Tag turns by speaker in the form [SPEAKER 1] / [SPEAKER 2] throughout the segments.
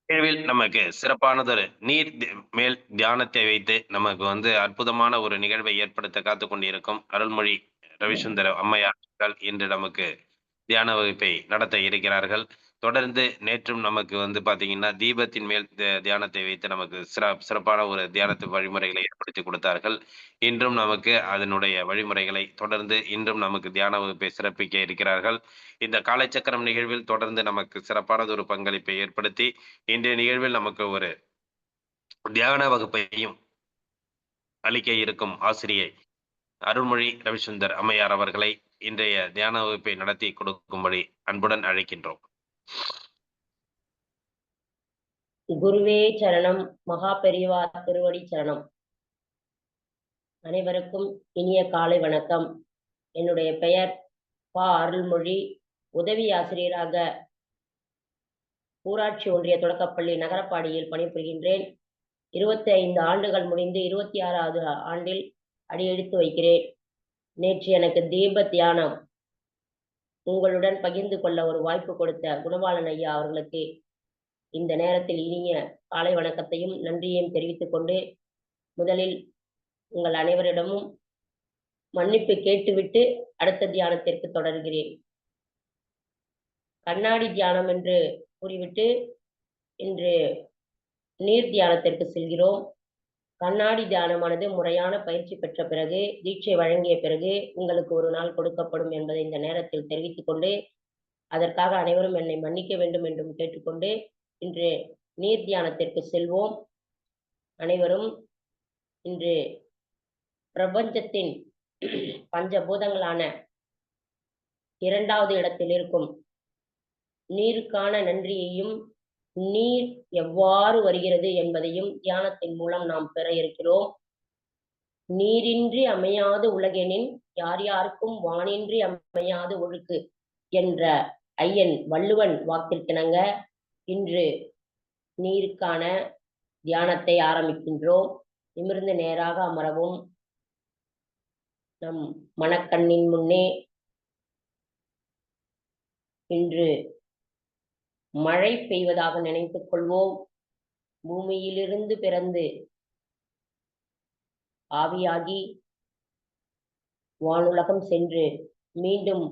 [SPEAKER 1] நிகழ்வில் நமக்கு சிறப்பானதொரு மேல் தியானத்தை வைத்து நமக்கு அற்புதமான ஒரு நிகழ்வை ஏற்படுத்த காத்துக் கொண்டிருக்கும் அருள்மொழி ரவிசுந்தர அம்மையார் அவர்கள் இன்று நமக்கு தியான வகுப்பை நடத்த இருக்கிறார்கள். தொடர்ந்து நேற்றும் நமக்கு பார்த்தீங்கன்னா, தீபத்தின் மேல் தியானத்தை வைத்து நமக்கு சிறப்பான ஒரு தியானத்து வழிமுறைகளை ஏற்படுத்திக் கொடுத்தார்கள். இன்றும் நமக்கு அதனுடைய வழிமுறைகளை தொடர்ந்து இன்றும் நமக்கு தியான வகுப்பை சிறப்பிக்க இருக்கிறார்கள். இந்த காலைச்சக்கரம் நிகழ்வில் தொடர்ந்து நமக்கு சிறப்பானதொரு பங்களிப்பை ஏற்படுத்தி, இன்றைய நிகழ்வில் நமக்கு ஒரு தியான வகுப்பையும் அளிக்க இருக்கும் ஆசிரியை அருள்மொழி ரவிசுந்தர் அம்மையார் அவர்களை இன்றைய தியான வகுப்பை நடத்தி கொடுக்கும்படி அன்புடன் அழைக்கின்றோம்.
[SPEAKER 2] குருவே சரணம். மகா பெரியவா திருவடி சரணம். அனைவருக்கும் இனிய காலை வணக்கம். என்னுடைய பெயர் பா அருள்மொழி. உதவி ஆசிரியராக ஊராட்சி ஒன்றிய தொடக்கப்பள்ளி நகரப்பாடியில் பணிபுரிகின்றேன். 25 ஆண்டுகள் முடிந்து 26வது ஆண்டில் அடியெடுத்து வைக்கிறேன். நேற்று எனக்கு தீப தியானம் உங்களுடன் பகிர்ந்து கொள்ள ஒரு வாய்ப்பு கொடுத்த குணபாலன் ஐயா அவர்களுக்கு இந்த நேரத்தில் இனிய காலை வணக்கத்தையும் நன்றியையும் தெரிவித்துக் கொண்டு, முதலில் உங்கள் அனைவரிடமும் மன்னிப்பு கேட்டுவிட்டு அடுத்த தியானத்திற்கு தொடர்கிறேன். கண்ணாடி தியானம் என்று கூறிவிட்டு இன்று நீர் தியானத்திற்கு செல்கிறோம். கண்ணாடி தியானமானது முறையான பயிற்சி பெற்ற பிறகு, தீட்சை வழங்கிய பிறகு உங்களுக்கு ஒரு நாள் கொடுக்கப்படும் என்பதை இந்த நேரத்தில் தெரிவித்துக் கொண்டு, அதற்காக அனைவரும் என்னை மன்னிக்க வேண்டும் என்றும் கேட்டுக்கொண்டு இன்று நீர் தியானத்திற்கு செல்வோம். அனைவரும் இன்று பிரபஞ்சத்தின் பஞ்சபூதங்களான 2வது இடத்தில் இருக்கும் நீருக்கான நன்றியையும், நீர் எவ்வாறு வருகிறது என்பதையும் தியானத்தின் மூலம் நாம் பெற இருக்கிறோம். நீரின்றி அமையாது உலகெனின் யார் யாருக்கும் வானின்றி அமையாது ஒழுக்கு என்ற ஐயன் வள்ளுவன் வாக்கிற்கிணங்க இன்று நீருக்கான தியானத்தை ஆரம்பிக்கின்றோம். நிமிர்ந்து நேராக அமரவும். நம் மனக்கண்ணின் முன்னே இன்று மழை பெய்வதாக நினைத்துக் கொள்வோம். பூமியிலிருந்து பிறந்து ஆவியாகி வானுலகம் சென்று மீண்டும்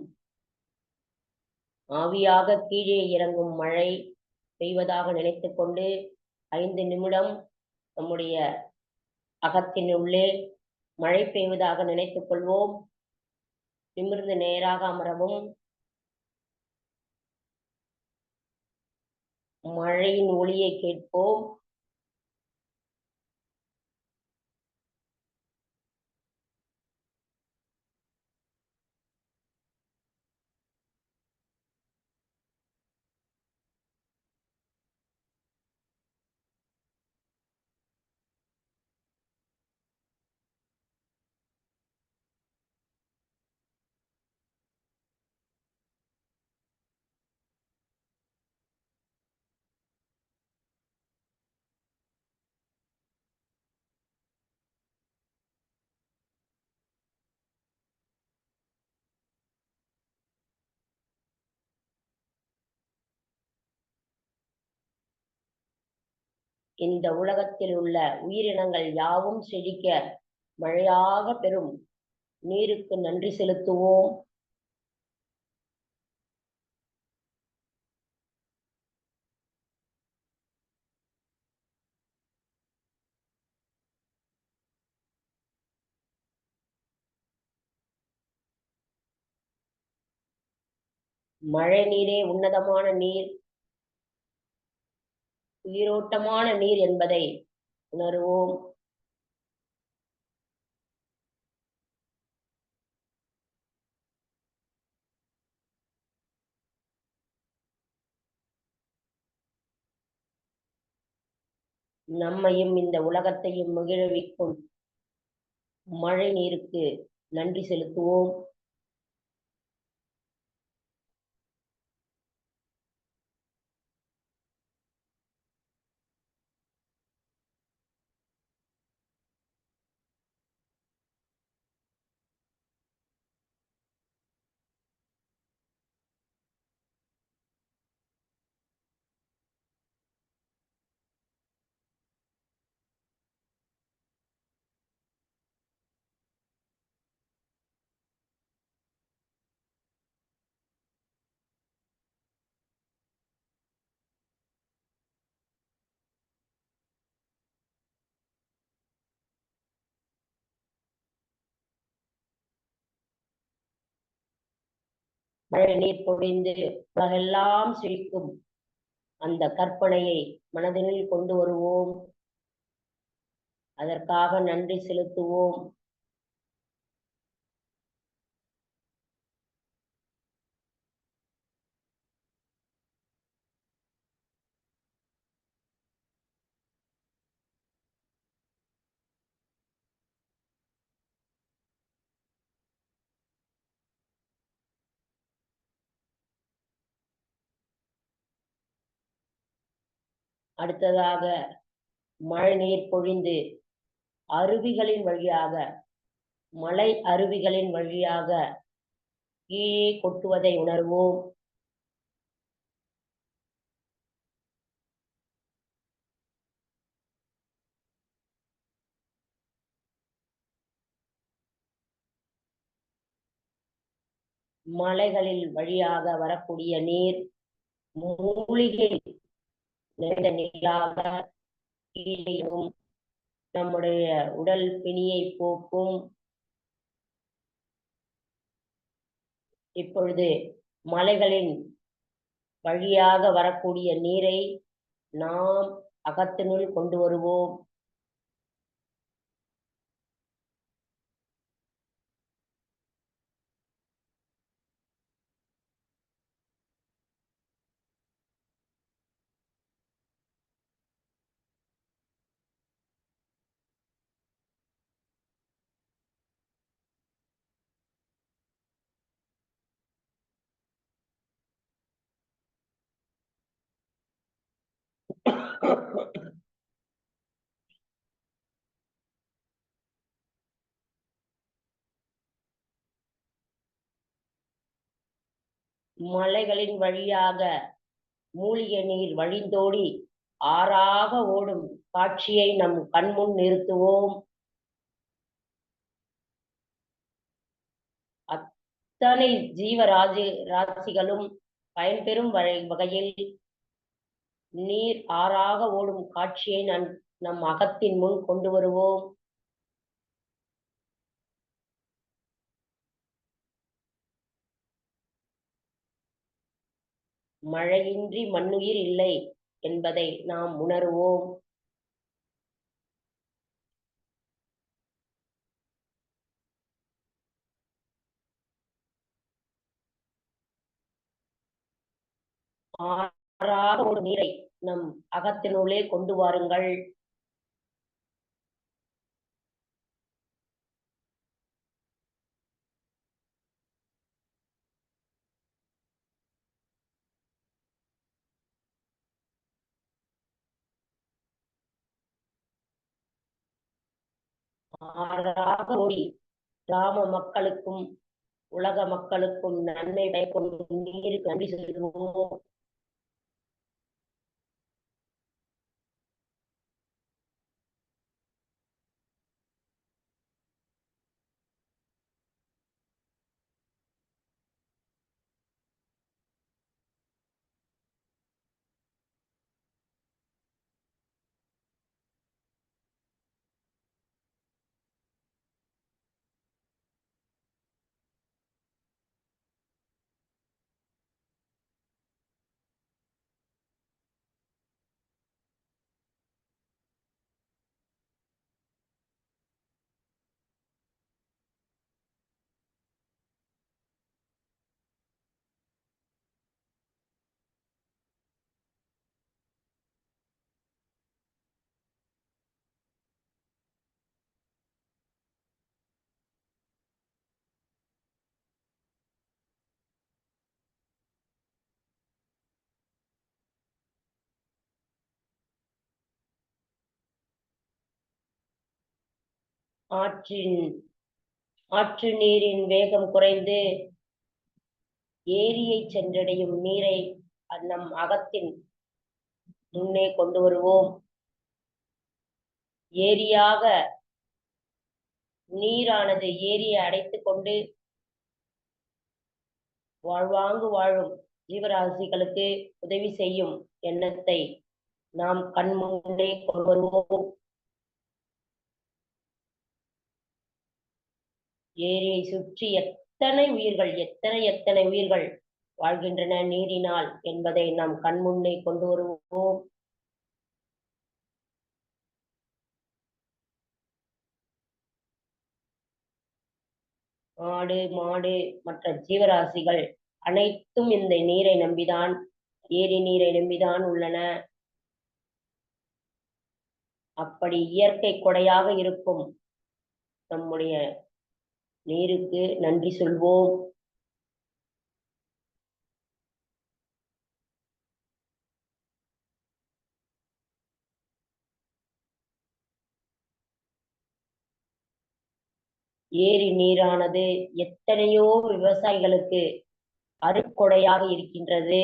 [SPEAKER 2] ஆவியாக கீழே இறங்கும் மழை பெய்வதாக நினைத்துக் கொண்டு 5 நிமிடம் நம்முடைய அகத்தின் உள்ளே மழை பெய்வதாக நினைத்துக் கொள்வோம். நிமிர்ந்து நேராக அமரவும். மழையின் ஒளியை கேட்போம். இந்த உலகத்தில் உள்ள உயிரினங்கள் யாவும் செழிக்க மழையாக பெறும் நீருக்கு நன்றி செலுத்துவோம். மழை நீரே உன்னதமான நீர், உயிரோட்டமான நீர் என்பதை உணர்வோம். நம்மையும் இந்த உலகத்தையும் மகிழ்விக்கும் மழை நீருக்கு நன்றி செலுத்துவோம். மழை நீர் பொழிந்து உலகெல்லாம் செழிக்கும் அந்த கற்பனையை மனதினில் கொண்டு வருவோம். அதற்காக நன்றி செலுத்துவோம். அடுத்ததாக மழை நீர் பொழிந்து அருவிகளின் வழியாக, மலை அருவிகளின் வழியாக கீழே கொட்டுவதை உணர்வோம். மலைகளில் வழியாக வரக்கூடிய நீர் மூலிகை நிறைந்த நீராக கீழேயும் நம்முடைய உடல் பிணியை போக்கும். இப்பொழுது மலைகளின் வழியாக வரக்கூடிய நீரை நாம் அகத்தினுள் கொண்டு வருவோம். மலைகளின் வழியாக மூலிகை நீர் வழிந்தோடி ஆறாக ஓடும் காட்சியை நம் கண்முன் நிறுத்துவோம். அத்தனை ராசிகளும் பயன்பெறும் வகையில் நீர் ஆறாக ஓடும் காட்சியை நம் அகத்தின் முன் கொண்டு வருவோம். மழையின்றி மண்ணுயிர் இல்லை என்பதை நாம் உணர்வோம். ஆறாக ஓடும் நீரை நம் அகத்தினுள்ளே கொண்டு வாருங்கள். ஆறாக ஓடி கிராம மக்களுக்கும் உலக மக்களுக்கும் நன்மை பயக்கும் நீருக்கு நன்றி செலுத்துவோம். ஆற்று நீரின் வேகம் குறைந்து ஏரியை சென்றடையும் நீரை நம் அகத்தின் முன்னே கொண்டு வருவோம். ஏரியாக நீரானது ஏரியை அடைத்துக் கொண்டு வாழ்வாங்கு வாழும் ஜீவராசிகளுக்கு உதவி செய்யும் எண்ணத்தை நாம் கண் முன்னே கொண்டு வருவோம். ஏரியை சுற்றி எத்தனை உயிர்கள் வாழ்கின்றன நீரினால் என்பதை நாம் கண்முன்னே கொண்டு வருவோம். ஆடு, மாடு, மற்ற ஜீவராசிகள் அனைத்தும் இந்த நீரை நம்பிதான், ஏரி நீரை நம்பிதான் உள்ளன. அப்படி இயற்கை கொடையாக இருக்கும் நம்முடைய நீருக்கு நன்றி சொல்வோம். ஏரி நீரானது எத்தனையோ விவசாயிகளுக்கு அருட்கொடையாக இருக்கின்றது.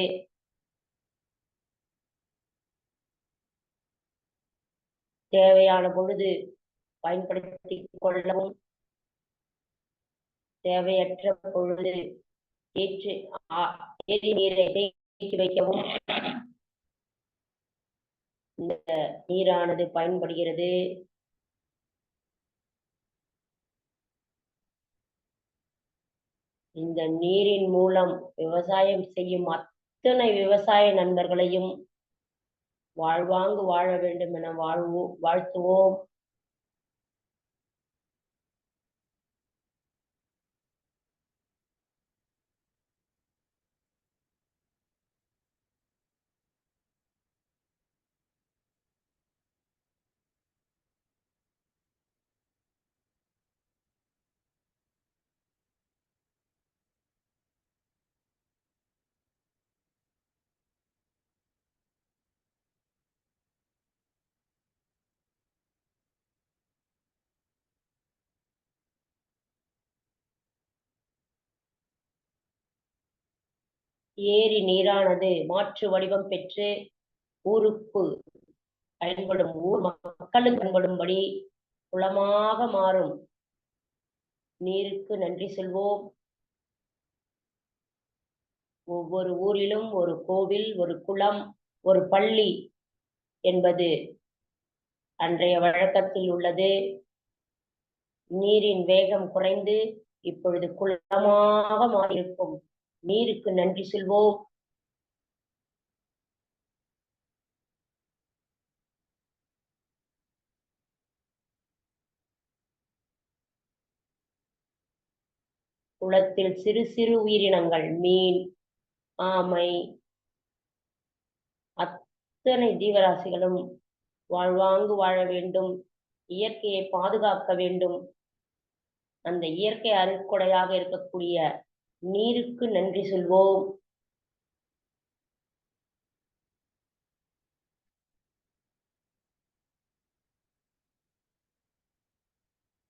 [SPEAKER 2] தேவையான பொழுது பயன்படுத்திக் கொள்ளவும், தேவையற்ற பொழுது ஏற்றி ஏரி நீரை தேக்கி வைக்கவும் இந்த நீரானது பயன்படுகிறது. இந்த நீரின் மூலம் விவசாயம் செய்யும் அத்தனை விவசாய நண்பர்களையும் வாழ்வாங்கு வாழ வேண்டும் என வாழ்த்துவோம். ஏரி நீரானது மாற்று வடிவம் பெற்று ஊருக்கு பயன்படும், ஊர் மக்களுக்கு பயன்படும்படி குளமாக மாறும் நீருக்கு நன்றி சொல்வோம். ஒவ்வொரு ஊரிலும் ஒரு கோவில், ஒரு குளம், ஒரு பள்ளி என்பது அன்றைய வழக்கத்தில் உள்ளது. நீரின் வேகம் குறைந்து இப்பொழுது குளமாக மாறியிருக்கும் நீருக்கு நன்றி சொல்வோம். குளத்தில் சிறு சிறு உயிரினங்கள், மீன், ஆமை, அத்தனை ஜீவராசிகளும் வாழ்வாங்கு வாழ வேண்டும், இயற்கையை பாதுகாக்க வேண்டும். அந்த இயற்கை அருட்கொடையாக இருக்கக்கூடிய நீருக்கு நன்றி சொல்வோம்.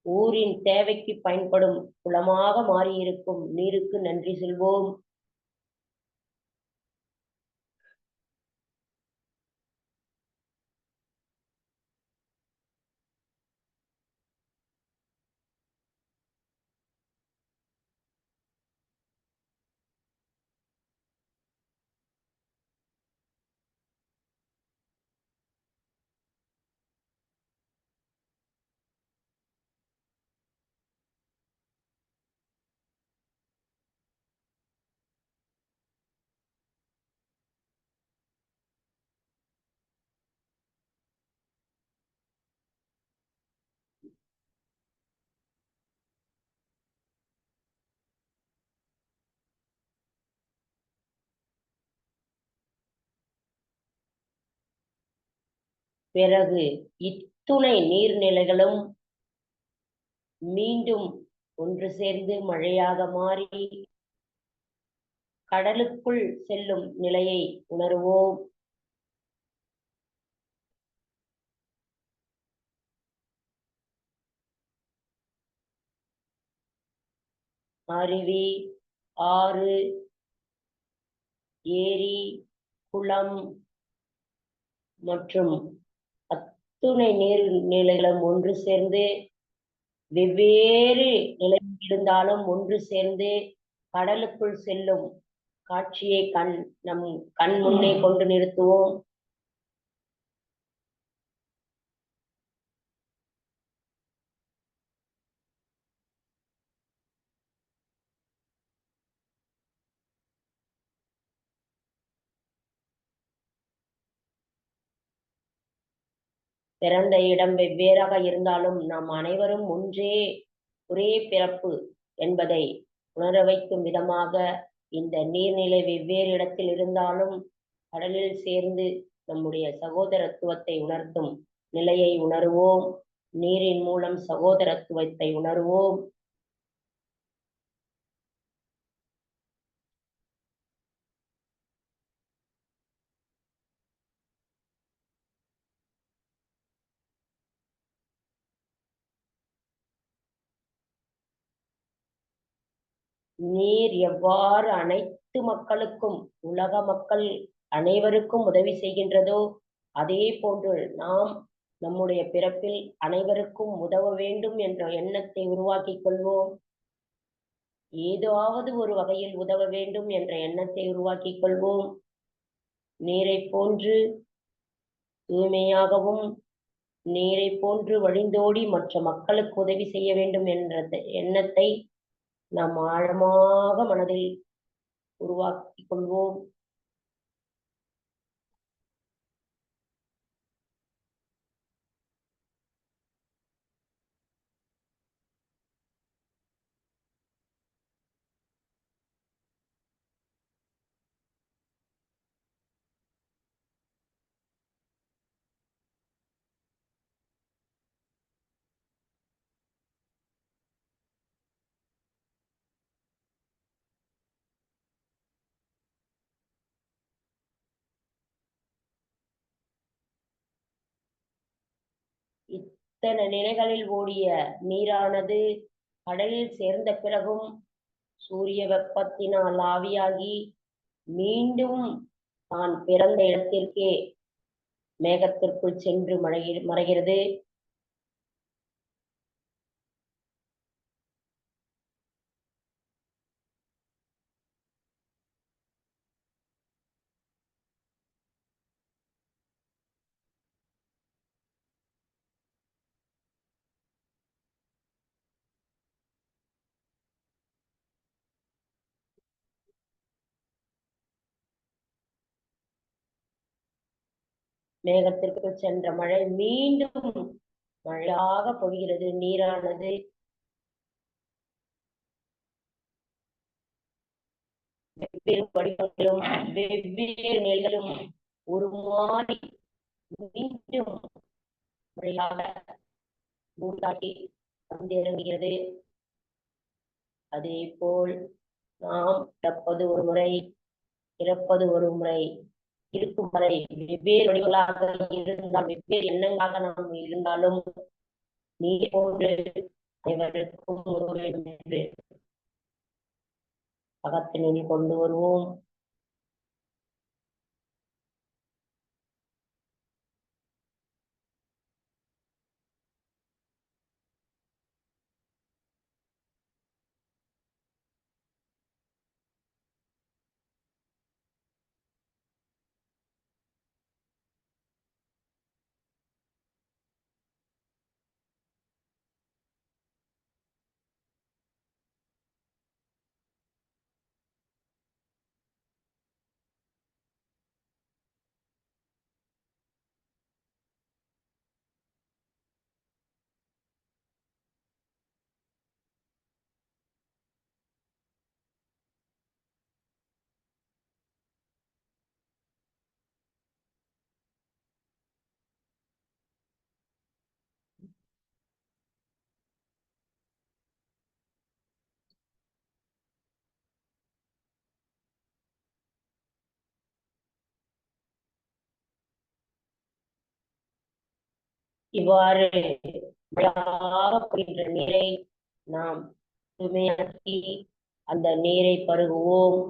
[SPEAKER 2] ஊரின் தேவைக்கு பயன்படும் குளமாக மாறியிருக்கும் நீருக்கு நன்றி சொல்வோம். பிறகு இத்துணை நீர்நிலைகளும் மீண்டும் ஒன்று சேர்ந்து மழையாக மாறி கடலுக்குள் செல்லும் நிலையை உணர்வோம். அருவி, ஆறு, ஏரி, குளம் மற்றும் அத்துணை நீர்நிலைகளும் ஒன்று சேர்ந்து வெவ்வேறு நிலையில் இருந்தாலும் ஒன்று சேர்ந்து கடலுக்குள் செல்லும் காட்சியை நம் கண் முன்னே கொண்டு நிறுத்துவோம். பிறந்த இடம் வெவ்வேறாக இருந்தாலும் நாம் அனைவரும் ஒன்றே, ஒரே பிறப்பு என்பதை உணர வைக்கும் விதமாக இந்த நீர்நிலை வெவ்வேறு இடத்தில் இருந்தாலும் கடலில் சேர்ந்து நம்முடைய சகோதரத்துவத்தை உணர்த்தும் நிலையை உணர்வோம். நீரின் மூலம் சகோதரத்துவத்தை உணர்வோம். நீர் எவ்வாறு அனைத்து மக்களுக்கும், உலக மக்கள் அனைவருக்கும் உதவி செய்கின்றதோ அதே போன்று நாம் நம்முடைய பிறப்பில் அனைவருக்கும் உதவ வேண்டும் என்ற எண்ணத்தை உருவாக்கிக் கொள்வோம். ஏதாவது ஒரு வகையில் உதவ வேண்டும் என்ற எண்ணத்தை உருவாக்கிக் கொள்வோம். நீரை போன்று தூய்மையாகவும், நீரை போன்று வழிந்தோடி மற்ற மக்களுக்கு உதவி செய்ய வேண்டும் என்ற எண்ணத்தை நாம் ஆழமாக மனதில் உருவாக்கிக் கொள்வோம். இத்தனை நிலைகளில் ஓடிய நீரானது கடலில் சேர்ந்த பிறகும் சூரிய வெப்பத்தினால் ஆவியாகி மீண்டும் தான் பிறந்த இடத்திற்கே மேகத்திற்குள் சென்று மறைகிறது. மேகத்திற்குள் சென்ற மழை மீண்டும் மழையாக பொழிகிறது. நீரானது வெவ்வேறு வடிவங்களும் வெவ்வேறு நிலைகளும் உருமாறி மீண்டும் மழையாக பூந்தாட்டி வந்திறங்குகிறது. அதே போல் நாம் பிறப்பது ஒரு முறை, இறப்பது ஒரு முறை, இருக்கும் வரை வெவ்வேறு வடிவங்களாக இருந்தால், வெவ்வேறு எண்ணங்களாக நாம் இருந்தாலும் நீர் போன்று அனைவருக்கும் உதவ வேண்டும் என்று அகத்தினில் கொண்டு வருவோம். இவ்வாறு மழையாக பொழிகின்ற நீரை நாம் தூய்மையாக்கி அந்த நீரை பருகுவோம்.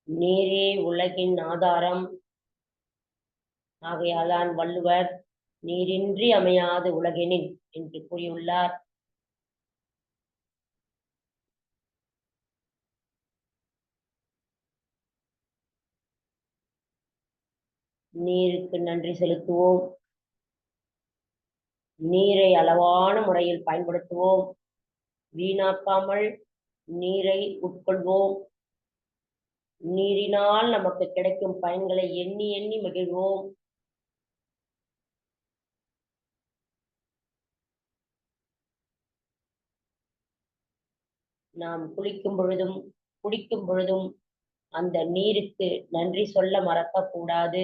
[SPEAKER 2] நீரே உலகின் ஆதாரம். ஆகையால்தான் வள்ளுவர் நீரின்றி அமையாது உலகெனின் என்று கூறியுள்ளார். நீருக்கு நன்றி செலுத்துவோம். நீரை அளவான முறையில் பயன்படுத்துவோம். வீணாக்காமல் நீரை உட்கொள்வோம். நீரினால் நமக்கு கிடைக்கும் பயன்களை எண்ணி எண்ணி மகிழ்வோம். நாம் குளிக்கும் பொழுதும் குடிக்கும் பொழுதும் அந்த நீருக்கு நன்றி சொல்ல மறக்கக்கூடாது.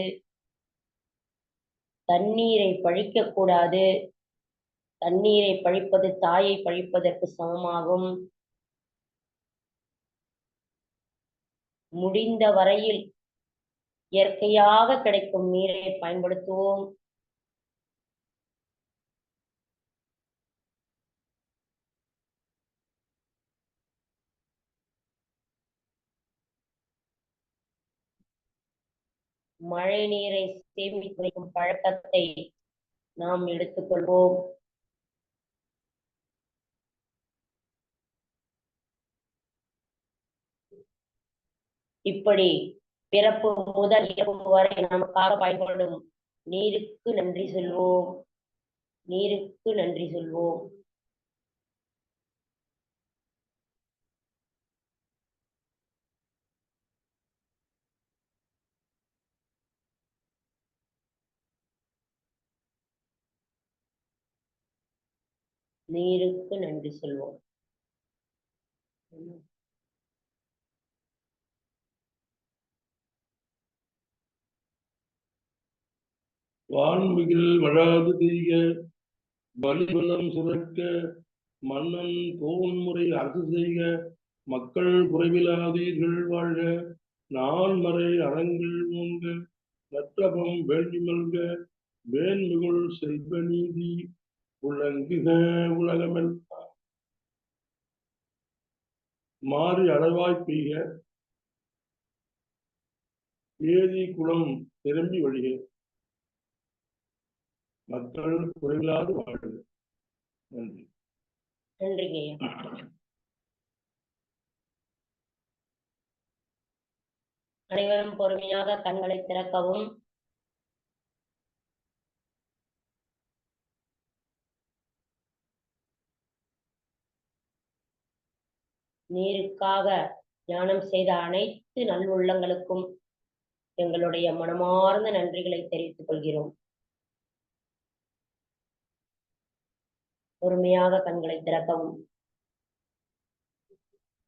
[SPEAKER 2] தண்ணீரை பழிக்கக்கூடாது. தண்ணீரை பழிப்பது தாயை பழிப்பதற்கு சமமாகும். முடிந்த வரையில் இயற்கையாக கிடைக்கும் நீரை பயன்படுத்துவோம். மழை நீரை சேமித்து வைக்கும் பழக்கத்தை நாம் எடுத்துக்கொள்வோம். இப்படி பிறப்பு முதல் இறப்பு வரை நமக்காக பயன்படும் நீருக்கு நன்றி சொல்வோம். நீருக்கு நன்றி சொல்வோம். நீருக்கு நன்றி சொல்வோம்.
[SPEAKER 3] வான்மிகில் வழாது செய்க வலிபலம் சுரக்க மன்னன் கோன்முறை அரசு செய்க மக்கள் குறைவிலாதீர்கள் வாழ்க நான்மறை அறங்கள் ஓங்க நற்றபம் வேண்டி மல்க வேன்மிகுள் செல்வ நீதி உலங்குக உலகமெல்லாம் மாறி அளவாய் பெய்க ஏரி குளம் திரும்பி வழிக மக்கள் குறைவிலாது வாழ்க. நன்றி.
[SPEAKER 2] நன்றிங்க. அனைவரும் பொறுமையாக கண்களை திறக்கவும். நீருக்காக தியானம் செய்த அனைத்து நல்லுள்ளங்களுக்கும் எங்களுடைய மனமார்ந்த நன்றிகளை தெரிவித்துக் கொள்கிறோம். பொறுமையாக கண்களை திறக்கவும்.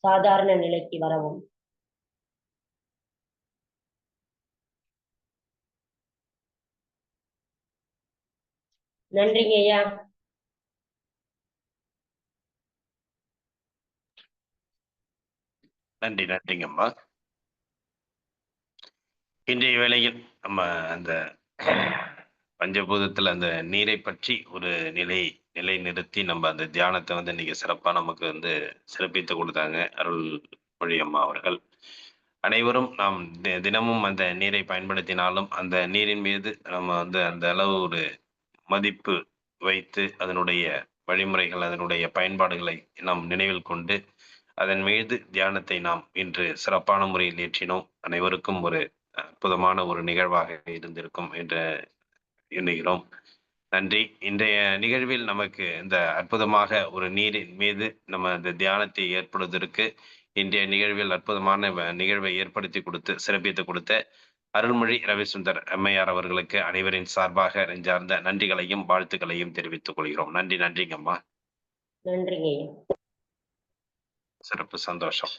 [SPEAKER 2] சாதாரண நிலைக்கு வரவும். நன்றிங்க ஐயா.
[SPEAKER 1] நன்றி. நன்றிங்கம்மா. இன்றைய வேளையில் நம்ம அந்த பஞ்சபூதத்துல அந்த நீரை பற்றி ஒரு நிலை நிறுத்தி நம்ம அந்த தியானத்தை வந்து இன்னைக்கு சிறப்பா நமக்கு வந்து சிறப்பித்து கொடுத்தாங்க அருள்மொழி அம்மா அவர்கள். அனைவரும் நாம் தினமும் அந்த நீரை பயன்படுத்தினாலும் அந்த நீரின் மீது நம்ம வந்து அந்த அளவு ஒரு மதிப்பு வைத்து அதனுடைய வழிமுறைகள் அதனுடைய பயன்பாடுகளை நாம் நினைவில் கொண்டு அதன் மீது தியானத்தை நாம் இன்று சிறப்பான முறையில் ஏற்றினோம். அனைவருக்கும் ஒரு அற்புதமான ஒரு நிகழ்வாக இருந்திருக்கும் என்று எண்ணுகிறோம். நன்றி. இன்றைய நிகழ்வில் நமக்கு இந்த அற்புதமாக ஒரு நீரின் மீது நம்ம இந்த தியானத்தை ஏற்படுவதற்கு இன்றைய நிகழ்வில் அற்புதமான நிகழ்வை ஏற்படுத்தி கொடுத்து சிறப்பித்து கொடுத்த அருள்மொழி ரவிசுந்தர் அம்மையார் அவர்களுக்கு அனைவரின் சார்பாக நெஞ்சார்ந்த நன்றிகளையும் வாழ்த்துக்களையும் தெரிவித்துக் கொள்கிறோம். நன்றி. நன்றிங்கம்மா.
[SPEAKER 2] நன்றிங்க.
[SPEAKER 1] சிறப்பு. சந்தோஷம்.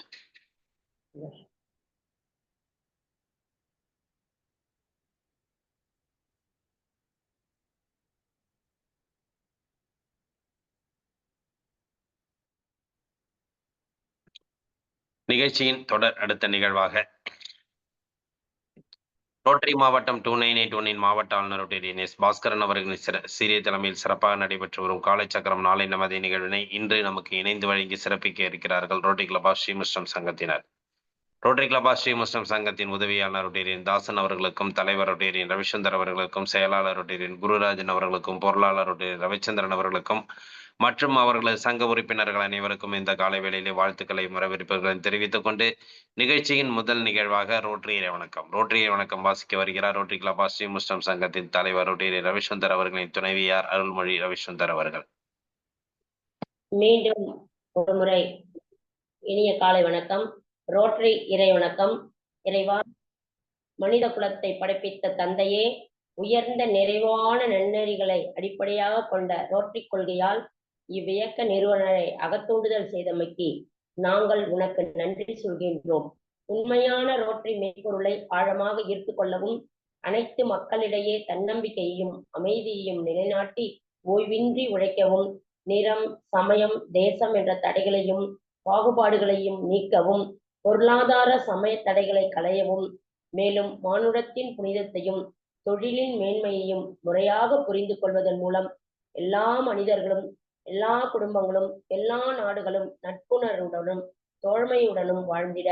[SPEAKER 1] நிகழ்ச்சியின் தொடர் அடுத்த நிகழ்வாக ரோட்டரி மாவட்டம் 2981 மாவட்ட ஆளுநர் எஸ் பாஸ்கரன் அவர்களின் சீரிய தலைமையில் சிறப்பாக நடைபெற்று வரும் காலைச்சக்கரம் நாளை நமது நிகழ்வினை இன்று நமக்கு இணைந்து வழங்கி சிறப்பிக்க இருக்கிறார்கள் ரோட்டரி கிளப் ஆஃப் ஸ்ரீ முஸ்லிம் சங்கத்தினர். ரோட்டரி கிளப் ஆஃப் ஸ்ரீ முஸ்லிம் சங்கத்தின் உதவியாளர் ரொட்டேரியன் தாசன் அவர்களுக்கும், தலைவர் ரொட்டேரியன் ரவிசுந்தர் அவர்களுக்கும், செயலாளர் ரொட்டேரியன் குருராஜன் அவர்களுக்கும், பொருளாளர் ரொட்டேரியன் ரவிச்சந்திரன் அவர்களுக்கும், மற்றும் அவர்களது சங்க உறுப்பினர்கள் அனைவருக்கும் இந்த காலை வேளையிலே வாழ்த்துக்களை வரவேற்புகளையும் தெரிவித்துக் கொண்டு நிகழ்ச்சியின் முதல் நிகழ்வாக ரோட்டரி வணக்கம் வாசிக்க வருகிறார் ரோட்டரி கிளப் ஆஃப் ஸ்ரீ முஸ்லிம் சங்கத்தின் தலைவர் ரோட்டரி ரவிசுந்தர் அவர்களின் துணைவியார் அருள்மொழி ரவிசுந்தர் அவர்கள்.
[SPEAKER 2] மீண்டும் ஒரு முறை இனிய காலை வணக்கம். ரோட்டரி இறை வணக்கம். இறைவா, மனித குலத்தை படைப்பித்த தந்தையே, உயர்ந்த நிறைவான நன்னெறிகளை அடிப்படையாக கொண்ட ரோட்டரி கொள்கையால் இவ்வியக்க நிறுவனரை அகத்தூண்டுதல் செய்தமைக்கு நாங்கள் உனக்கு நன்றி சொல்கின்றோம். உண்மையான ரோட்டரி மெய்ப்பொருளை ஆழமாக ஈர்த்து கொள்ளவும், அனைத்து மக்களிடையே தன்னம்பிக்கையையும் அமைதியையும் நிலைநாட்டி ஓய்வின்றி உழைக்கவும், நிறம், சமயம், தேசம் என்ற தடைகளையும் பாகுபாடுகளையும் நீக்கவும், பொருளாதார சமய தடைகளை களையவும், மேலும் மானுடத்தின் புனிதத்தையும் தொழிலின் மேன்மையையும் முறையாக புரிந்து கொள்வதன் மூலம் எல்லா மனிதர்களும், எல்லா குடும்பங்களும், எல்லா நாடுகளும் நட்புணர்வுடனும் தோழமையுடனும் வாழ்ந்திட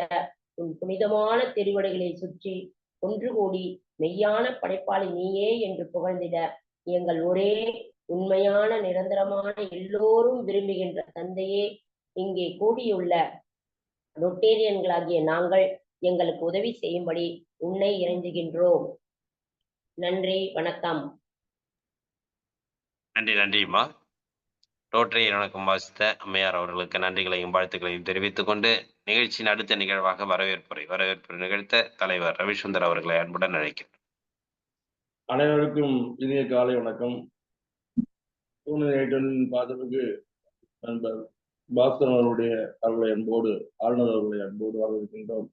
[SPEAKER 2] உன் புனிதமான திருவடிகளை சுற்றி ஒன்று கூடி மெய்யான படைப்பாளி நீயே என்று புகழ்ந்திட எங்கள் ஒரே உண்மையான நிரந்தரமான எல்லோரும் விரும்புகின்ற தந்தையே, இங்கே கூடியுள்ள ரொட்டேரியன்களாகிய நாங்கள் எங்களுக்கு உதவி செய்யும்படி உன்னை இறைஞ்சுகின்றோம். நன்றி, வணக்கம்.
[SPEAKER 1] நன்றிம்மா. ரோட்டரி வணக்கம் வாசித்த அம்மையார் அவர்களுக்கு நன்றிகளையும் வாழ்த்துக்களையும் தெரிவித்துக் கொண்டு நிகழ்ச்சியின் அடுத்த நிகழ்வாக வரவேற்புரை நிகழ்த்த தலைவர் ரவிசுந்தர் அவர்களை அன்புடன் அழைக்கிறேன்.
[SPEAKER 3] அனைவருக்கும் இனிய காலை வணக்கம். பார்த்ததுக்கு நண்பர் பாஸ்கர் அவருடைய அவர்களை அன்போடு, ஆளுநர் அவர்களை அன்போடு வரவேற்கின்றோம்.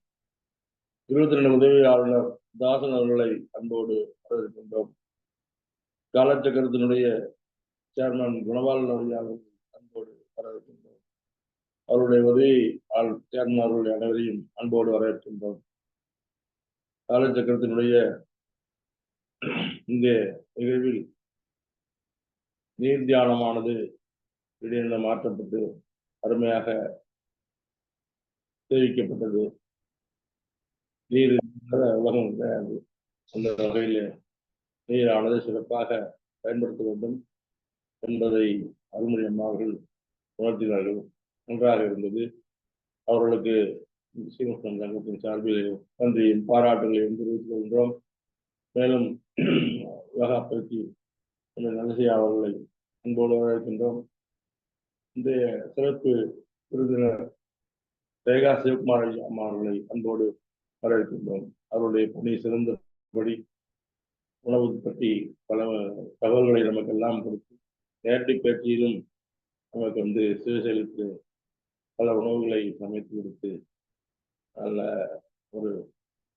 [SPEAKER 3] 22 உதவி ஆளுநர் தாசன் அவர்களை அன்போடு வரவேற்கின்றோம். காலச்சக்கரத்தினுடைய சேர்மன் குணவாளன் அவர்கள் அன்போடு வரவேற்கின்றோம். அவருடைய உதவி சேர்மன் அவர்கள் அனைவரையும் அன்போடு வரவேற்கின்றோம். காலச்சக்கரத்தினுடைய இந்த நிகழ்வில் நீர் தியானமானது திடீரென மாற்றப்பட்டு அருமையாக தெரிவிக்கப்பட்டது. நீர் உலகம் கிடையாது. அந்த வகையில் நீரானது சிறப்பாக பயன்படுத்த வேண்டும் என்பதை அருள்மொழி அம்மாவர்கள் உணர்த்தினார்கள். நன்றாக இருந்தது. அவர்களுக்கு ஸ்ரீமுஸ்லிம் சங்கத்தின் சார்பில் நன்றியும் பாராட்டுகளையும் தெரிவித்துக் கொள்கின்றோம். மேலும் யோகாப்பயிற்சி நலசையா அவர்களை அன்போடு வரவேற்கின்றோம். இந்த சிறப்பு விருந்தினர் ரேகா சிவகுமார் அம்மா அவர்களை அன்போடு வரவேற்கின்றோம். அவருடைய பணி சிறந்தபடி உணவு பற்றி பல தகவல்களை நமக்கெல்லாம் கொடுத்து நேரடி பேச்சியிலும் நமக்கு சிவசேலித்து பல உணவுகளை சமைத்து கொடுத்து நல்ல ஒரு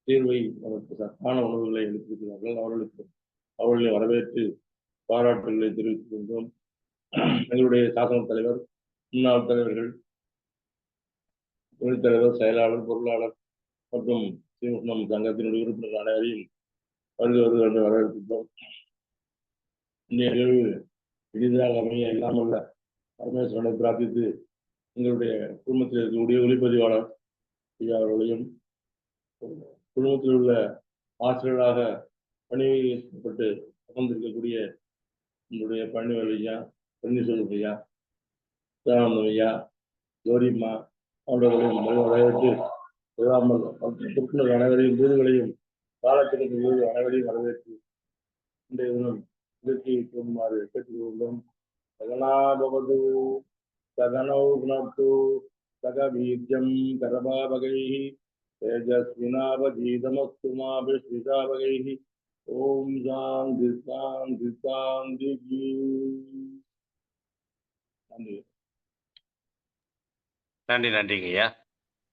[SPEAKER 3] தீர்வை நமக்கு சத்தான உணவுகளை எடுத்திருக்கிறார்கள். அவர்களை வரவேற்று பாராட்டுகளை தெரிவித்துக் கொண்டோம். எங்களுடைய சாசன தலைவர், முன்னாள் தலைவர்கள், துணைத் தலைவர், செயலாளர், பொருளாளர் மற்றும் ஸ்ரீமுஸ்லிம் சங்கத்தினுடைய உறுப்பினர்கள் அனைவரையும் வருவது என்று வரவேற்கின்றோம். இன்றைய நிகழ்வு எளிதாக அமைய இல்லாமல்ல பரமேஸ்வரனை பிரார்த்தித்து எங்களுடைய குடும்பத்தில் இருக்கக்கூடிய ஒளிப்பதிவாளர் ஐயா அவர்களையும், குடும்பத்தில் உள்ள ஆசிரியர்களாக பணியப்பட்டு அமர்ந்திருக்கக்கூடிய எங்களுடைய பழனிவேல் ஐயா, பன்னீர்செல்வம் ஐயா, சிவானந்தம் ஐயா, ஜோதிம்மா அவர்களையும் வரவேற்று உறுப்பினர் அனைவரையும் வீடுகளையும் காலத்திற்கு வீடு அனைவரையும் வரவேற்று இன்றைய தினம் நிகழ்ச்சியை தோன்றுமாறு கேட்டுக்கொள்கிறோம். சகனாபவது சகனௌ குணத்து சகவீர்யம் கரபாபகைஹி தேஜஸ்வினாவதீதமஸ்து மாபிஸ்விதாபகைஹி. ஓம் சாந்தி சாந்தி சாந்தி.
[SPEAKER 1] நன்றிங்க ஐயா.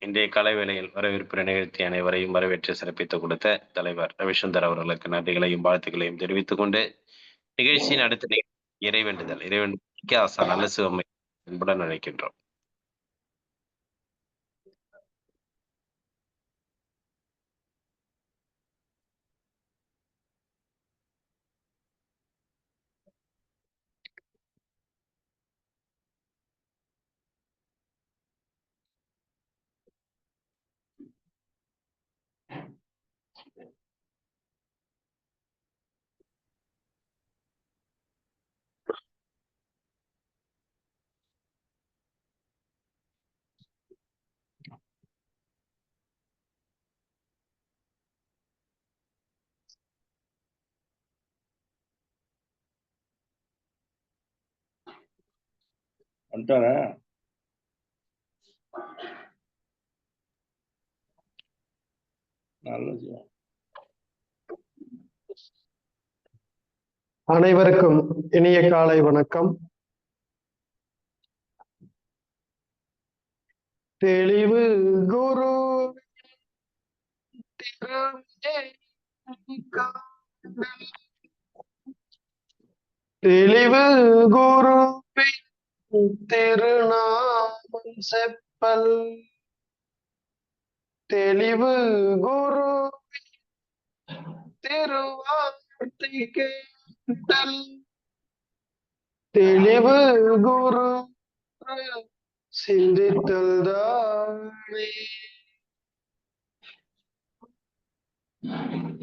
[SPEAKER 1] இன்றைய கலை வேளையில் வரவேற்பு நிகழ்த்தி அனைவரையும் வரவேற்று சிறப்பித்துக் கொடுத்த தலைவர் ரவிசுந்தர் அவர்களுக்கு நன்றிகளையும் வாழ்த்துக்களையும் தெரிவித்துக் கொண்டு நிகழ்ச்சியின் அடுத்த இறைவேண்டுதல் ஆசா நல்ல சிவமை என்புடன் அழைக்கின்றோம்.
[SPEAKER 3] வந்துட்டாரா? நல்ல விஷயம்.
[SPEAKER 4] அனைவருக்கும் இனிய காலை வணக்கம். தெளிவு குரு தெளிவு குரு திருநாமம் செப்பல் தெளிவு குரு திருவார்த்தை கேட்டல் தெளிவு குரு சிந்தித்தல் தானே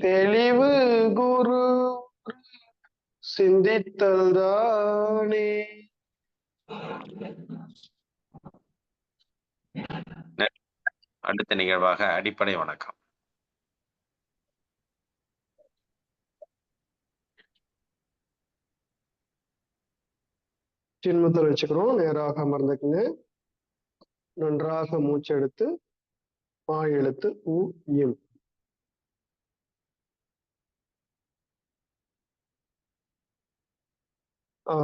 [SPEAKER 4] தெளிவு குரு சிந்தித்தல் தானே.
[SPEAKER 1] அடுத்த நிகழ்வாக அடிப்படை வணக்கம்.
[SPEAKER 4] சின்மத்தில் வச்சுக்கிறோம். நேராக அமர்ந்துக்குங்க. நன்றாக மூச்செடுத்து எழுத்து உ இம் ஆ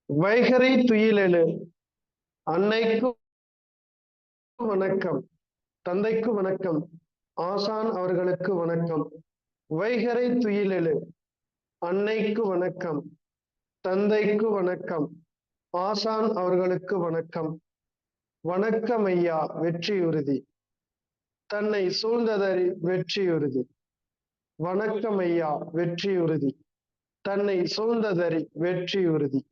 [SPEAKER 4] வைகரை துயிலெழு. அன்னைக்கு வணக்கம், தந்தைக்கு வணக்கம், ஆசான் அவர்களுக்கு வணக்கம். வைகரை துயிலெழு. அன்னைக்கு வணக்கம், தந்தைக்கு வணக்கம், ஆசான் அவர்களுக்கு வணக்கம். வணக்கம் ஐயா, வெற்றியுறுதி. தன்னை சூழ்ந்ததறி வெற்றியுறுதி. வணக்கம் ஐயா, வெற்றியுறுதி. தன்னை சூழ்ந்ததறி வெற்றியுறுதி.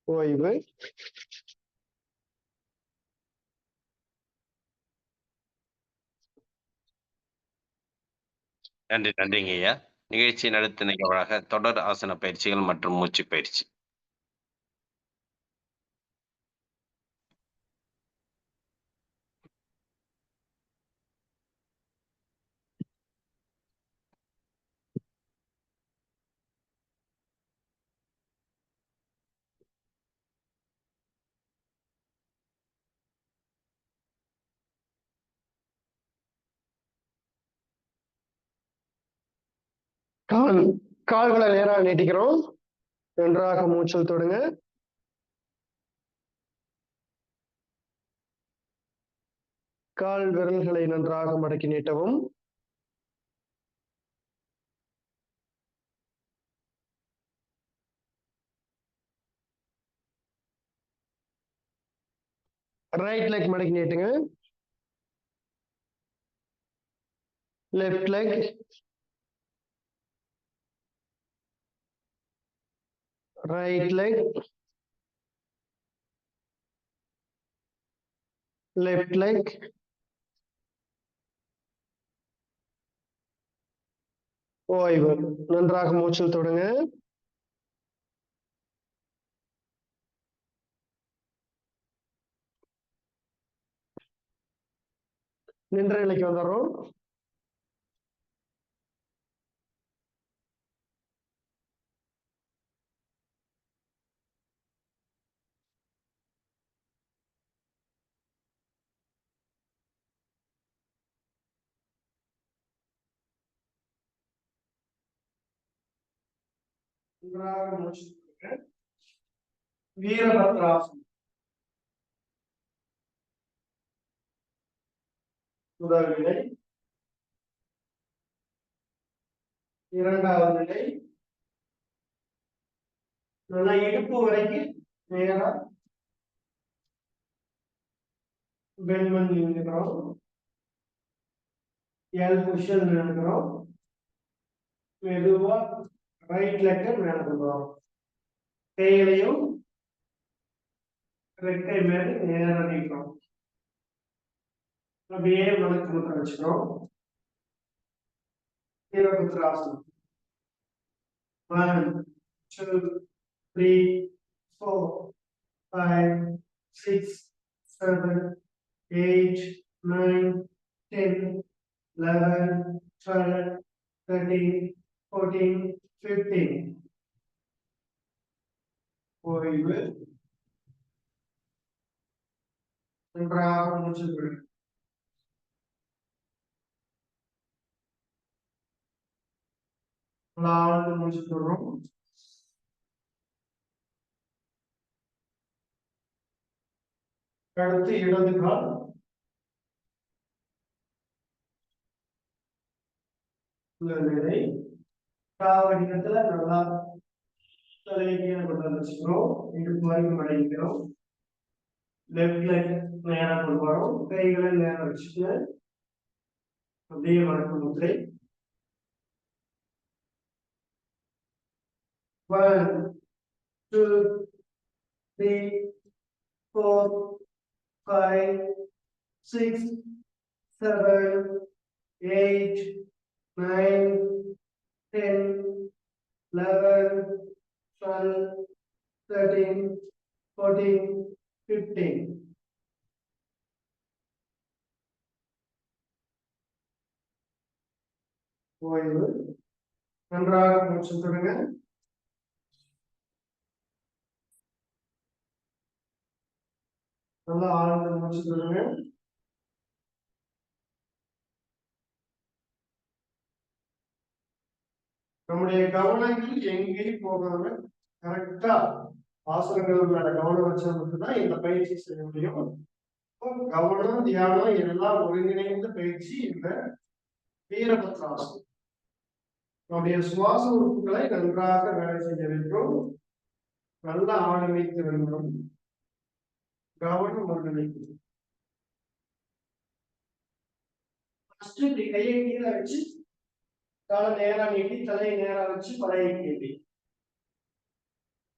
[SPEAKER 4] ஓய்வு.
[SPEAKER 1] நன்றிங்க ஐயா. நிகழ்ச்சியின் அடுத்த நிகழ்வாக தொடர் ஆசன பயிற்சிகள் மற்றும் மூச்சு பயிற்சி.
[SPEAKER 4] கால்களை நேராக நீட்டிக்கிறோம். நன்றாக மூச்சல் தொடுங்க. கால் விரல்களை நன்றாக மடக்கி நீட்டவும். ரைட் லெக் மடக்கி நீட்டுங்க. Left leg, right leg, left leg, ஓய்வு. நன்றாக மூச்சல் தொடுங்க. நின்ற நிலைக்கு வந்துடுறோம். நன்றாக மூச்சு விடுங்க. வீரபத்ராசனம். முதல் நிலை. இரண்டாவது நிலை. நல்லா இடுப்பு வரைக்கும் நேரா பெண்ட் பண்ணி நின்னுக்கிறோம். L position நின்னுக்கிறோம். மெதுவா ரைட் லெக்க மேல கொண்டு வரோம். கைகளையும் ரெக்கை மேல நேரா நீக்கிறோம். அப்படியே வணக்கத்தை வச்சுக்கிறோம். வீரபத்ராசனம். 1 2 3 4 5 6 7 8 9 10 11 12 13 14 15. ஓய்வு. நன்றாக மூச்சு விடுங்க. ஆழ்ந்து மூச்சு விடுறோம். அடுத்து இடது கால். நிலை. காவடினத்துல நல்லா தலையை கொண்டு வச்சுக்கிறோம். இடுப்பு வரைக்கும் மடங்கிக்கிறோம். லெஃப்ட் லெக் நேரா கொண்டு வரோம். கைகளை நேரம் வச்சுட்டு அப்படியே வணக்கம் முத்திரை. 1 2 3 4 5 6 7 8 9 10 11 12 13 14 15. ஓய்வு. நன்றாக மூச்சு விடுங்க. நல்லா ஆழ்ந்த மூச்சு விடுங்க. நம்முடைய கவனங்கள் எங்கேயும் போகாம கரெக்டா ஆசனங்கள் மேல கவனம் வச்சா மட்டும்தான் இந்த பயிற்சி செய்ய முடியும். கவனம் தியானம் எல்லாம் ஒருங்கிணைந்த பயிற்சி இந்த வீரபத்ராசனம். நம்முடைய சுவாச உறுப்புகளை நன்றாக வேலை செய்ய வேண்டும். நல்ல ஆழமைத்து வேண்டும். கவனம் ஒருங்கிணைக்கும். கையை கீழே வச்சு தலை நேரா நீட்டி தலையை நேரா வச்சு பழைய நீட்டி.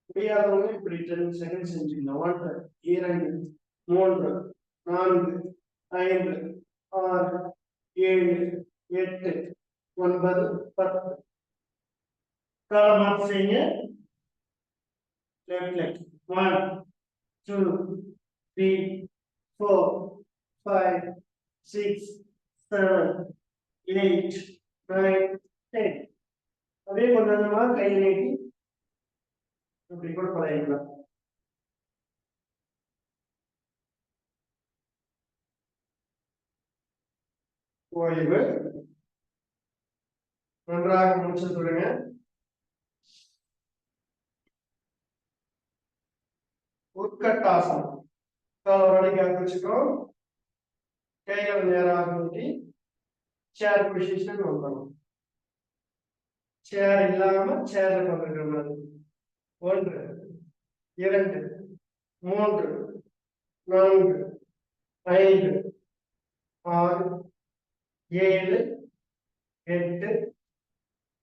[SPEAKER 4] முடியாதவங்க இப்படி 10 செகண்ட் செஞ்சுக்கலாம். 1 2 3 4 5 6 7 8 9 10. காலமாத்து செய்யுங்க. Left leg. 1 2 3 4 5 6 7 8 9 10. அப்படியே கொஞ்சமா கை நீட்டி இப்படி கூட பழகிக்கலாம். ஓய்வு. நன்றாக மூச்சு விடுங்க. உட்கட்டாசனம். காலவரைக்காக வச்சுக்கிறோம். கைகள் நேராக நீட்டி சேர் பொசிஷன் வந்துடும். சேர் இல்லாம சேர்ல பண்ற மாதிரி. 1 2 3 4 5 6 7 8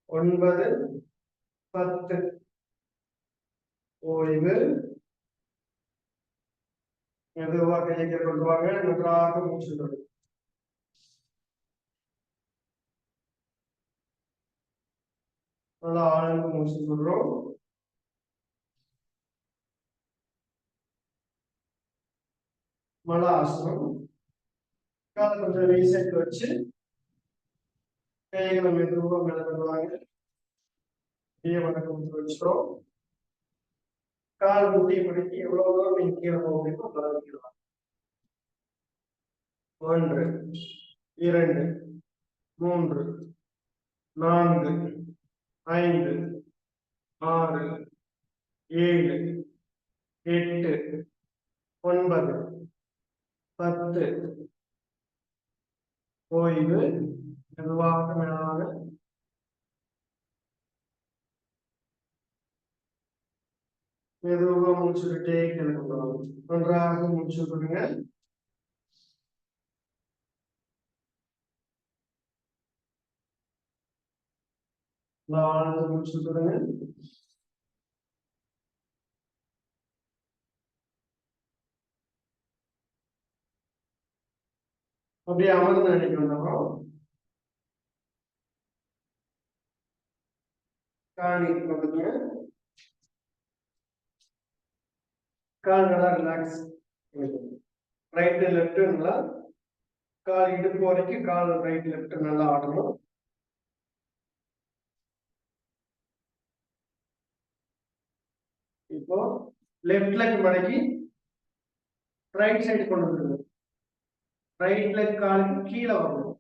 [SPEAKER 4] 9 10. ஓய்வு. மெதுவா கையை கொண்டு வாங்க. நன்றாக மூச்சு விடுங்க. நல்லா ஆழ்ந்து மூச்சு விடுறோம். மலாசனம். காலை கொஞ்சம் ரீசெட் வச்சு கைகளை மெதுவா மேல கொண்டுவாங்க. வணக்கம் வச்சுக்கிறோம். கால் முட்டி பிடிக்கி எவ்வளவு தூரம் நீங்க கீழே போக முடியுமோ பழகிக்கலாம். 1 2 3 4 5 6 7 8 9 10 ஓய்வு மெதுவாக மேலாக மெதுவாக மூச்சுக்கிட்டே கிளம்பலாம். நன்றாக மூச்சு விடுங்க. ஆழ்ந்து மூச்சு விடுங்க. அப்படியே அமர்ந்து நினைக்கணும். காணி கொடுங்க. கால் நல்லா ரிலாக்ஸ். ரைட் லெஃப்ட் நல்லா கால் இடுப்பு வரைக்கும் கால் ரைட் லெஃப்ட் நல்லா ஆடணும். இப்போ லெஃப்ட் லெக் மடக்கி ரைட் சைடு கொண்டு வந்துருங்க. ரைட் லெக் காலுக்கு கீழே வரணும்.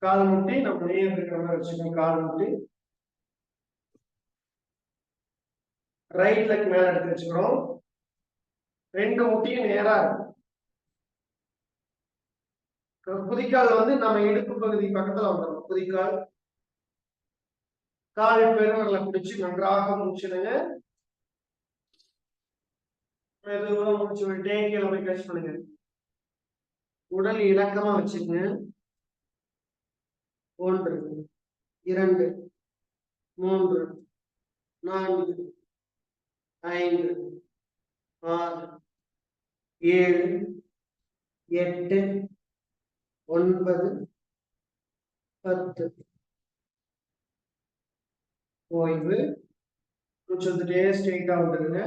[SPEAKER 4] கால் முட்டி நம்ம நேர் இருக்கிற மாதிரி வச்சுக்கோங்க. கால் முட்டி ரைட் லெக் மேல எடுத்து வச்சுக்கிறோம். 2 முட்டியும் நேரா இருக்கும். குதிக்கால் வந்து நம்ம இடுப்பு பகுதி பக்கத்துல வந்துடும். குதிக்கால் கால் பெருவரல பிடிச்சு நன்றாக மூச்சுடுங்க. மெதுவா மூச்சு விட்டே கீழே போய் டச் பண்ணுங்க. உடல் இலக்கமா வச்சுக்கங்க. 1 2 3 4 5 6 7 8 9 10 ஓய்வு. மூச்சு வந்துட்டே ஸ்ட்ரெயிட்டா வந்துடுங்க.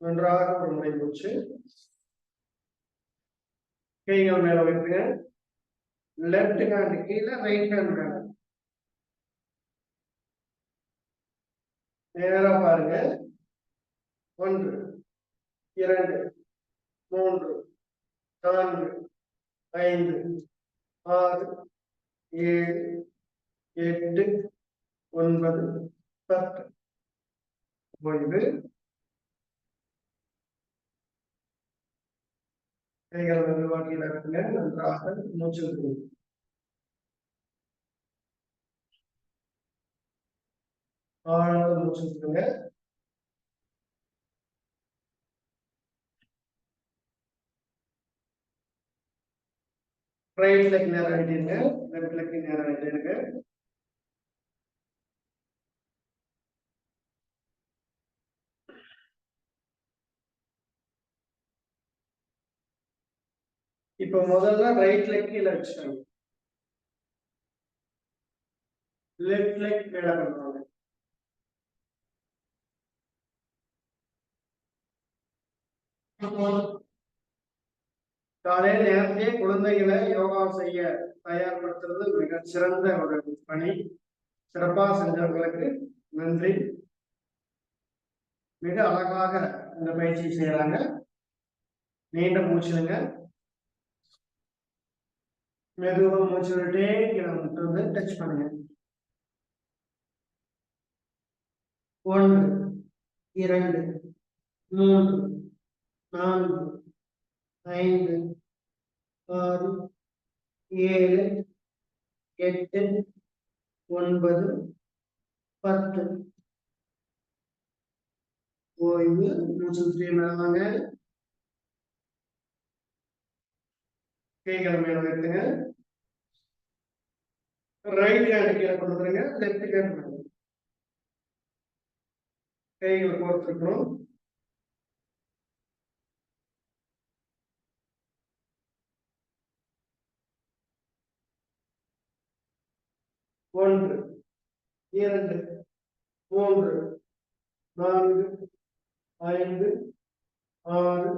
[SPEAKER 4] நன்றாக ஒரு முறை மூச்சு. கைகள் மேல வைத்துங்க. லெஃப்ட் ஹேண்ட் கீழே ரைட் ஹேண்ட் மேல நேரா பாருங்க. 1 2 3 4 5 6 7 8 9 10 ஓய்வு. கைகளை மெதுவாக கீழே வைங்க. நன்றாக மூச்சு விடுங்க. ஆழ்ந்த மூச்சு விடுங்க. ரைட் லெக் நேரம் ஆயிட்டீங்க. லெஃப்ட் லெக் நேரம் ஆயிட்டீங்க. இப்ப முதல்ல ரைட் லெக் கீழே வச்சுக்கோங்க. லெஃப்ட் லெக் மேல பண்ணுவாங்க. காலையில் நேரத்தையே குழந்தைகளை யோகா செய்ய தயார்படுத்துறது மிக சிறந்த ஒரு பணி. சிறப்பா செஞ்சவங்களுக்கு நன்றி. மிக அழகாக இந்த பயிற்சி செய்யறாங்க. நீண்ட மூச்சுடுங்க. மெதுவா மூச்சு விட்டே கீழே வந்து டச் பண்ணுங்க. 1 2 3 4 5 6 7 8 9 10 ஓய்வு. மூச்சு மேலாங்க. கைகளை மேல வைத்துங்க. ரைட் ஹேண்ட் கீழே கொண்டு வந்துருங்க. லெஃப்ட் ஹேண்ட் மேல கைகளை கோர்த்துக்கணும். ஒன்று 2 3 4 5 6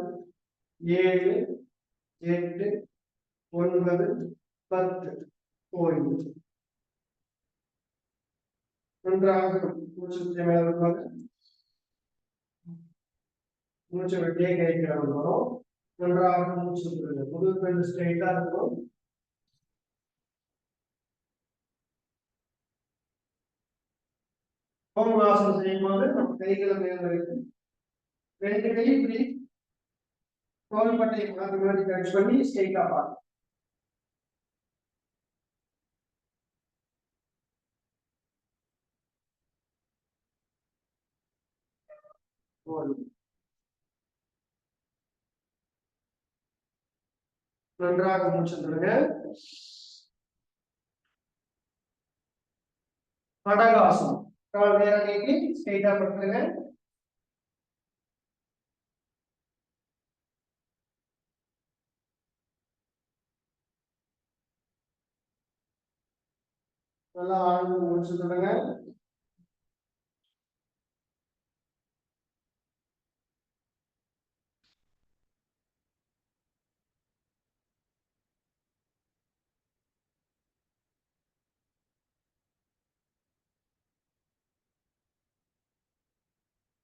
[SPEAKER 4] 7 8 9 10 ஓய்வு. நன்றாக மூச்சு மேல வைப்பாங்க. மூச்சு விட்டே கைக்கு வரும். நன்றாக மூச்சு விடுங்க. முதுகு ஸ்ட்ரைட்டா இருக்கும். கோமுகாசனம் செய்யும் போது நம்ம கைகளை மேல இருக்கு, 2 கை இப்படி தோள்பட்டை மாத்தி மாத்தி டச் பண்ணி ஸ்ட்ரைட்டா பாருங்க. நன்றாக மூச்சு விடுங்க. கடகாசனம், கால் நேரா நீட்டி ஸ்ட்ரைட்டா படுத்துங்க. நல்லா ஆழ்ந்து மூச்சு விடுங்க.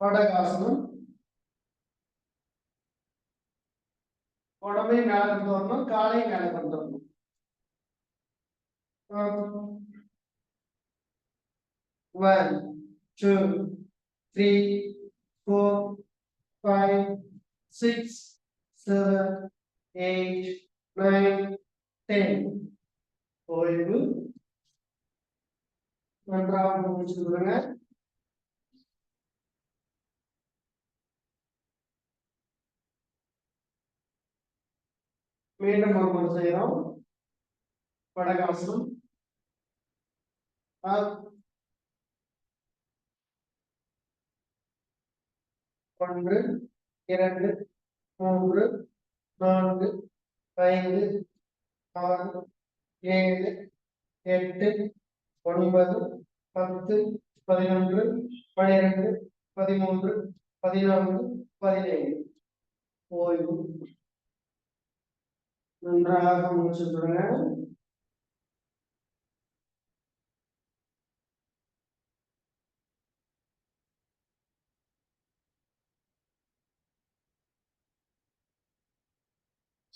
[SPEAKER 4] கடகாசனம், உடம்பை மேல கொண்டு வரணும், காலை மேல கொண்டு வரணும். 1 2 3 4 5 6 7 8 9 10. ஓய்வு. நன்றாக மூச்சு விடுங்க. மீண்டும் ஒரு முறை செய்யறோம். கடகாசனம். 1 2 3 4 5 6 7 8 9 10 11 12 13 14 15. ஓய்வு. நன்றாக மூச்சு விடுங்க.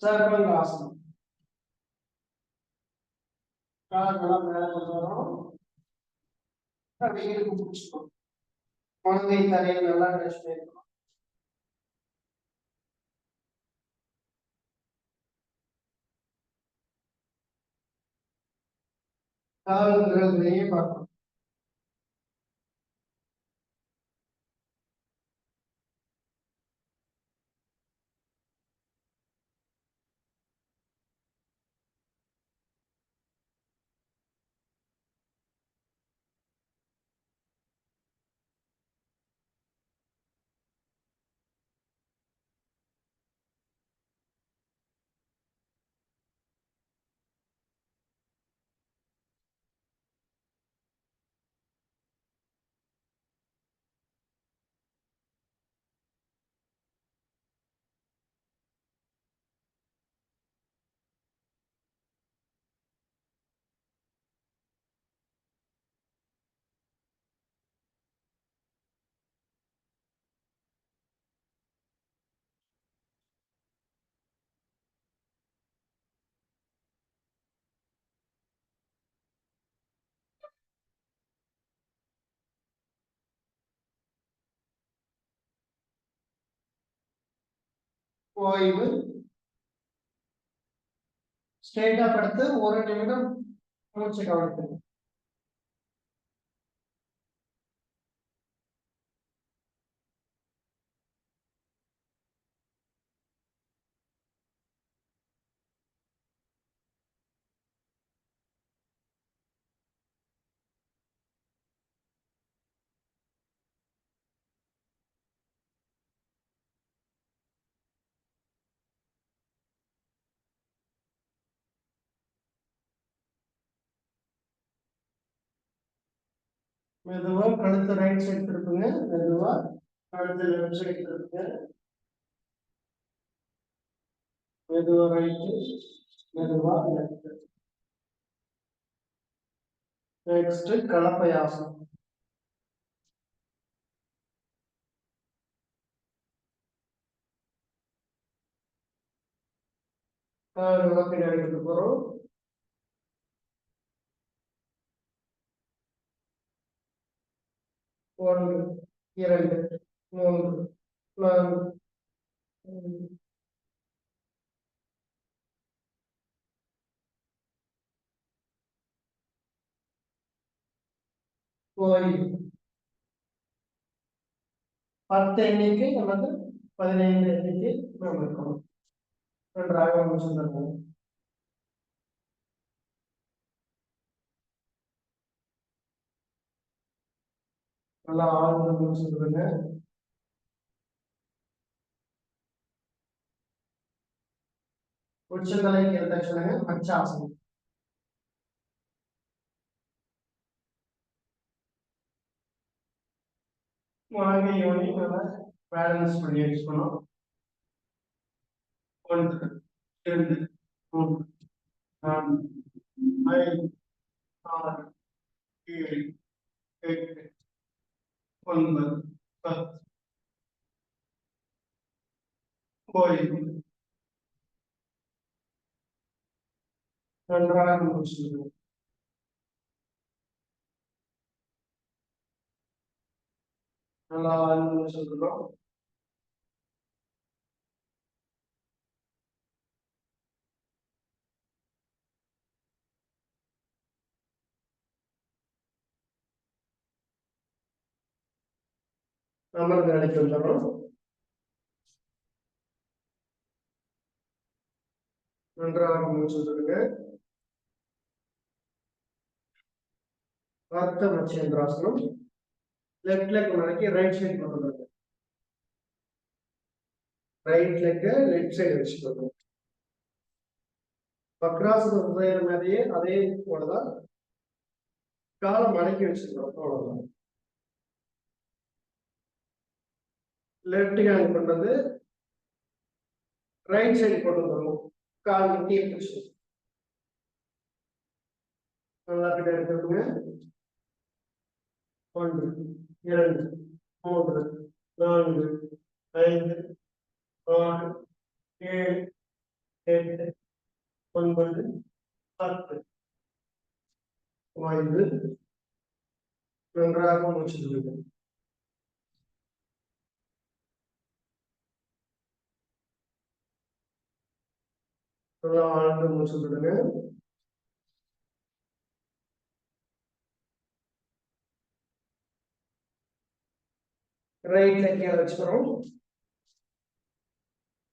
[SPEAKER 4] சர்வாங்காசனம். கால்களை மேல கொண்டு வரோம். வெயிலுக்கு பிடிச்சிக்கணும். குழந்தை தலையை நல்லா டச் பண்ணிக்கணும். கால் விரல்களையே பார்க்கணும். ஓய்வு. ஸ்ட்ரெயிட்டா படுத்து 1 நிமிடம் மூச்சு கவனிக்கணும். மெதுவா கழுத்து ரைட் சைடு திருப்புங்க. மெதுவா கழுத்து லெஃப்ட் சைடு திருப்புங்க. மெதுவா ரைட், மெதுவா லெஃப்ட். நெக்ஸ்ட் கலப்பையாசனம். கால்களை பின்னாடி எடுத்து போறோம். 1 2 3 4 போய் 10 எண்ணிக்கை அல்லது 15 எண்ணிக்கை நாம் இருக்கணும். நன்றாக முடிச்சிருந்தோம். நல்லா ஆழ்ந்து முடிச்சிருங்க. உச்சந்தலைக்கு எடுத்த சொல்லுங்க மச்சாசனம். வாழ்க்கை யோனி நல்லா பேலன்ஸ் பண்ணி வச்சுக்கணும். 1 2 3 4 5 6 7 8 9 10 போய் நன்றாக முடிச்சிருக்கோம். நல்லா சொல்றோம். அமர்ந்து நிலைக்கு வந்துடுறோம். நன்றாக முடிச்சிருங்க. அர்த்த மச்சேந்திராசனம். லெஃப்ட் லெக் முன்னாடி ரைட் சைடு கொண்டு வந்துருங்க. ரைட் லெக் லெஃப்ட் சைடு வச்சுக்கோங்க. வக்ராசனம் செய்யற மாதிரியே அதே போலதான் காலை மடக்கி வச்சுக்கணும். அவ்வளவுதான். லெஃப்ட் ஹேண்ட் கொண்டு வந்து ரைட் சைடு கொண்டு வந்துடணும். கால் முட்டி வச்சு நல்லா கிட்ட எடுத்துக்கோங்க. 1 2 3 4 5 6 7 8 9 10 வாய்ந்து நன்றாக முடிச்சிருக்கீங்க. நல்லா ஆழ்ந்து முடிச்சுடுங்க. ரைட் லெக் மேல வச்சுக்கிறோம்.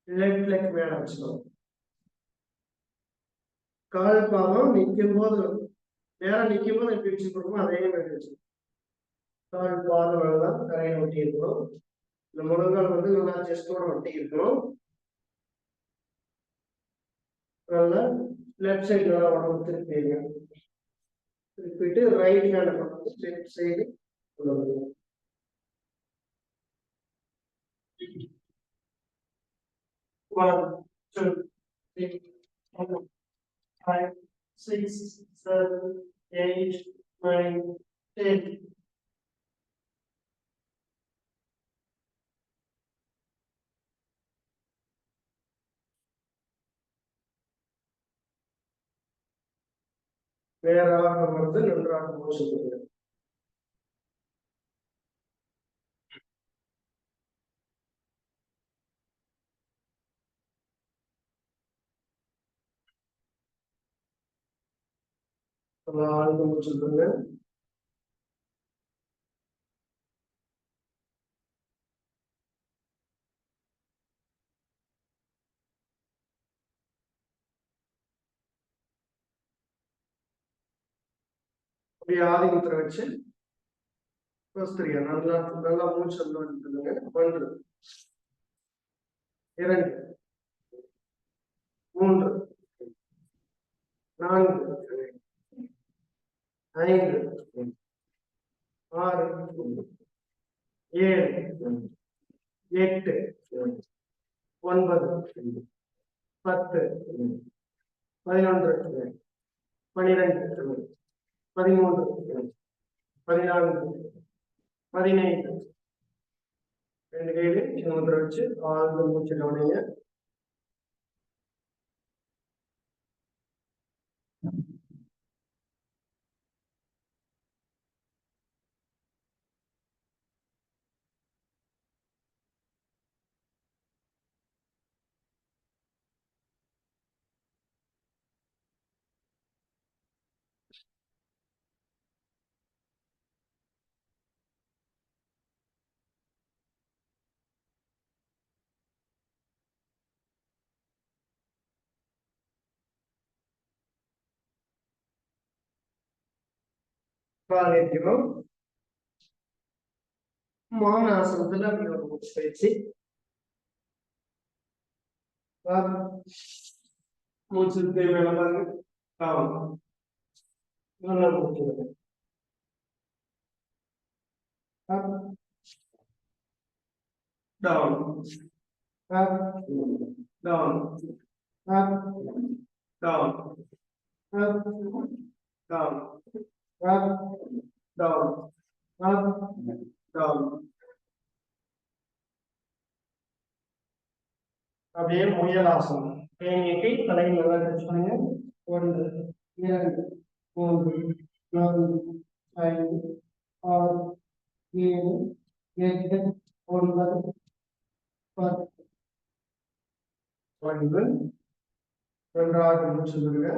[SPEAKER 4] லெஃப்ட் லெக் மேல வச்சுக்கிறோம். கால் பாதம் நிற்கும் போது நேரம் நிற்கும் போது எப்படி வச்சுக்கிறோமோ அதே மாதிரி வச்சுக்கணும். கால் பாதம் எல்லாம் கரையை ஒட்டி இருக்கணும். இந்த முழங்கால் வந்து நல்லா செஸ்டோட ஒட்டி இருக்கணும். நல்லா லெஃப்ட் சைடு நல்லா உடம்பு திருப்பிங்க. திருப்பிட்டு ரைட் ஹேண்ட் வந்து லெஃப்ட் சைடு கொண்டு வந்துடும். 1 2 3 4 5 6 7 8 9 10. நேராக வந்து நன்றாக முடிச்சுக்கொள்ளுங்க. ஆழ்ந்து முடிச்சுக்கொள்ளுங்க. அப்படியே ஆதி முத்திரை வச்சு நல்லா நல்லா மூச்சு சொல்லுங்க. 1 2 3 4 5 6 7 8 9 10 11 12 13 14 15 2 கையில முத்திரை வச்சு ஆழ்ந்து மூச்சு கவனிங்க. கால் ஏற்றிடும். மௌன ஆசனத்துல அப்படி ஒரு மூச்சு பயிற்சி. மூச்சு தேவையான பாருங்க. நல்லா மூச்சு விடுங்க. Down, up, down, up, down, up, down, up, down, up, down. அப்படியே முயலாசனம். தேநீட்டி தலை நல்லா டச் பண்ணுங்க. 1 2 3 4 5 6 7 8 9 10. இரண்டாவது மூச்சு விடுங்க.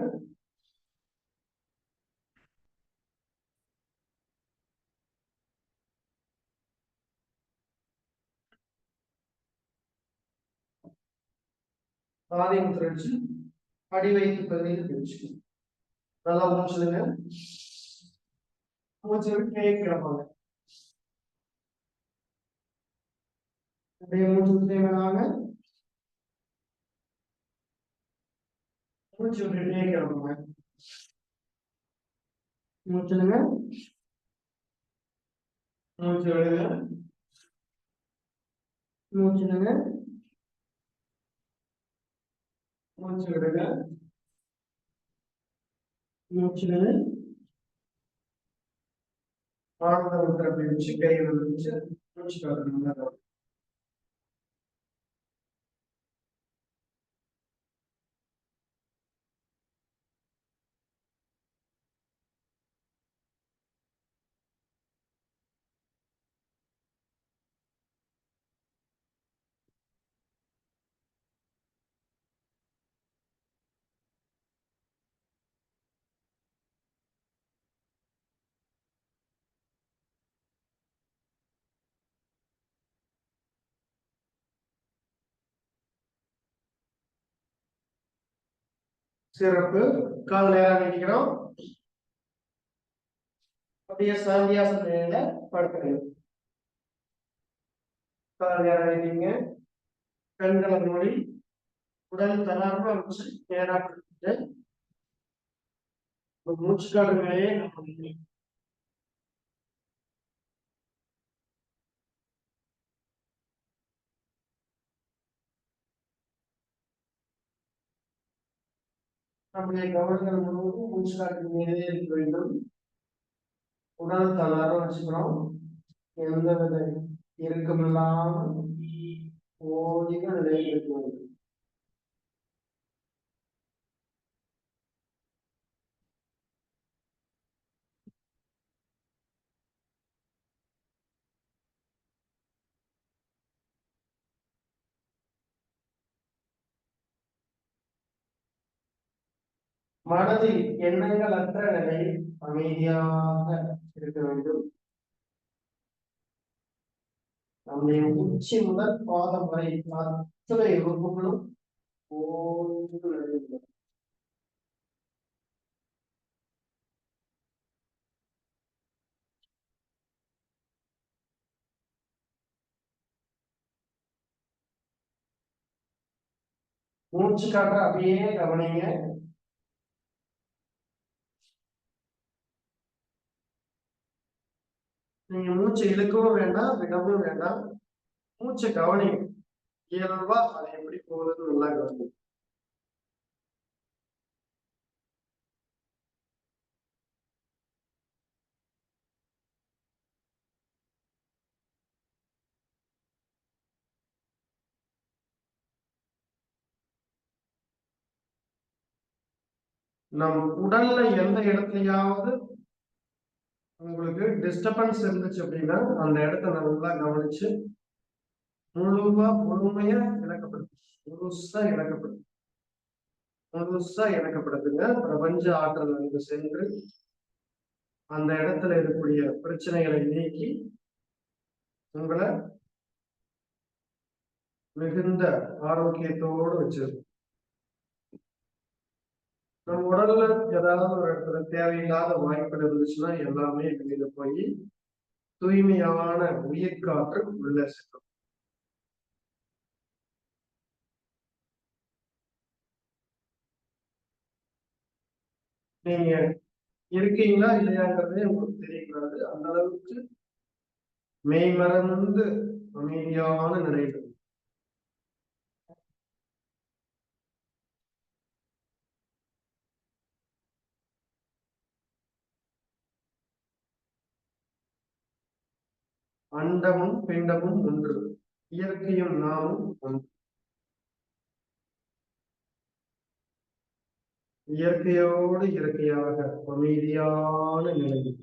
[SPEAKER 4] ஆதியம் திரட்சி அடி வயிற்று பகுதியில் பிடிச்சு நல்லா மூச்சுடுங்க. மூச்சு விட்டு கிளப்பாங்க. அப்படியே மூச்சு விட்டே வேணாங்க. மூச்சு விட்டுட்டே கிளப்பாங்க. மூச்சுடுங்க. மூச்சு விடுங்க. மூச்சுடுங்க. மூச்சு விடுங்க. மூச்சுடுங்க. ஆழ்ந்த உத்தர பயிற்சி கைகள் வச்சு மூச்சு காட்டணும். சிறப்பு. கால் நேரம் நீட்டிக்கிறோம். அப்படியே சாந்தியாசன படுத்துங்க. கால் நேரம் நீட்டிங்க. கண்களை மூடி உடல் தளர்வா வச்சு நேரா படுத்துட்டு மூச்சு காடுங்களே நம்முடைய கவனங்கள் முழுவதும் மூச்சு காட்டு மீதே இருக்க வேண்டும். உடல் தளர்வா வச்சுக்கிறோம். எந்த வித இறுக்கமில்லாமல் ஓடிக நிலையில் இருக்க வேண்டும். மனதில் எண்ணங்கள் அற்ற நிலையில் அமைதியாக இருக்க வேண்டும். நம்முடைய உச்சி முதல் பாதம் வரை அத்தனை உறுப்புகளும் ஓய்ந்து நடைபெறும். மூச்சு காட்ட அப்படியே கவனிங்க. நீங்க மூச்சு இழுக்கவும் வேண்டாம், விடவும் வேண்டாம். மூச்சை கவனிங்க. இயல்பா அது எப்படி போகுதுன்னு நல்லா கவனிங்க. நம் உடல்ல எந்த இடத்துலயாவது உங்களுக்கு டிஸ்டர்பன்ஸ் இருந்துச்சு அப்படின்னா அந்த இடத்த நல்லா கவனிச்சு முழுமையா முழுசா இழக்கப்படுதுங்க. பிரபஞ்ச ஆற்றல் அங்கு சென்று அந்த இடத்துல இருக்கக்கூடிய பிரச்சனைகளை நீக்கி உங்களை மிகுந்த ஆரோக்கியத்தோடு வச்சிருக்கும். நம்ம உடல்ல ஏதாவது ஒரு இடத்துல தேவையில்லாத வாய்ப்புகள் இருந்துச்சுன்னா எல்லாமே வெளியில போய் தூய்மையான உயிர் காற்று உள்ள செல்லும். நீங்க இருக்கீங்களா இல்லையாங்கிறதே உங்களுக்கு தெரியக்கூடாது. அந்த அளவுக்கு மெய்மறந்து அமைதியான நிலைகள். அண்டமும் பிண்டமும் ஒன்று, இயற்கையும் நாமும் ஒன்று. இயற்கையோடு இயற்கையாக அமைதியான நிலையில்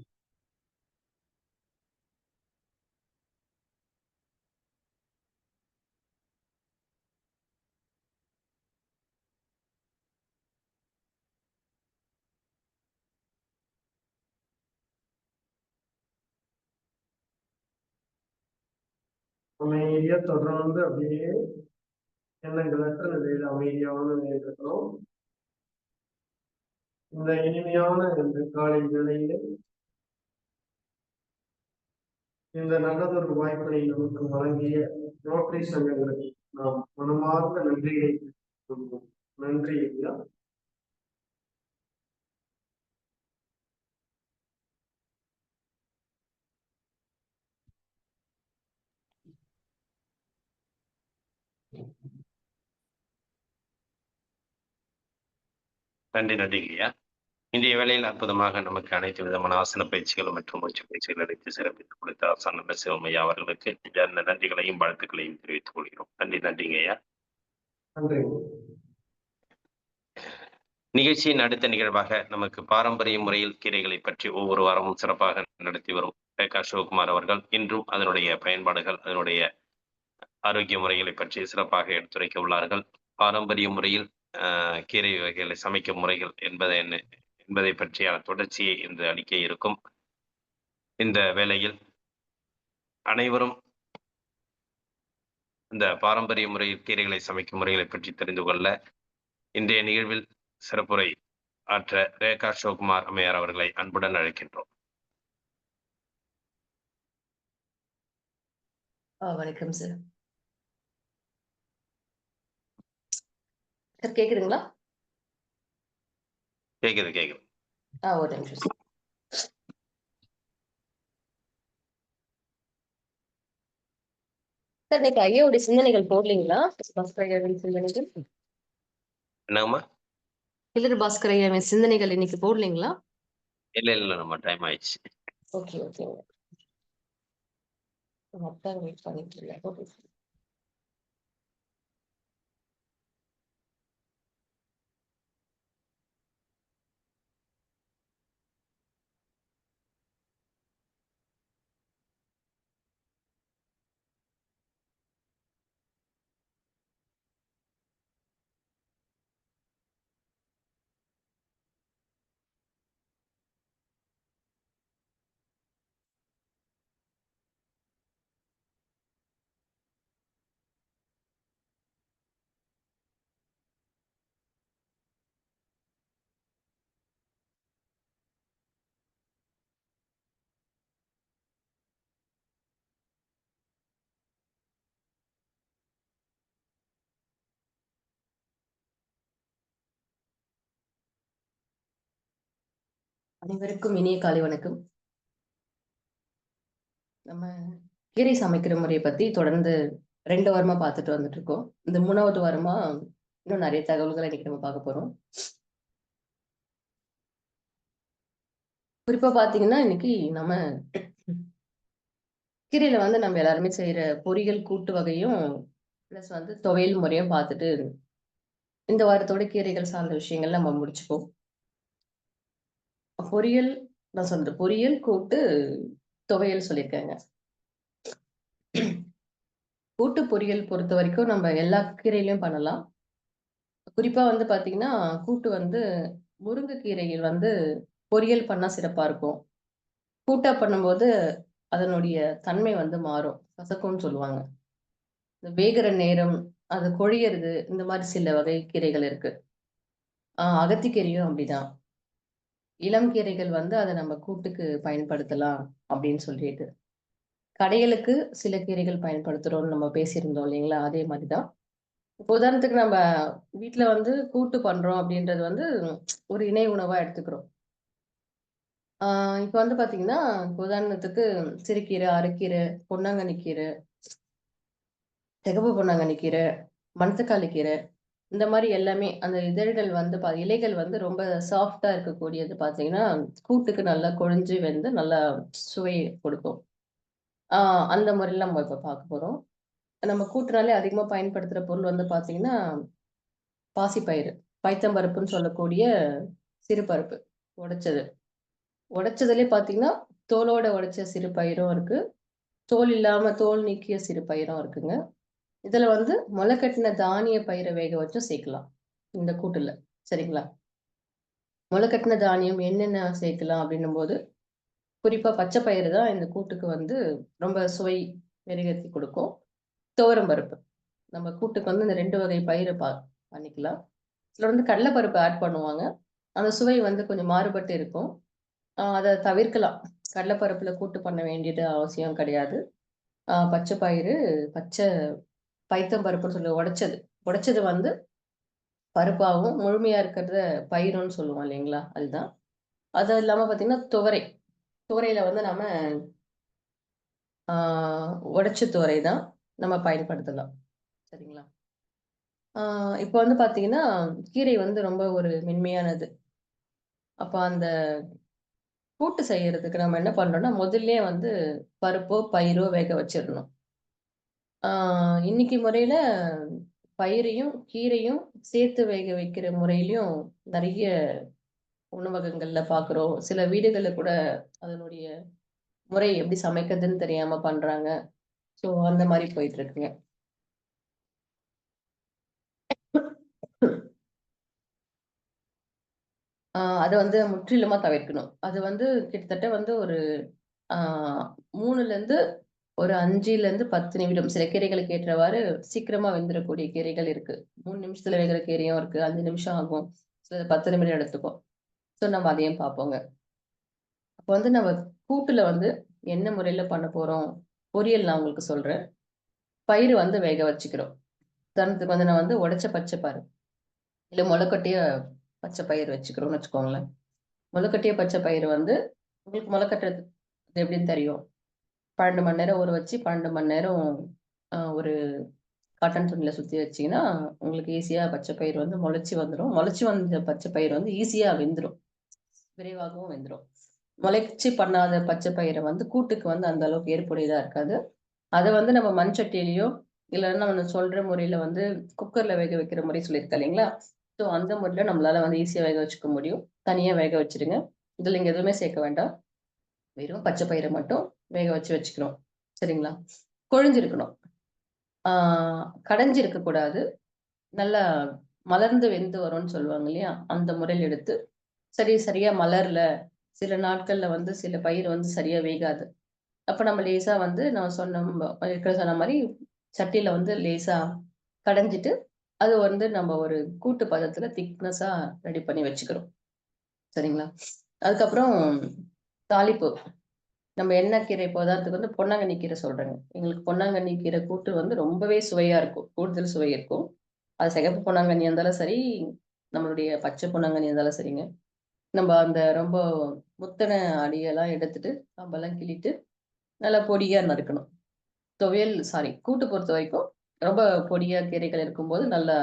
[SPEAKER 4] அமைதியா தொடர்ந்து அப்படியே எண்ணங்களற்ற நிலையில அமைதியான நிலையில் இருக்கணும். இந்த இனிமையான இந்த காலை வேளையிலே இந்த நல்லதொரு வாய்ப்பினை நமக்கு வழங்கிய ரோட்டரி சங்கங்களுக்கு நாம் மனமார்ந்த நன்றியை சொல்வோம். நன்றி ஐயா.
[SPEAKER 1] நன்றி ஐயா. இன்றைய வேளையில் அற்புதமாக நமக்கு அனைத்து விதமான ஆசன பயிற்சிகள் மற்றும் மூச்சு பயிற்சிகள் அளித்து சிறப்பித்துக் கொடுத்த ஆசான சிவமையா அவர்களுக்கு இந்த நன்றிகளையும் வாழ்த்துக்களையும் தெரிவித்துக் கொள்கிறோம். நன்றிங்க ஐயா.
[SPEAKER 4] நன்றி.
[SPEAKER 1] நிகழ்ச்சியின் அடுத்த நிகழ்வாக நமக்கு பாரம்பரிய முறையில் கீரைகளை பற்றி ஒவ்வொரு வாரமும் சிறப்பாக நடத்தி வரும் ரேகா சிவகுமார் அவர்கள் இன்றும் அதனுடைய பயன்பாடுகள், அதனுடைய ஆரோக்கிய முறைகளை பற்றி சிறப்பாக எடுத்துரைக்க உள்ளார்கள். பாரம்பரிய முறையில் கீரை வகைகளை சமைக்கும் முறைகள் என்பதை பற்றிய தொடர்ச்சியை இன்று அளிக்க இருக்கும். இந்த வேளையில் அனைவரும் இந்த பாரம்பரிய முறையில் கீரைகளை சமைக்கும் முறைகளை பற்றி தெரிந்து கொள்ள இன்றைய நிகழ்வில் சிறப்புரை ஆற்ற ரேகா சிவகுமார் அம்மையார் அவர்களை அன்புடன் அழைக்கின்றோம்.
[SPEAKER 5] வணக்கம் சார். சார் கேக்குதுங்களா?
[SPEAKER 1] கேக்குது.
[SPEAKER 5] ஒரு நிமிஷம் சார். சார் இன்னைக்கு ஐயாவுடைய சிந்தனைகள் போடலீங்களா? பாஸ்கர் ஐயாவின் சிந்தனைகள்.
[SPEAKER 1] என்னங்கம்மா?
[SPEAKER 5] இல்ல பாஸ்கர் ஐயாவின் சிந்தனைகள் இன்னைக்கு போடலீங்களா?
[SPEAKER 1] இல்ல நம்ம டைம் ஆயிடுச்சு.
[SPEAKER 5] ஓகேங்க. அதான் வெயிட் பண்ணிட்டு இருக்கேன். ஓகே. அனைவருக்கும் இனிய காலை வணக்கம். நம்ம கீரை சமைக்கிற முறையை பத்தி தொடர்ந்து 2 வாரமா பார்த்துட்டு வந்துட்டு இருக்கோம். இந்த 3வது வாரமா இன்னும் நிறைய தகவல்களை இன்னைக்கு நம்ம பார்க்க போறோம். குறிப்பா பாத்தீங்கன்னா இன்னைக்கு நம்ம கீரையில வந்து நம்ம எல்லாருமே செய்யற பொரியல் கூட்டு வகையும் பிளஸ் வந்து துவையல் முறையும் பார்த்துட்டு இந்த வாரத்தோட கீரைகள் சார்ந்த விஷயங்கள் நம்ம முடிச்சுப்போம். பொரியல் நான் சொல்றது பொரியல் கூட்டு துவையல் சொல்லியிருக்காங்க. கூட்டு பொரியல் பொறுத்த வரைக்கும் நம்ம எல்லா கீரையிலையும் பண்ணலாம். குறிப்பா வந்து பாத்தீங்கன்னா கூட்டு வந்து முருங்கைக்கீரைகள் வந்து பொரியல் பண்ணா சிறப்பா இருக்கும். கூட்டா பண்ணும்போது அதனுடைய தன்மை வந்து மாறும், கசக்கும்னு சொல்லுவாங்க. இந்த வேகிற நேரம், அது கொழியறது, இந்த மாதிரி சில வகை கீரைகள் இருக்கு. அகத்திக்கீரையும் அப்படிதான். இளம் கீரைகள் வந்து அத நம்ம கூட்டுக்கு பயன்படுத்தலாம் அப்படின்னு சொல்லிட்டு. கடையலுக்கு சில கீரைகள் பயன்படுத்துறோம்னு நம்ம பேசியிருந்தோம் இல்லைங்களா? அதே மாரி தான். இப்போ உதாரணத்துக்கு நம்ம வீட்ல வந்து கூட்டு பண்றோம் அப்படின்றது வந்து ஒரு இணை உணவா எடுத்துக்கிறோம். ஆ இப்ப வந்து பார்த்தீங்கன்னா, இப்ப உதாரணத்துக்கு சிறுகீரை, அரைக்கீரை, பொன்னாங்கண்ணி கீரை, சிகப்பு பொன்னாங்கண்ணி கீரை, மணத்தக்காளி கீரை இந்த மாரி எல்லாமே அந்த இதழ்கள் வந்து இலைகள் வந்து ரொம்ப சாஃப்ட்டா இருக்கக்கூடியது பார்த்தீங்கன்னா, கூட்டுக்கு நல்லா கொழிஞ்சு வெந்து நல்லா சுவை கொடுக்கும். ஆ அந்த முறையில நம்ம இப்ப பார்க்க போறோம். நம்ம கூட்டுனாலே அதிகமா பயன்படுத்துற பொருள் வந்து பார்த்தீங்கன்னா, பாசிப்பயிறு. பைத்தம்பருப்புன்னு சொல்லக்கூடிய சிறு பருப்பு. உடைச்சது. உடைச்சதுலயே பார்த்தீங்கன்னா, தோலோட உடைச்ச சிறு பயிரும் இருக்கு. தோல் இல்லாம தோல் நீக்கிய சிறு பயிரும் இருக்குங்க. இதுல வந்து முளைக்கட்டின தானிய பயிர வேக வச்சும் சேர்க்கலாம். இந்த கூட்டுல. சரிங்களா? முளைக்கட்டின தானியம் என்னென்ன சேர்க்கலாம் அப்படின்னும்போது, குறிப்பா பச்சை பயிறு தான் இந்த கூட்டுக்கு வந்து ரொம்ப சுவை மெருகேத்தி குடுக்கும். துவரம் பருப்பு. நம்ம கூட்டுக்கு வந்து இந்த 2 வகை பயிர பண்ணிக்கலாம். இதுல வந்து கடல பருப்பு ஆட் பண்ணுவாங்க. அந்த சுவை வந்து கொஞ்சம் மாறுபட்டு இருக்கும். அத தவிர்க்கலாம். கடல பருப்புல கூட்டு பண்ண வேண்டியது அவசியம் கிடையாது. பச்சை பயிறு, பச்சை பைத்தம் பருப்புன்னு சொல்லி உடைச்சது. உடைச்சது வந்து பருப்பாவும், முழுமையா இருக்கிறத பயிருன்னு சொல்லுவோம் இல்லைங்களா? அதுதான். அது இல்லாம பார்த்தீங்கன்னா, துவரை. துவரையில வந்து நம்ம ஆ உடைச்ச துவரை தான் நம்ம பயன்படுத்தலாம். சரிங்களா? ஆ இப்ப வந்து பார்த்தீங்கன்னா, கீரை வந்து ரொம்ப ஒரு மென்மையானது. அப்ப அந்த கூட்டு செய்யறதுக்கு நம்ம என்ன பண்றோம்னா, முதல்லயே வந்து பருப்போ, பயிரோ வேக வச்சிரணும். ஆ இன்னைக்கு முறையில பயிரையும், கீரையும் சேர்த்து வேக வைக்கிற முறையிலயும் நெறைய உணவகங்கள்ல பார்க்குறோம். சில வீடுகள்ல கூட அதனுடைய முறை எப்படி சமைக்கிறதுன்னு தெரியாம பண்றாங்க. ஸோ அந்த மாரி போயிட்டு இருக்குங்க. அத வந்து முற்றிலுமா தவிர்க்கணும். அது வந்து கிட்டத்தட்ட வந்து ஒரு ஆ 3லேருந்து ஒரு 5லேருந்து 10 நிமிடம். சில கீரைகளுக்கு ஏற்றவாறு சீக்கிரமா வெந்துறக்கூடிய கீரைகள் இருக்கு. 3 நிமிஷத்துல வேகுற கீரையும் இருக்கு. 5 நிமிஷம் ஆகும். சிலது 10 நிமிடம் எடுத்துக்கும். ஸோ நம்ம அதையும் பார்ப்போங்க. அப்ப வந்து நம்ம கூட்டுல வந்து என்ன முறையில பண்ண போறோம்? பொரியல் நான் உங்களுக்கு சொல்றேன். பயிறு வந்து வேக வச்சுக்கிறோம். உதாரணத்துக்கு வந்து நான் வந்து உடைச்ச பச்சை பயிறு, இல்ல முளைக்கட்டிய பச்சை பயிறு வச்சுக்கிறோம்னு வச்சுக்கோங்களேன். முளைக்கட்டிய பச்சை பயிறு வந்து உங்களுக்கு முளைக்கட்டுறது அது எப்படின்னு தெரியும். 12 மணி நேரம் ஊற வச்சு 12 மணி நேரம் ஒரு காட்டன் துணியில சுத்தி வச்சீங்கன்னா, உங்களுக்கு ஈஸியா பச்சை பயிறு வந்து முளைச்சு வந்துரும். முளைச்சு வந்த பச்சை பயிறு வந்து ஈஸியா வெந்துரும். விரைவாகவும் வெந்துரும். முளைச்சு பண்ணாத பச்சை பயிர வந்து கூட்டுக்கு வந்து அந்த அளவுக்கு ஏற்புடையதா இருக்காது. அத வந்து நம்ம மண் சட்டியிலயோ, இல்லன்னா நான் சொல்ற முறையில வந்து குக்கர்ல வேக வைக்கிற முறை சொல்லியிருக்கேன் இல்லைங்களா? ஸோ அந்த முறையில நம்மளால வந்து ஈஸியா வேக வச்சுக்க முடியும். தனியா வேக வச்சுருங்க. இதுல நீங்க எதுவுமே சேர்க்க வேண்டாம். வெறும் பச்சை பயிர மட்டும் வேக வச்சுக்கிறோம். சரிங்களா? கொழிஞ்சிருக்கணும். ஆ கடைஞ்சு இருக்கக்கூடாது. நல்லா மலர்ந்து வெந்து வரும்னு சொல்லுவாங்க இல்லையா? அந்த முறையில எடுத்து, சரியா மலரல. சில நாட்கள்ல வந்து சில பயிர் வந்து சரியா வேகாது. அப்ப நம்ம லேசா வந்து நான் ஏற்கனவே சொன்ன மாரி சட்டியில வந்து லேசா கடைஞ்சிட்டு, அது வந்து நம்ம ஒரு கூட்டு பதத்துல திக்னஸா ரெடி பண்ணி வச்சுக்கிறோம். சரிங்களா? அதுக்கப்புறம் தாளிப்பு. நம்ம என்ன கீரை இப்போ உதாரணத்துக்கு வந்து பொன்னாங்கண்ணி கீரை சொல்றேங்க. எங்களுக்கு பொன்னாங்கண்ணி கீரை கூட்டு வந்து ரொம்பவே சுவையா இருக்கும். கூடுதல் சுவை இருக்கும். அது சிகப்பு பொன்னாங்கண்ணியா இருந்தாலும் சரி, நம்மளுடைய பச்சை பொன்னாங்கண்ணி இருந்தாலும் சரிங்க. நம்ம அந்த ரொம்ப முத்துன அடியெல்லாம் எடுத்துட்டு, கம்பெல்லாம் கிள்ளிட்டு, நல்லா பொடியா நறுக்கணும். கூட்டு பொறுத்தவரைக்கும் ரொம்ப பொடியா கீரைகள் இருக்கும்போது நல்லா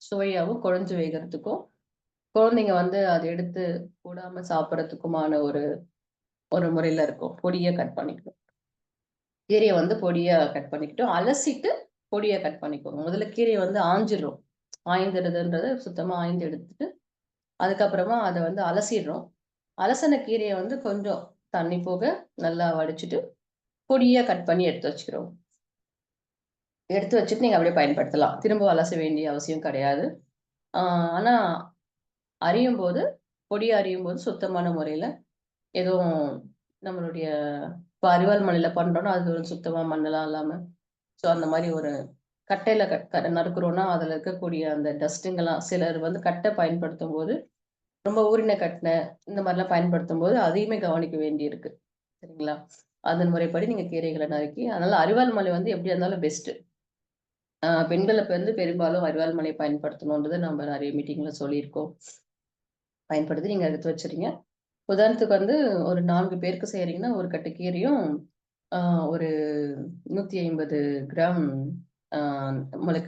[SPEAKER 5] சுவையாவும், குழஞ்சு வேகறதுக்கும், குழந்தைங்க வந்து அத எடுத்து கூடாம சாப்பிடறதுக்குமான ஒரு ஒரு முறையில இருக்கும். பொடியா கட் பண்ணிக்கணும். கீரைய வந்து பொடியா கட் பண்ணிக்கிட்டோம். அலசிட்டு பொடியா கட் பண்ணிக்கோங்க. முதல்ல கீரைய வந்து ஆஞ்சிடுறோம். ஆய்ந்திடுதுன்றது சுத்தமா ஆய்ந்து எடுத்துட்டு, அதுக்கப்புறமா அத வந்து அலசிடுறோம். அலசின கீரைய வந்து கொஞ்சம் தண்ணி போக நல்லா வடிச்சுட்டு, பொடியா கட் பண்ணி எடுத்து வச்சுக்கிறோம். எடுத்து வச்சுட்டு நீங்க அப்படியே பயன்படுத்தலாம். திரும்ப அலச வேண்டிய அவசியம் கிடையாது. ஆ ஆனா அரியும்போது, பொடியா அரியும்போது சுத்தமான முறையில எதுவும் நம்மளுடைய இப்ப அரிவாள் மணையில பண்றோம்னா, அது ஒரு சுத்தமா மண்ணெல்லாம் இல்லாம, ஸோ அந்த மாரி ஒரு கட்டையில நறுக்குறோம்னா அதுல இருக்கக்கூடிய அந்த டஸ்ட்டுங்கெல்லாம் சிலர் வந்து கட்டை பயன்படுத்தும் போது ரொம்ப ஊறின கட்டை இந்த மாதிரிலாம் பயன்படுத்தும் போது அதையுமே கவனிக்க வேண்டியிருக்கு. சரிங்களா? அதன் முறைப்படி நீங்க கீரைகளை நறுக்கி அதனால அரிவாள் மலை வந்து எப்படி இருந்தாலும் பெஸ்ட். பெண்களுக்கு வந்து பெரும்பாலும் அரிவாள் மலை பயன்படுத்தணுன்றது நம்ம நிறைய மீட்டிங்ல சொல்லியிருக்கோம். பயன்படுத்தி நீங்க எடுத்து வச்சுறீங்க. உதாரணத்துக்கு வந்து ஒரு 4 பேருக்கு செய்றீங்கன்னா, ஒரு கட்டு கீரையும், ஒரு 150 கிராம் அ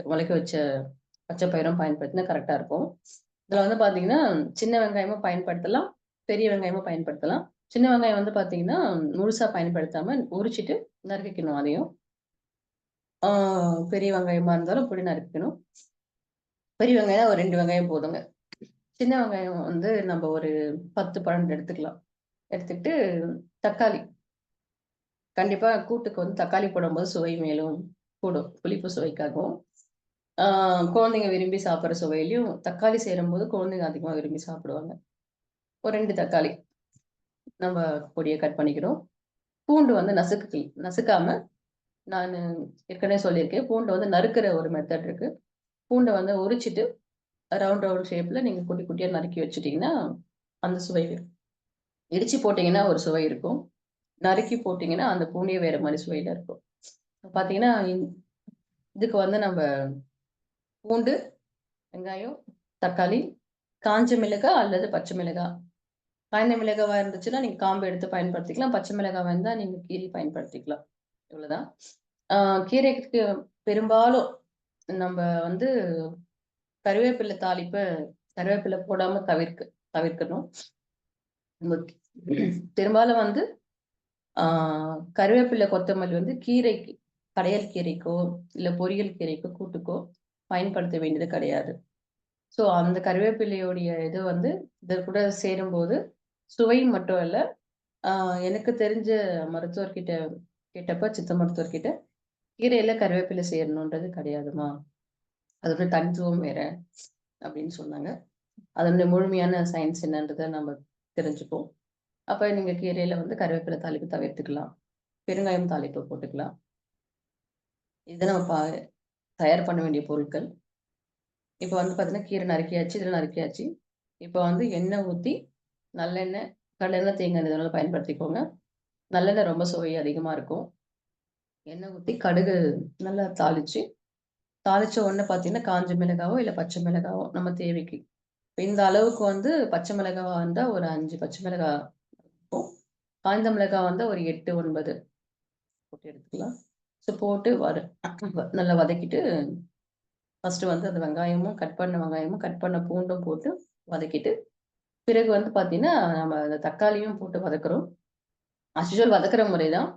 [SPEAKER 5] முளைக்க வச்ச பச்சை பயிரும் பயன்படுத்தினா கரெக்ட்டா இருக்கும். இதுல வந்து பார்த்தீங்கன்னா, சின்ன வெங்காயமும் பயன்படுத்தலாம், பெரிய வெங்காயமும் பயன்படுத்தலாம். சின்ன வெங்காயம் வந்து பார்த்தீங்கன்னா, முழுசா பயன்படுத்தாம உரிச்சிட்டு நறுக்கிக்கணும் அதையும். ஆ பெரிய வெங்காயமா இருந்தாலும் பொடி நறுக்கிக்கணும். பெரிய வெங்காயம் ஒரு 2 வெங்காயம் போதுங்க. சின்ன வெங்காயம் வந்து நம்ம ஒரு 10, 12 எடுத்துக்கலாம். எடுத்துக்கிட்டு தக்காளி கண்டிப்பா கூட்டுக்கு வந்து தக்காளி போடும்போது சுவை மேலும் கூடும். புளிப்பு சுவைக்காகவும். ஆ குழந்தைங்க விரும்பி சாப்பிடுற சுவையிலயும் தக்காளி சேரும்போது குழந்தைங்க அதிகமா விரும்பி சாப்பிடுவாங்க. ஒரு 2 தக்காளி நம்ம பொடியா கட் பண்ணிக்கிறோம். பூண்டு வந்து நசுக்காம நானு ஏற்கனவே சொல்லியிருக்கேன். பூண்ட வந்து நறுக்குற ஒரு மெத்தட் இருக்கு. பூண்ட வந்து உரிச்சிட்டு ரவுண்ட் ரவுண்ட் ஷேப்ல நீங்க குட்டி குட்டியா நறுக்கி வச்சுட்டீங்கன்னா, அந்த சுவை இடிச்சு போட்டீங்கன்னா ஒரு சுவை இருக்கும். நறுக்கி போட்டீங்கன்னா, அந்த பூண்டே வேற மாரி சுவையில இருக்கும். பார்த்தீங்கன்னா, இதுக்கு வந்து நம்ப பூண்டு, வெங்காயம், தக்காளி, காஞ்ச மிளகாய் அல்லது பச்சை மிளகாய். காய்ந்த மிளகாவா இருந்துச்சுன்னா, நீங்க காம்பு எடுத்து பயன்படுத்திக்கலாம். பச்சை மிளகாவா இருந்தா நீங்க கீறி பயன்படுத்திக்கலாம். இவ்வளவுதான். ஆ கீரைக்கு பெரும்பாலும் நம்ப வந்து கருவேப்பிலை போடாம தவிர்க்கணும். பெரும்பாலும் வந்து ஆ கருவேப்பிலை, கொத்தமல்லி வந்து கீரைக்கு, படையல் கீரைக்கோ, இல்ல பொரியல் கீரைக்கோ, கூட்டுக்கோ பயன்படுத்த வேண்டியது கிடையாது. ஸோ அந்த கருவேப்பிலையோடைய இது வந்து இது கூட சேரும்போது, சுவை மட்டும் இல்ல, ஆ எனக்கு தெரிஞ்ச மருத்துவர்கிட்ட கேட்டப்ப, சித்த மருத்துவர்கிட்ட, "கீரையில கருவேப்பிலை சேரணுன்றது கிடையாதும்மா. அதோட தனித்துவம் வேற" அப்படின்னு சொன்னாங்க. அதனுடைய முழுமையான சயின்ஸ் என்னன்றத நம்ம தெரிஞ்சுப்போம். அப்ப நீங்க கீரையில வந்து கருவேப்பிலை தாளிப்பு தவிர்த்துக்கலாம். பெருங்காயம் தாளிப்பு போட்டுக்கலாம். இது நம்ம தயார் பண்ண வேண்டிய பொருட்கள். இப்ப வந்து பார்த்தீங்கன்னா, கீரை நறுக்கியாச்சு, இதெல்லாம் நறுக்கியாச்சு. இப்ப வந்து எண்ணெய் ஊத்தி, நல்லெண்ணெய், கடலெண்ணெய், தேங்காய் எண்ணெய் இதெல்லாம் பயன்படுத்திக்கோங்க. நல்லெண்ணெய் ரொம்ப சுவை அதிகமா இருக்கும். எண்ணெய் ஊத்தி கடுகு நல்லா தாளிச்சு, தாளிச்ச உடனே பார்த்தீங்கன்னா, காஞ்ச மிளகாவோ, இல்ல பச்சை மிளகாவோ நம்ம தேவைக்கு. இப்ப இந்த அளவுக்கு வந்து பச்சை மிளகாவா இருந்தா ஒரு 5 பச்சை மிளகா இருக்கும். காய்ந்த மிளகாய் வந்தா ஒரு 8, 9 போட்டு எடுத்துக்கலாம். ஸோ போட்டு நல்லா வதக்கிட்டு, ஃபர்ஸ்ட்டு வந்து அந்த வெங்காயமும், கட் பண்ண பூண்டும் போட்டு வதக்கிட்டு, பிறகு வந்து பார்த்தீங்கன்னா, நம்ம அந்த தக்காளியும் போட்டு வதக்குறோம். அஸ் யூசுவல் வதக்குற முறை தான்.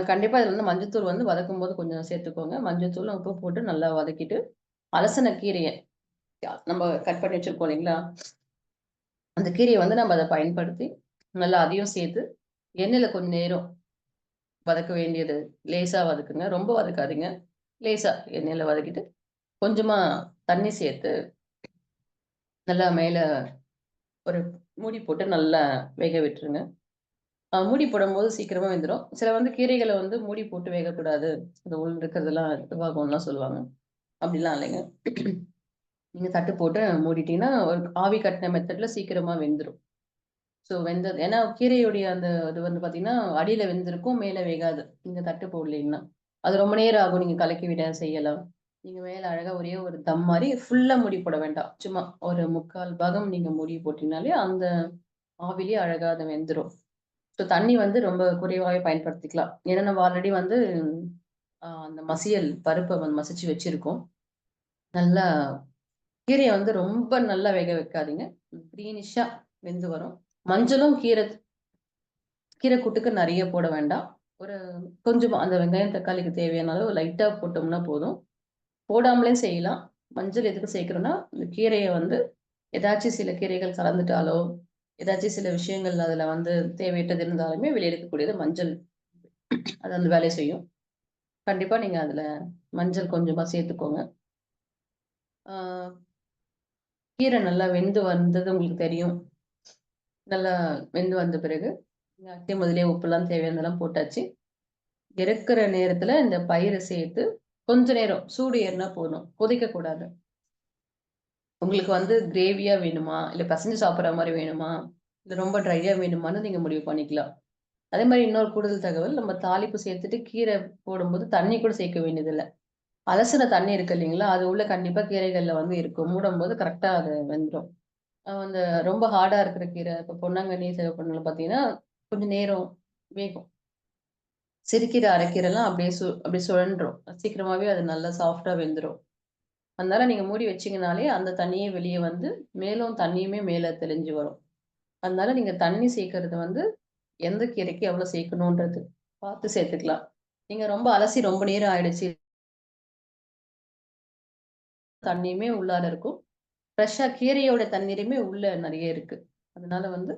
[SPEAKER 5] கண்டிப்பா இதுல வந்து மஞ்சத்தூள் வந்து வதக்கும்போது கொஞ்சம் சேர்த்துக்கோங்க. மஞ்சத்தூள், உப்பு போட்டு நல்லா வதக்கிட்டு, அலசின கீரைய நம்ம கட் பண்ணி வச்சிருக்கோம் இல்லைங்களா? அந்த கீரைய வந்து நம்ம அத பயன்படுத்தி, நல்லா அதையும் சேர்த்து, எண்ணெயில கொஞ்ச நேரம் வதக்க வேண்டியது. லேசா வதக்குங்க. ரொம்ப வதக்காதீங்க. லேசா எண்ணெயில வதக்கிட்டு, கொஞ்சமா தண்ணி சேர்த்து, நல்லா மேல ஒரு மூடி போட்டு நல்லா வேக விட்டுருங்க. மூடி போடும்போது சீக்கிரமா வெந்துரும். சில வந்து கீரைகள வந்து மூடி போட்டு வேகக்கூடாது. அது உள்ள இருக்கிறதெல்லாம் இதுவாகும்லாம் சொல்லுவாங்க. அப்படிலாம் இல்லைங்க. நீங்க தட்டு போட்டு மூடிட்டீங்கன்னா, ஒரு ஆவி கட்டின மெத்தட்ல சீக்கிரமா வெந்துரும். ஸோ வெந்தது ஏன்னா கீரையுடைய அந்த இது வந்து பார்த்தீங்கன்னா, அடியில வெந்திருக்கும், மேல வேகாது. நீங்க தட்டு போடலைன்னா. அது ரொம்ப நேரம் ஆகும். நீங்க கலக்கி விட செய்யலாம். நீங்க மேல அழகா ஒரே ஒரு தம் மாரி ஃபுல்லா மூடி போட வேண்டாம். சும்மா ஒரு 3/4 பாகம் நீங்க மூடி போட்டீங்கனாலே, அந்த ஆவியிலேயே அழகா அது வெந்துரும். ஸோ தண்ணி வந்து ரொம்ப குறைவாவே பயன்படுத்திக்கலாம். ஏன்னா நம்ம ஆல்ரெடி வந்து அந்த பருப்ப வந்து மசிச்சு வச்சிருக்கோம். நல்லா கீரைய வந்து ரொம்ப நல்லா வேக வைக்காதீங்க. கிரீனிஷா வெந்து வரும். மஞ்சளும் கீரை கூட்டுக்கு நெறைய போட வேண்டாம். ஒரு கொஞ்சமா அந்த வெங்காயம், தக்காளிக்கு தேவையான அளவு லைட்டா போட்டோம்னா போதும். போடாமலே செய்யலாம். மஞ்சள் எதுக்கு சேர்க்கிறோம்னா, இந்த கீரைய வந்து ஏதாச்சும் சில கீரைகள் கலந்துட்டாலோ, ஏதாச்சும் சில விஷயங்கள் அதுல வந்து தேவையற்றது இருந்தாலுமே வெளிய எடுக்கக்கூடியது மஞ்சள். அது அந்த வேலைய செய்யும். கண்டிப்பா நீங்க அதுல மஞ்சள் கொஞ்சமா சேர்த்துக்கோங்க. ஆ கீரை நல்லா வெந்து வந்தது உங்களுக்கு தெரியும். நல்லா வெந்து வந்த பிறகு, அரிசி முதலியே உப்புலாம் தேவையானதெல்லாம் போட்டாச்சு. இறக்குற நேரத்துல இந்த பயிர சேர்த்து, கொஞ்ச நேரம் சூடு ஏறினா போதும். கொதிக்க கூடாது. உங்களுக்கு வந்து கிரேவியா வேணுமா? இல்ல பெசஞ்சு சாப்பிடுற மாரி வேணுமா? இல்ல ரொம்ப ட்ரையா வேணுமான்னு நீங்க முடிவு பண்ணிக்கலாம். அதே மாரி இன்னொரு கூடுதல் தகவல், நம்ம தாளிப்பு சேர்த்துட்டு கீரை போடும்போது தண்ணி கூட சேர்க்க வேண்டியதில்ல. அலசுன தண்ணி இருக்கு இல்லைங்களா? அது உள்ள கண்டிப்பா கீரைகள்ல வந்து இருக்கும். மூடும்போது கரெக்ட்டா அது வெந்துரும். அந்த ரொம்ப ஹார்டா இருக்கிற கீரை, இப்ப பொன்னாங்கண்ணி, சிவப்பொன்னல் பார்த்தீங்கன்னா, கொஞ்சம் நேரம் வேகும். சிறுகீரை, அரைக்கீரைலாம் அப்படியே சுழன்றும். சீக்கிரமாவே அது நல்லா சாஃப்ட்டா வெந்துரும். அதனால நீங்க மூடி வச்சீங்கனாலே, அந்த தண்ணியே வெளிய வந்து, மேலும் தண்ணியுமே மேல தெளிஞ்சு வரும். அதனால நீங்க தண்ணி சேர்க்கறது வந்து, எந்த கீரைக்கு எவ்வளோ சேர்க்கணுன்றது பார்த்து சேர்த்துக்கலாம். நீங்க ரொம்ப அலசி ரொம்ப நேரம் ஆயிடுச்சு, தண்ணியுமே உள்ளார இருக்கும். ஃப்ரெஷ்ஷா கீரையோட தண்ணீருமே உள்ள நெறைய இருக்கு. அதனால வந்து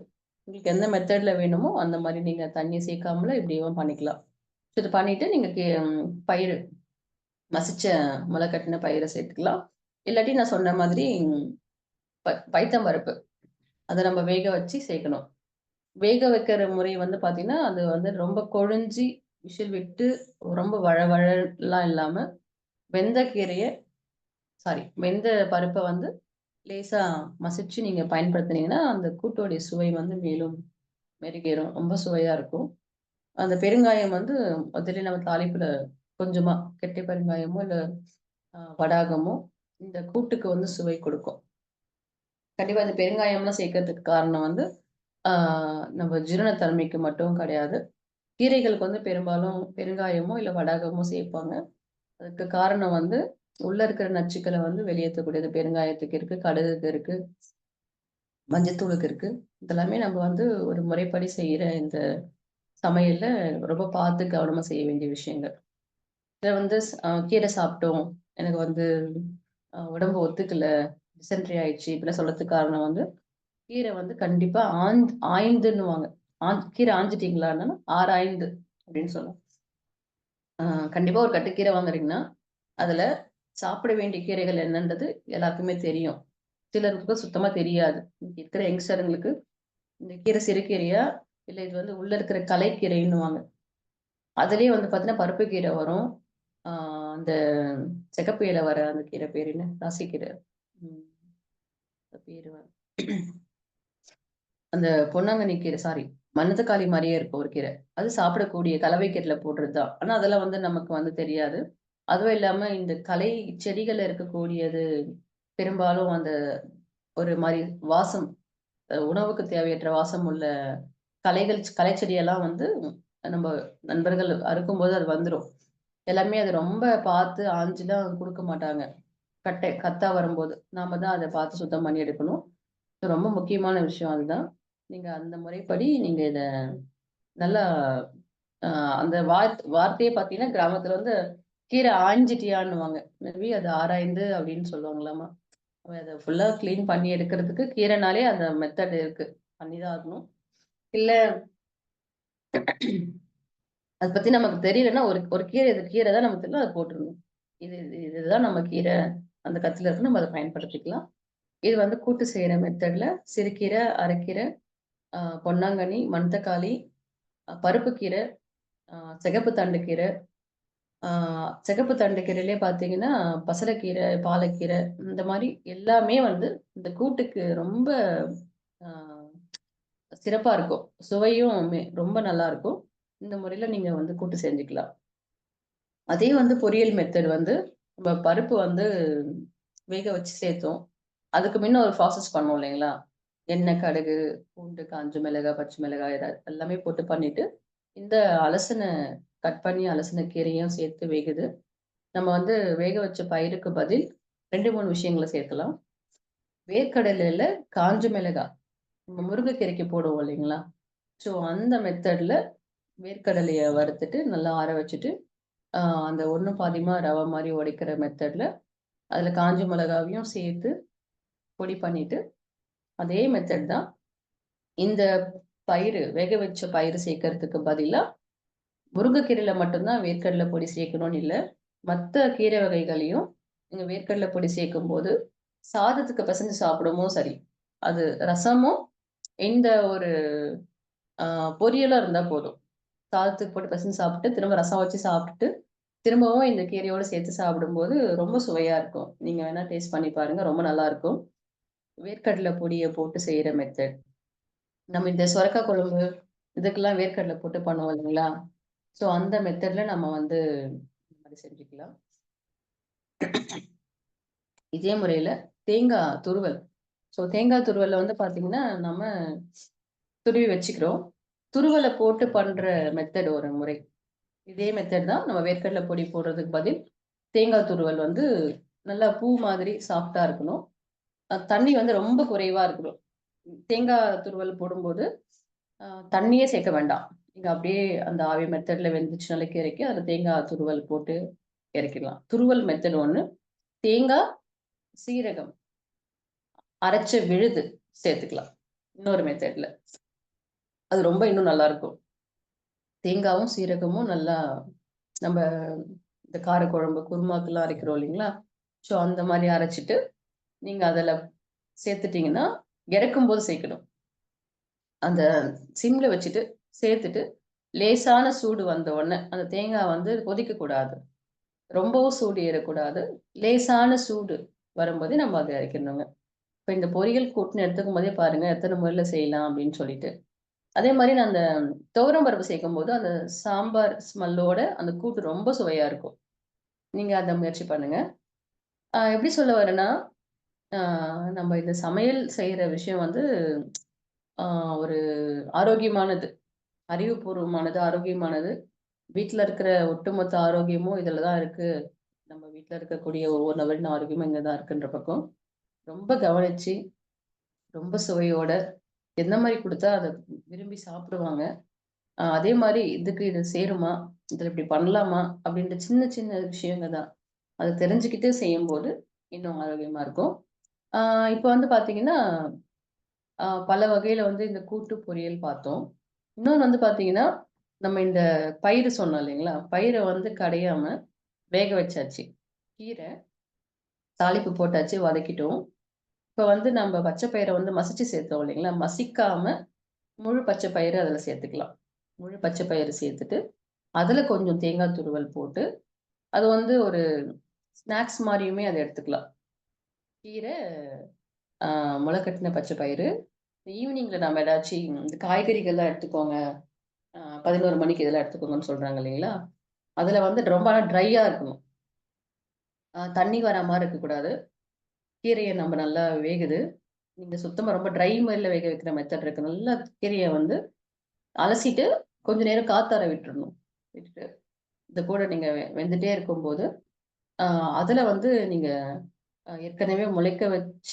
[SPEAKER 5] உங்களுக்கு எந்த மெத்தட்ல வேணுமோ, அந்த மாரி நீங்க தண்ணி சேர்க்காமலும் இப்படியும் பண்ணிக்கலாம். இது பண்ணிட்டு நீங்க பயிறு மசிச்ச முளைக்கட்டின பயிர சேர்த்துக்கலாம். இல்லாட்டி நான் சொன்ன மாதிரி பைத்தம் பருப்பு. அத நம்ம வேக வச்சு சேர்க்கணும். வேக வைக்கிற முறை வந்து பார்த்தீங்கன்னா, அது வந்து ரொம்ப கொழிஞ்சி விசில் விட்டு ரொம்ப வழவழலாம் இல்லாம, வெந்த கீரைய வெந்த பருப்ப வந்து லேசா மசிச்சு நீங்க பயன்படுத்துனீங்கன்னா, அந்த கூட்டோடைய சுவை வந்து மேலும் மெருகேறும். ரொம்ப சுவையா இருக்கும். அந்த பெருங்காயம் வந்து முதல்ல நம்ம தாளிப்புல கொஞ்சமா கெட்டி பெருங்காயமோ, இல்ல வடாகமோ இந்த கூட்டுக்கு வந்து சுவை கொடுக்கும். கண்டிப்பா இந்த பெருங்காயம்லாம் சேர்க்கறதுக்கு காரணம் வந்து, ஆ நம்ம ஜீரணத்தன்மைக்கு மட்டும் கிடையாது. கீரைகளுக்கு வந்து பெரும்பாலும் பெருங்காயமோ, இல்ல வடாகமோ சேர்ப்பாங்க. அதுக்கு காரணம் வந்து, உள்ள இருக்கிற நச்சுக்கள வந்து வெளியேத்தக்கூடியது பெருங்காயத்துக்கு இருக்கு, கடுகுக்கு இருக்கு, மஞ்சத்தூளுக்கு இருக்கு. இதெல்லாமே நம்ம வந்து ஒரு முறைப்படி செய்யற இந்த சமையல்ல ரொம்ப பார்த்து கவனமா செய்ய வேண்டிய விஷயங்கள். இத வந்து கீரை சாப்பிட்டோம். எனக்கு வந்து உடம்பு ஒத்துக்கல. டிசென்ட்ரி ஆயிடுச்சு. இப்படிலாம் சொல்றதுக்கு காரணம் வந்து, கீரை வந்து கண்டிப்பா ஆய்ந்துன்னுவாங்க. கீரை ஆஞ்சிட்டீங்களான்னா, ஆராய்ந்து அப்படின்னு சொல்லுவோம். கண்டிப்பா ஒரு கட்டு வாங்குறீங்கன்னா, அதுல சாப்பிட வேண்டிய கீரைகள் என்னன்றது எல்லாருக்குமே தெரியும். சிலருக்கு சுத்தமா தெரியாது. இன்னைக்கு இருக்கிற யங்ஸ்டருங்களுக்கு இந்த கீரை சிறுகீரையா, இல்ல இது வந்து உள்ள இருக்கிற கலைக்கீரைன்னுவாங்க. அதிலேயே வந்து பார்த்தீங்கன்னா, பருப்பு கீரை வரும். ஆ அந்த சிகப்பு இலை வர அந்த கீரை பேரு என்ன? ராசிக்கீரை. ம். அது பேரு அந்த பொன்னாங்கண்ணி கீரை மணத்தக்காளி மாரியே இருக்கும் ஒரு கீரை. அது சாப்பிடக்கூடிய கலவை கீரைல போடுறது தான். ஆனா அதெல்லாம் வந்து நமக்கு வந்து தெரியாது. அதுவும் இல்லாம இந்த கலை செடிகள்ல இருக்கக்கூடியது பெரும்பாலும் அந்த ஒரு மாரி வாசம் உணவுக்கு தேவையற்ற வாசம் உள்ள கலைச்செடியெல்லாம் வந்து நம்ம நண்பர்கள் அறுக்கும்போது அது வந்துரும். எல்லாமே அது ரொம்ப பார்த்து ஆஞ்சுலாம் குடுக்க மாட்டாங்க. கத்தா வரும்போது. நாம தான் அத பார்த்து சுத்தம் பண்ணி எடுக்கணும். ரொம்ப முக்கியமான விஷயம் அதுதான். நீங்க அந்த முறைப்படி நீங்க இத நல்லா அ அந்த வார்த்தையே பார்த்தீங்கன்னா, கிராமத்துல வந்து "கீரை ஆய்ஞ்சிட்டியான்னுவாங்க." மேபி அது ஆராய்ந்து அப்படின்னு சொல்லுவாங்களாமா. அத ஃபுல்லா கிளீன் பண்ணி எடுக்கிறதுக்கு கீரைனாலே அந்த மெத்தட் இருக்கு. பண்ணி தான் ஆகணும். இல்ல அத பத்தி நமக்கு தெரியலன்னா, ஒரு ஒரு கீரை தான் நமக்கு தெரியல, அத போட்டுறணும். இதுதான் நம்ம கீரை. அந்த கத்துல இருக்கு. நம்ம அத பயன்படுத்திக்கலாம். இது வந்து கூட்டு செய்ற மெத்தட்ல சிறுகீரை, அரைக்கீரை, பொன்னாங்கண்ணி, மணத்தக்காளி, பருப்பு கீரை, அ சிகப்பு தண்டு கீரை, ஆ சிகப்பு தண்டு கீரையிலே பார்த்தீங்கன்னா, பசலைக்கீரை, பாலக்கீரை இந்த மாரி எல்லாமே வந்து இந்த கூட்டுக்கு ரொம்ப ஆ சிறப்பா இருக்கும். சுவையும் ரொம்ப நல்லாருக்கும். இந்த முறையில நீங்க வந்து கூட்டு செஞ்சுக்கலாம். அதே வந்து பொரியல் மெத்தட் வந்து, நம்ம பருப்பு வந்து வேக வச்சு சேர்த்தோம். அதுக்கு முன்ன ஒரு ப்ராசஸ் பண்ணுவோம் இல்லைங்களா? எண்ணெய், கடுகு, பூண்டு, காஞ்ச மிளகாய், பச்சை மிளகாய் எல்லாமே போட்டு பண்ணிட்டு, இந்த அலசின கட் பண்ணி அலசின கீரையும் சேர்த்து வேகுது. நம்ம வந்து வேக வச்ச பயிருக்கு பதில் 2, 3 விஷயங்கள சேர்க்கலாம். வேர்க்கடலையில காஞ்ச மிளகாய், நம்ம முருங்கைக்கீரைக்கு போடுவோம் இல்லைங்களா? ஸோ அந்த மெத்தட்ல வேர்க்கடலைய வறுத்துட்டு, நல்லா ஆற வச்சுட்டு, ஆ அந்த 1 பாதியுமா ரவ மாரி உடைக்கிற மெத்தட்ல, அதில காஞ்ச மிளகாவையும் சேர்த்து பொடி பண்ணிட்டு, அதே மெத்தட் தான். இந்த வேக வச்ச பயிறு சேர்க்கறதுக்கு பதிலா, முருங்கைக்கீரையில மட்டும் தான் வேர்க்கடலை பொடி சேர்க்கணும்னு இல்ல. மத்த கீரை வகைகளையும் நீங்க வேர்க்கடலை பொடி சேர்க்கும்போது, சாதத்துக்கு பெசஞ்சு சாப்பிடும்போதும் சரி, அது ரசமும் இந்த ஒரு பொரியலும் இருந்தா போதும். சாதத்துக்கு போட்டு பெசஞ்சு சாப்பிட்டு, திரும்ப ரசம் வச்சு சாப்பிட்டுட்டு, திரும்பவும் இந்த கீரையோட சேர்த்து சாப்பிடும்போது ரொம்ப சுவையா இருக்கும். நீங்க வேணா டேஸ்ட் பண்ணி பாருங்க. ரொம்ப நல்லா இருக்கும். வேர்க்கடலை பொடிய போட்டு செய்யற மெத்தட். நம்ம இந்த சொரக்கா குழம்பு இதுக்கெல்லாம் வேர்க்கடலை போட்டு பண்ணுவோம் இல்லைங்களா? ஸோ அந்த மெத்தட்ல நம்ம வந்து இந்த மாரி செஞ்சுக்கலாம். இதே முறையில தேங்காய் துருவல். ஸோ தேங்காய் துருவல்ல வந்து பார்த்தீங்கன்னா, நம்ம துருவி வச்சுக்கிறோம். துருவல போட்டு பண்ற மெத்தட் ஒரு முறை. இதே மெத்தட் தான். நம்ம வேர்க்கடலை பொடி போடுறதுக்கு பதில் தேங்காய் துருவல் வந்து நல்லா பூ மாதிரி சாஃப்ட்டா இருக்கணும். தண்ணி வந்து ரொம்ப குறைவா இருக்கணும். தேங்காய் துருவல் போடும்போது அ தண்ணியே சேர்க்க வேண்டாம். நீங்க அப்படியே அந்த ஆவி மெத்தட்ல வெந்துச்சுனாலே கீரைக்கு அதில தேங்காய் துருவல் போட்டு இறக்கிடலாம். துருவல் மெத்தட் ஒண்ணு. தேங்காய், சீரகம் அரைச்ச விழுது சேர்த்துக்கலாம். இன்னொரு மெத்தட்ல. அது ரொம்ப இன்னும் நல்லாருக்கும். தேங்காவும், சீரகமும் நல்லா நம்ப இந்த காரக்குழம்பு, குருமாக்கெல்லாம் அரைக்கிறோம் இல்லைங்களா? ஸோ அந்த மாரி அரைச்சுட்டு, நீங்க அதில சேர்த்துட்டீங்கன்னா, இறக்கும்போது சேர்க்கணும். அந்த சிம்ல வச்சுட்டு சேர்த்துட்டு, லேசான சூடு வந்த உடனே, அந்த தேங்காய் வந்து கொதிக்கக்கூடாது. ரொம்பவும் சூடு ஏறக்கூடாது. லேசான சூடு வரும்போதே நம்ம அத இறக்கிடணுங்க. இப்ப இந்த பொரியல் கூட்டுன்னு எடுத்துக்கும்போதே பாருங்க, எத்தன முறையில செய்யலாம் அப்படின்னு சொல்லிட்டு. அதே மாரி நான் அந்த துவரம் பருப்பு சேர்க்கும்போது, அந்த சாம்பார் ஸ்மெல்லோட அந்த கூட்டு ரொம்ப சுவையா இருக்கும். நீங்க அத முயற்சி பண்ணுங்க. எப்படி சொல்ல வரேன்னா, அ நம்ம இந்த சமையல் செய்ற விஷயம் வந்து அ ஒரு ஆரோக்கியமானது. அறிவுபூர்வமானது, ஆரோக்கியமானது. வீட்ல இருக்கிற ஒட்டுமொத்த ஆரோக்கியமும் இதுல தான் இருக்கு. நம்ம வீட்ல இருக்கக்கூடிய ஒவ்வொரு நபரின் ஆரோக்கியமும் இங்க தான் இருக்குன்ற பக்கம் ரொம்ப கவனிச்சு, ரொம்ப சுவையோட எந்த மாரி குடுத்தா அத விரும்பி சாப்பிடுவாங்க. அதே மாரி இதுக்கு இது சேருமா? இதில இப்படி பண்ணலாமா? அப்படின்ற சின்ன சின்ன விஷயங்க தான். அத தெரிஞ்சுக்கிட்டு செய்யும்போது இன்னும் ஆரோக்கியமா இருக்கும். ஆ இப்ப வந்து பார்த்தீங்கன்னா, பல வகையில வந்து இந்த கூட்டு பொரியல் பார்த்தோம். இன்னொன்னு வந்து பார்த்தீங்கன்னா, நம்ம இந்த பயிறு சொன்னோம் இல்லைங்களா? பயிர வந்து கடையாம வேக வச்சாச்சு. கீரை தாளிப்பு போட்டாச்சு, வதக்கிட்டோம். இப்ப வந்து நம்ம பச்சை பயிர வந்து மசிச்சு சேர்த்தோம் இல்லைங்களா? மசிக்காம முழு பச்சை பயிறு அதில சேர்த்துக்கலாம். முழு பச்சை பயிறு சேர்த்துட்டு, அதில கொஞ்சம் தேங்காய் துருவல் போட்டு, அது வந்து ஒரு ஸ்நாக்ஸ் மாரியுமே அத எடுத்துக்கலாம். கீரை, ஆ முளைக்கட்டின பச்சை பயிறு. ஈவினிங்ல நம்ம ஏதாச்சும் இந்த காய்கறிகள்லாம் எடுத்துக்கோங்க. 11 மணிக்கு இதெல்லாம் எடுத்துக்கோங்கன்னு சொல்றாங்க இல்லைங்களா? அதில வந்து ரொம்ப ட்ரையா இருக்கணும். தண்ணி வரா மாரி இருக்கக்கூடாது. கீரைய நம்ம நல்லா வேகுது. நீங்க சுத்தமா ரொம்ப ட்ரை மாரில வேக வைக்கிற மெத்தட் இருக்கு. நல்லா கீரைய வந்து அலசிட்டு, கொஞ்ச நேரம் காத்தாற விட்டுறணும். விட்டுட்டு, இது கூட நீங்க வெந்துட்டே இருக்கும்போது, அ அதுல வந்து நீங்க ஏற்கனவே முளைக்க வச்ச,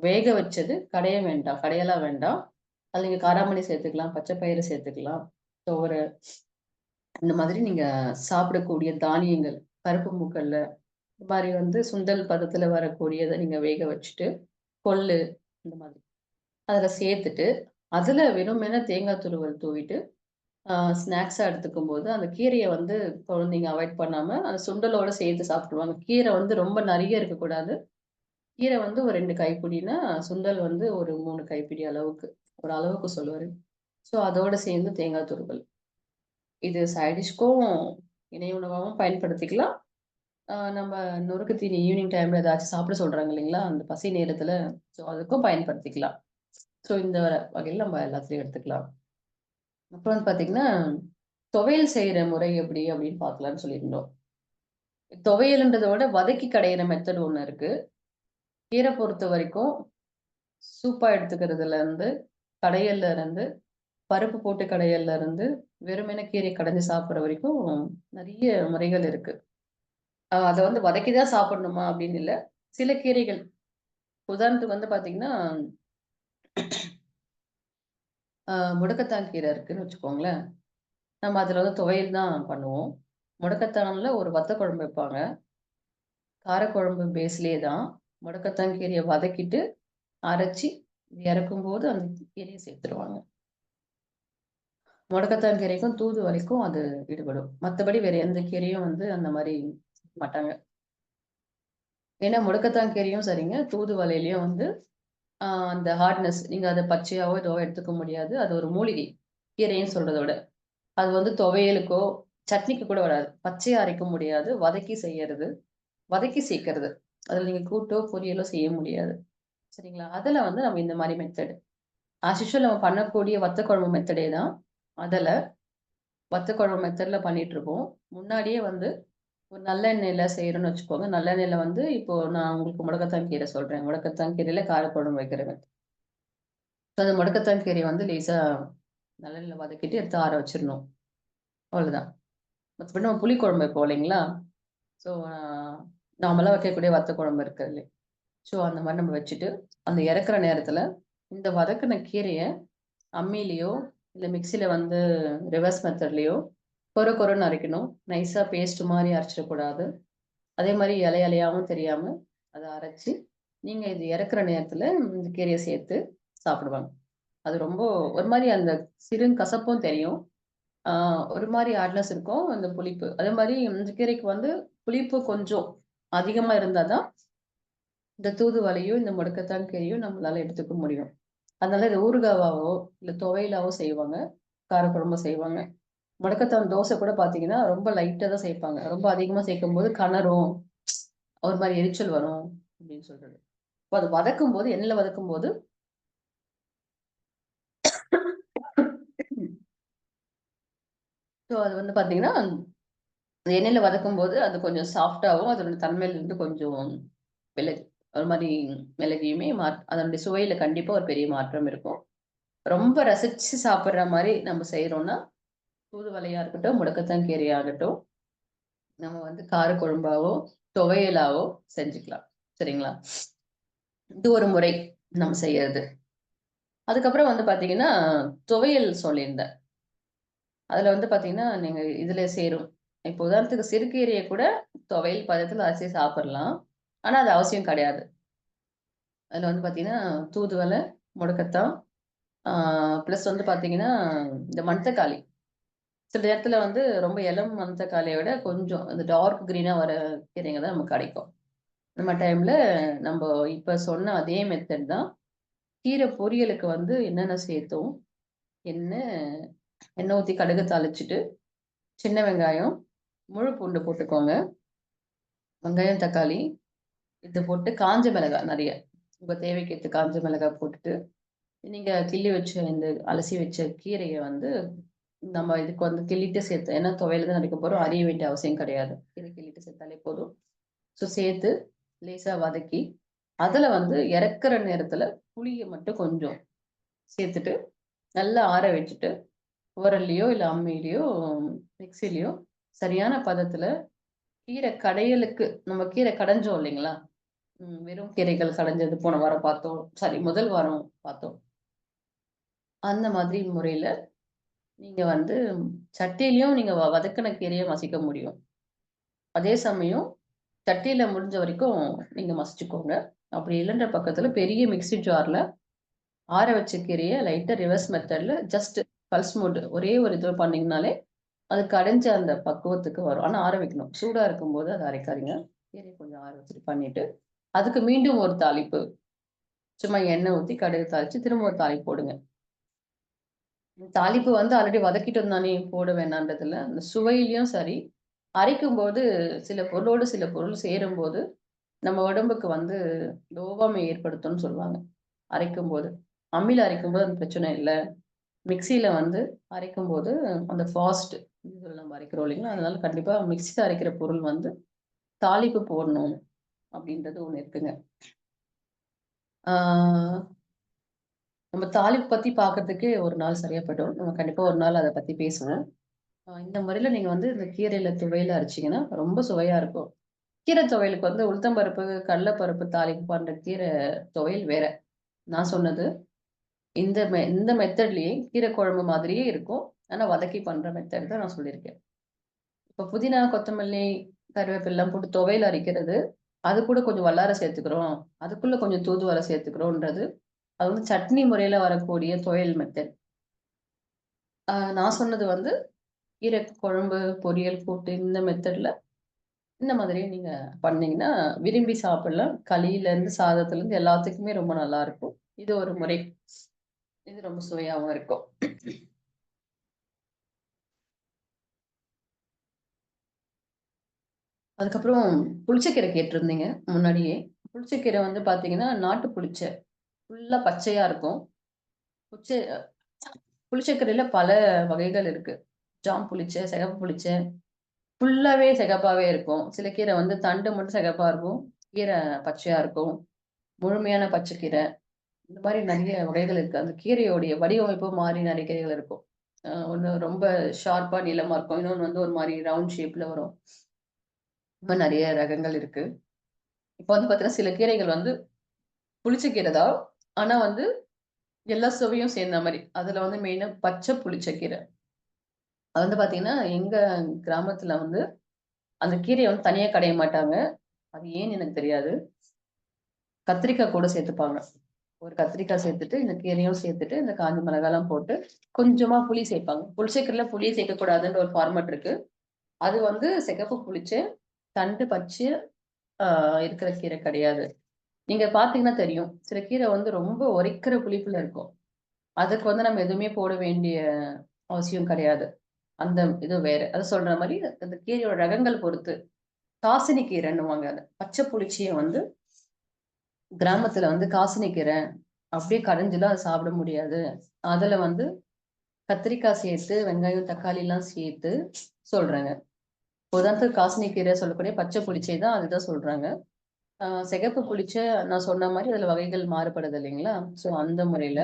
[SPEAKER 5] வேக வச்சது கடைய வேண்டாம். கடையலாம் வேண்டாம். அதுல நீங்க காராமணி சேர்த்துக்கலாம், பச்சை பயிறு சேர்த்துக்கலாம். துவர இந்த மாதிரி நீங்க சாப்பிடக்கூடிய தானியங்கள், கருப்பு மூக்கல்ல, இந்த மாரி வந்து சுண்டல் பதத்துல வரக்கூடியத நீங்க வேக வச்சுட்டு, கொள்ளு இந்த மாதிரி. அதுல சேர்த்துட்டு, அதுல வெறுமனே தேங்காய் துருவல் தூவிட்டு ஸ்நாக்ஸா எடுத்துக்கும்போது, அந்த கீரைய வந்து குழந்தைங்க அவாய்ட் பண்ணாம, அந்த சுண்டலோட சேர்த்து சாப்பிட்டுருவாங்க. கீரை வந்து ரொம்ப நெறைய இருக்கக்கூடாது. கீரை வந்து ஒரு 2 கைப்பிடினா, சுண்டல் வந்து ஒரு 3 கைப்பிடி அளவுக்கு. ஒரு அளவுக்கு சொல்லுவாரு. ஸோ அதோட சேர்ந்து தேங்காய் துருவல். இது சைட் டிஷ்க்கும் இணை உணவாவும் பயன்படுத்திக்கலாம். நம்ம நொறுக்கு தீனி ஈவினிங் டைம்ல ஏதாச்சும் சாப்பிட சொல்றாங்க இல்லைங்களா? அந்த பசி நேரத்துல, ஸோ அதுக்கும் பயன்படுத்திக்கலாம். ஸோ இந்த வகையில நம்ம எல்லாத்துலயும் எடுத்துக்கலாம். அப்புறம் வந்து பார்த்தீங்கன்னா, துவையல் செய்ற முறை எப்படி அப்படின்னு பார்க்கலான்னு சொல்லியிருந்தோம். துவையல்ன்றத விட வதக்கி கடையிற மெத்தட் ஒண்ணு இருக்கு. கீரை பொறுத்தவரைக்கும் சூப்பா எடுத்துக்கிறதுல இருந்து, கடையல்ல இருந்து, பருப்பு போட்டு கடையல்ல இருந்து, வெறுமனே கீரைய கடைஞ்சு சாப்பிடுற வரைக்கும் நெறைய முறைகள் இருக்கு. அத வந்து வதக்கி தான் சாப்பிடணுமா அப்படின்னு இல்ல. சில கீரைகள் உதாரணத்துக்கு வந்து பார்த்தீங்கன்னா, முடக்கத்தான் கீரை இருக்குன்னு வச்சுக்கோங்களேன். நம்ம அதுல வந்து துவையல் தான் பண்ணுவோம். முடக்கத்தான்ல ஒரு வத்த குழம்பு வைப்பாங்க. காரக்குழம்பு பேஸ்லயே தான். முடக்கத்தான் கீரைய வதக்கிட்டு, அரைச்சு இறக்கும்போது அந்த கீரைய சேர்த்துருவாங்க. முடக்கத்தான் கீரைக்கும், தூதுவளைக்கும் அது ஈடுபடும். மத்தபடி வேற எந்த கீரையும் வந்து அந்த மாரி மாட்டாங்க. ஏன்னா முடக்கத்தான் கீரையும் சரிங்க, தூதுவளையிலயும் வந்து அந்த ஹார்ட்னஸ் நீங்க அத பச்சையாவோ, இதுவோ எடுத்துக்க முடியாது. அது ஒரு மூலிகை. கீரைன்னு சொல்றத விட. அது வந்து துவையலுக்கோ, சட்னிக்கு கூட வராது. பச்சையா அரைக்க முடியாது. வதக்கி செய்யறது. வதக்கி சேர்க்கிறது. அதுல நீங்க கூட்டோ, பொரியலோ செய்ய முடியாது. சரிங்களா? அதுல வந்து நம்ம இந்த மாரி மெத்தட். ஆஸ் யூசுவல் நம்ம பண்ணக்கூடிய வத்த குழம்பு மெத்தடே தான். அதுல வத்த குழம்பு மெத்தட்ல பண்ணிட்டுருக்கோம். முன்னாடியே வந்து ஒரு நல்லெண்ணெயில செய்றோம்னு வச்சுக்கோங்க. நல்லெண்ணெயில வந்து இப்போ நான் உங்களுக்கு முடக்கத்தான் கீரை சொல்றேன். முடக்கத்தான் கீரையில காரக்குழம்பு வைக்கிற மெத்தட். அந்த முடக்கத்தான் கீரைய வந்து லேசா நல்லெண்ணெயில வதக்கிட்டு எடுத்து ஆற வச்சிரணும். அவ்வளவுதான். மத்தபடி நம்ம புளிக்குழம்பு வைப்போம் இல்லைங்களா? ஸோ நார்மலா வைக்கக்கூடிய வத்த குழம்பு இருக்குதுல்ல. ஸோ அந்த மாரி நம்ம வச்சுட்டு, அந்த இறக்குற நேரத்துல இந்த வதக்குன கீரைய அம்மிலயோ, இல்ல மிக்ஸில வந்து ரிவர்ஸ் மெத்தட்லயோ கொர கொரன்னு அரைக்கணும். நைஸா பேஸ்ட் மாரி அரைச்சிடக்கூடாது. அதே மாரி இலை இலையாவும் தெரியாம அத அரைச்சு, நீங்க இது இறக்குற நேரத்துல இந்த கீரைய சேர்த்து சாப்பிடுவாங்க. அது ரொம்ப ஒரு மாரி அந்த சிறு கசப்பும் தெரியும். ஆ ஒரு மாரி ஹார்ட்னஸ் இருக்கும். அந்த புளிப்பு. அதே மாரி இந்த கீரைக்கு வந்து புளிப்பு கொஞ்சம் அதிகமா இருந்தா தான், இந்த தூதுவளையும், இந்த முடக்கத்தான் கீரையும் நம்மளால எடுத்துக்க முடியும். அதனால இத ஊறுகாவாவோ, இல்ல துவையலாவோ செய்வாங்க. காரக்குழம்பு செய்வாங்க. முடக்கத்தான் தோசை கூட பார்த்தீங்கன்னா, ரொம்ப லைட்டா தான் சேர்ப்பாங்க. ரொம்ப அதிகமா சேர்க்கும்போது கனரும், ஒரு மாரி எரிச்சல் வரும் அப்படின்னு சொல்றது. அப்ப அது வதக்கும்போது எண்ணெயில வதக்கும்போது ஸோ அது வந்து பார்த்தீங்கன்னா, எண்ணெயில வதக்கும்போது அது கொஞ்சம் சாஃப்ட்டாவும், அதோட தன்மையிலிருந்து கொஞ்சம் விலகி ஒரு மாரி விலகியுமே அதனுடைய சுவையில கண்டிப்பா ஒரு பெரிய மாற்றம் இருக்கும். ரொம்ப ரசிச்சு சாப்பிடுற மாரி நம்ம செய்றோம்னா, தூதுவளையா இருக்கட்டும், முடக்கத்தான் கீரையாகட்டும், நம்ம வந்து காரக்குழம்பாவோ, துவையலாவோ செஞ்சுக்கலாம். சரிங்களா? இது ஒரு முறை நம்ம செய்யறது. அதுக்கப்புறம் வந்து பார்த்தீங்கன்னா, துவையல் சொல்லியிருந்தேன். அதுல வந்து பார்த்தீங்கன்னா, நீங்க இதுல சேரும். இப்போ உதாரணத்துக்கு சிறுகீரைய கூட துவையல் பதத்துல அரைச்சு சாப்பிடலாம். ஆனா, அது அவசியம் கிடையாது. அதுல வந்து பார்த்தீங்கன்னா, தூதுவளை, முடக்கத்தான், ஆ பிளஸ் வந்து பார்த்தீங்கன்னா, இந்த மணத்தக்காளி. சில நேரத்துல வந்து ரொம்ப இளம் மணத்தக்காளிய விட கொஞ்சம் அந்த டார்க் கிரீனா வர கீரைங்க தான் நமக்கு கிடைக்கும். நம்ம டைம்ல நம்ப இப்ப சொன்ன அதே மெத்தட் தான். கீரை பொரியலுக்கு வந்து என்னென்ன சேர்த்தோம்? எண்ணெய் எண்ணெய் ஊத்தி கடுகு தாளிச்சுட்டு, சின்ன வெங்காயம், முழு பூண்டு போட்டுக்கோங்க. வெங்காயம், தக்காளி இது போட்டு காஞ்ச மிளகாய் நெறைய. உங்க தேவைக்கு ஏத்த காஞ்ச மிளகாய் போட்டுட்டு, நீங்க கிள்ளி வச்ச இந்த அலசி வச்ச கீரைய வந்து நம்ம இதுக்கு வந்து கிள்ளிட்டு சேர்த்து ஏன்னா துவையல் தான் அரைக்க போறோம். அரிய வேண்டிய அவசியம் கிடையாது. கீரை கிள்ளிட்டு சேர்த்தாலே போதும். ஸோ சேர்த்து லேசா வதக்கி, அதுல வந்து இறக்குற நேரத்துல புளிய மட்டும் கொஞ்சம் சேர்த்துட்டு, நல்லா ஆற வச்சுட்டு, உரல்லயோ, இல்ல அம்மிலயோ, மிக்ஸிலயோ சரியான பதத்துல கீரை கடையலுக்கு நம்ம கீரை கடைஞ்சோம் இல்லைங்களா? வெறும் கீரைகள் கடைஞ்சது போன வாரம் பார்த்தோம். சாரி முதல் வாரம் பார்த்தோம். அந்த மாதிரி முறையில நீங்க வந்து சட்டியிலயும் நீங்க வதக்குன கீரைய மசிக்க முடியும். அதே சமயம் சட்டியில முடிஞ்ச வரைக்கும் நீங்க மசிச்சுக்கோங்க. அப்படி இல்லன்ற பக்கத்துல பெரிய மிக்ஸி ஜார்ல ஆற வச்ச கீரைய லைட்டா ரிவர்ஸ் மெத்தட்ல ஜஸ்ட் பல்ஸ் மோட் ஒரே ஒரு இது பண்ணீங்கனாலே, அது கடைஞ்ச அந்த பக்குவத்துக்கு வரும். ஆனா ஆற வைக்கணும். சூடா இருக்கும்போது அத அரைக்காதீங்க. கீரைய கொஞ்சம் ஆற வச்சுட்டு பண்ணிட்டு, அதுக்கு மீண்டும் ஒரு தாளிப்பு. சும்மா எண்ணெய் ஊத்தி கடுகு தாளிச்சு திரும்ப ஒரு தாளிப்பு போடுங்க. தாளிப்பு வந்து ஆல்ரெடி வதக்கிட்டோம் தானே போட வேணான்றதில்ல. அந்த சுவையிலயும் சரி, அரைக்கும்போது சில பொருளோடு சில பொருள் சேரும்போது, நம்ம உடம்புக்கு வந்து டோபாமை ஏற்படுத்தும்னு சொல்லுவாங்க. அரைக்கும்போது. அம்மில அரைக்கும்போது அந்த பிரச்சனை இல்ல. மிக்ஸியில வந்து அரைக்கும்போது அந்த ஃபாஸ்ட் இதுல நம்ம அரைக்கிறோம் இல்லைங்களா? அதனால கண்டிப்பா மிக்ஸில அரைக்கிற பொருள் வந்து தாளிப்பு போடணும் அப்படின்றது ஒண்ணு இருக்குங்க. ஆ நம்ம தாளிப்பு பத்தி பார்க்கறதுக்கே ஒரு நாள் சரியா போயிடும். நம்ம கண்டிப்பா ஒரு நாள் அத பத்தி பேசுவோம். இந்த முறையில நீங்க வந்து இந்த கீரையில துவையல் அரைச்சீங்கன்னா, ரொம்ப சுவையா இருக்கும். கீரை துவையலுக்கு வந்து உளுத்தம் பருப்பு, கடல பருப்பு தாளிப்பு பண்ற கீரை துவையல் வேற. நான் சொன்னது இந்த மெத்தட்லயே கீரை குழம்பு மாதிரியே இருக்கும். ஆனா வதக்கி பண்ற மெத்தட் தான் நான் சொல்லியிருக்கேன். இப்ப புதினா, கொத்தமல்லி, கருவேப்பிலாம் போட்டு துவையல் அரைக்கிறது, அது கூட கொஞ்சம் வல்லார சேர்த்துக்கிறோம். அதுக்குள்ள கொஞ்சம் தூதுவளை சேர்த்துக்கிறோம்ன்றது, அது வந்து சட்னி முறையில வரக்கூடிய துவையல் மெத்தட். நான் சொன்னது வந்து கீரை குழம்பு, பொரியல், கூட்டு இந்த மெத்தட்ல இந்த மாதிரி நீங்க பண்ணீங்கன்னா, விரும்பி சாப்பிடலாம். களியிலேருந்து, சாதத்துலேருந்து எல்லாத்துக்குமே ரொம்ப நல்லாருக்கும். இது ஒரு முறை. இது ரொம்ப சுவையாவும் இருக்கும். அதுக்கப்புறம் புளிச்சக்கீரை கேட்டிருந்தீங்க முன்னாடியே. புளிச்சக்கீரை வந்து பார்த்தீங்கன்னா, நாட்டு புளிச்சை. ஃபுல்லா பச்சையா இருக்கும். புளிச்ச புளிச்சக்கீரையில பல வகைகள் இருக்கு. ஜாம் புளிச்சை, சிகப்பு புளிச்சை, ஃபுல்லாவே சிகப்பாவே இருக்கும். சில கீரை வந்து தண்டு மட்டும் சிகப்பா இருக்கும். கீரை பச்சையா இருக்கும். முழுமையான பச்சைக்கீரை. இந்த மாரி நெறைய வகைகள் இருக்கு. அந்த கீரையோடைய வடிவமைப்பு மாறி நெறைய கீரைகள் இருக்கும். ஒண்ணு ரொம்ப ஷார்ப்பா நீளமா இருக்கும். இன்னொன்னு வந்து ஒரு மாரி ரவுண்ட் ஷேப்ல வரும். இந்த மாரி நெறைய ரகங்கள் இருக்கு. இப்ப வந்து பார்த்தீங்கன்னா, சில கீரைகள் வந்து புளிச்ச கீரை தான். ஆனா வந்து எல்லா சுவையும் சேர்ந்த மாரி. அதுல வந்து மெயினா பச்சை புளிச்ச கீரை. அது வந்து பார்த்தீங்கன்னா, எங்க கிராமத்துல வந்து அந்த கீரைய வந்து தனியா கடைய மாட்டாங்க. அது ஏன்னு எனக்கு தெரியாது. கத்திரிக்காய் கூட சேர்த்துப்பாங்க. ஒரு கத்திரிக்காய் சேர்த்துட்டு, இந்த கீரையும் சேர்த்துட்டு, இந்த காஞ்ச மிளகாய்லாம் போட்டு, கொஞ்சமா புளி சேர்ப்பாங்க. புளிச்சக்கீரைல புளியே சேர்க்கக்கூடாதுன்ற ஒரு ஃபார்மேட் இருக்கு. அது வந்து சிகப்பு புளிச்ச, தண்டு பச்சை ஆ இருக்கிற கீரை கிடையாது. நீங்க பார்த்தீங்கன்னா தெரியும். சில கீரை வந்து ரொம்ப உரைக்கிற புளிப்புல இருக்கும். அதுக்கு வந்து நம்ம எதுவுமே போட வேண்டிய அவசியம் கிடையாது. அந்த இது வேற. அது சொல்ற மாரி அந்த கீரையோட ரகங்கள் பொறுத்து. காசினி கீரைன்னுவாங்க அத. பச்சை புளிச்சிய வந்து கிராமத்துல வந்து காசினி கீரை அப்படியே கடைஞ்சுலாம் அத சாப்பிட முடியாது. அதுல வந்து கத்திரிக்காய் சேர்த்து, வெங்காயம், தக்காளிலாம் சேர்த்து சொல்றாங்க. உதாரணத்துக்கு காசினி கீரை சொல்லக்கூடிய பச்சை புளிச்சை தான் அதுதான் சொல்றாங்க. சிகப்பு புளிச்ச நான் சொன்ன மாரி அதுல வகைகள் மாறுபடுது இல்லைங்களா? ஸோ அந்த முறையில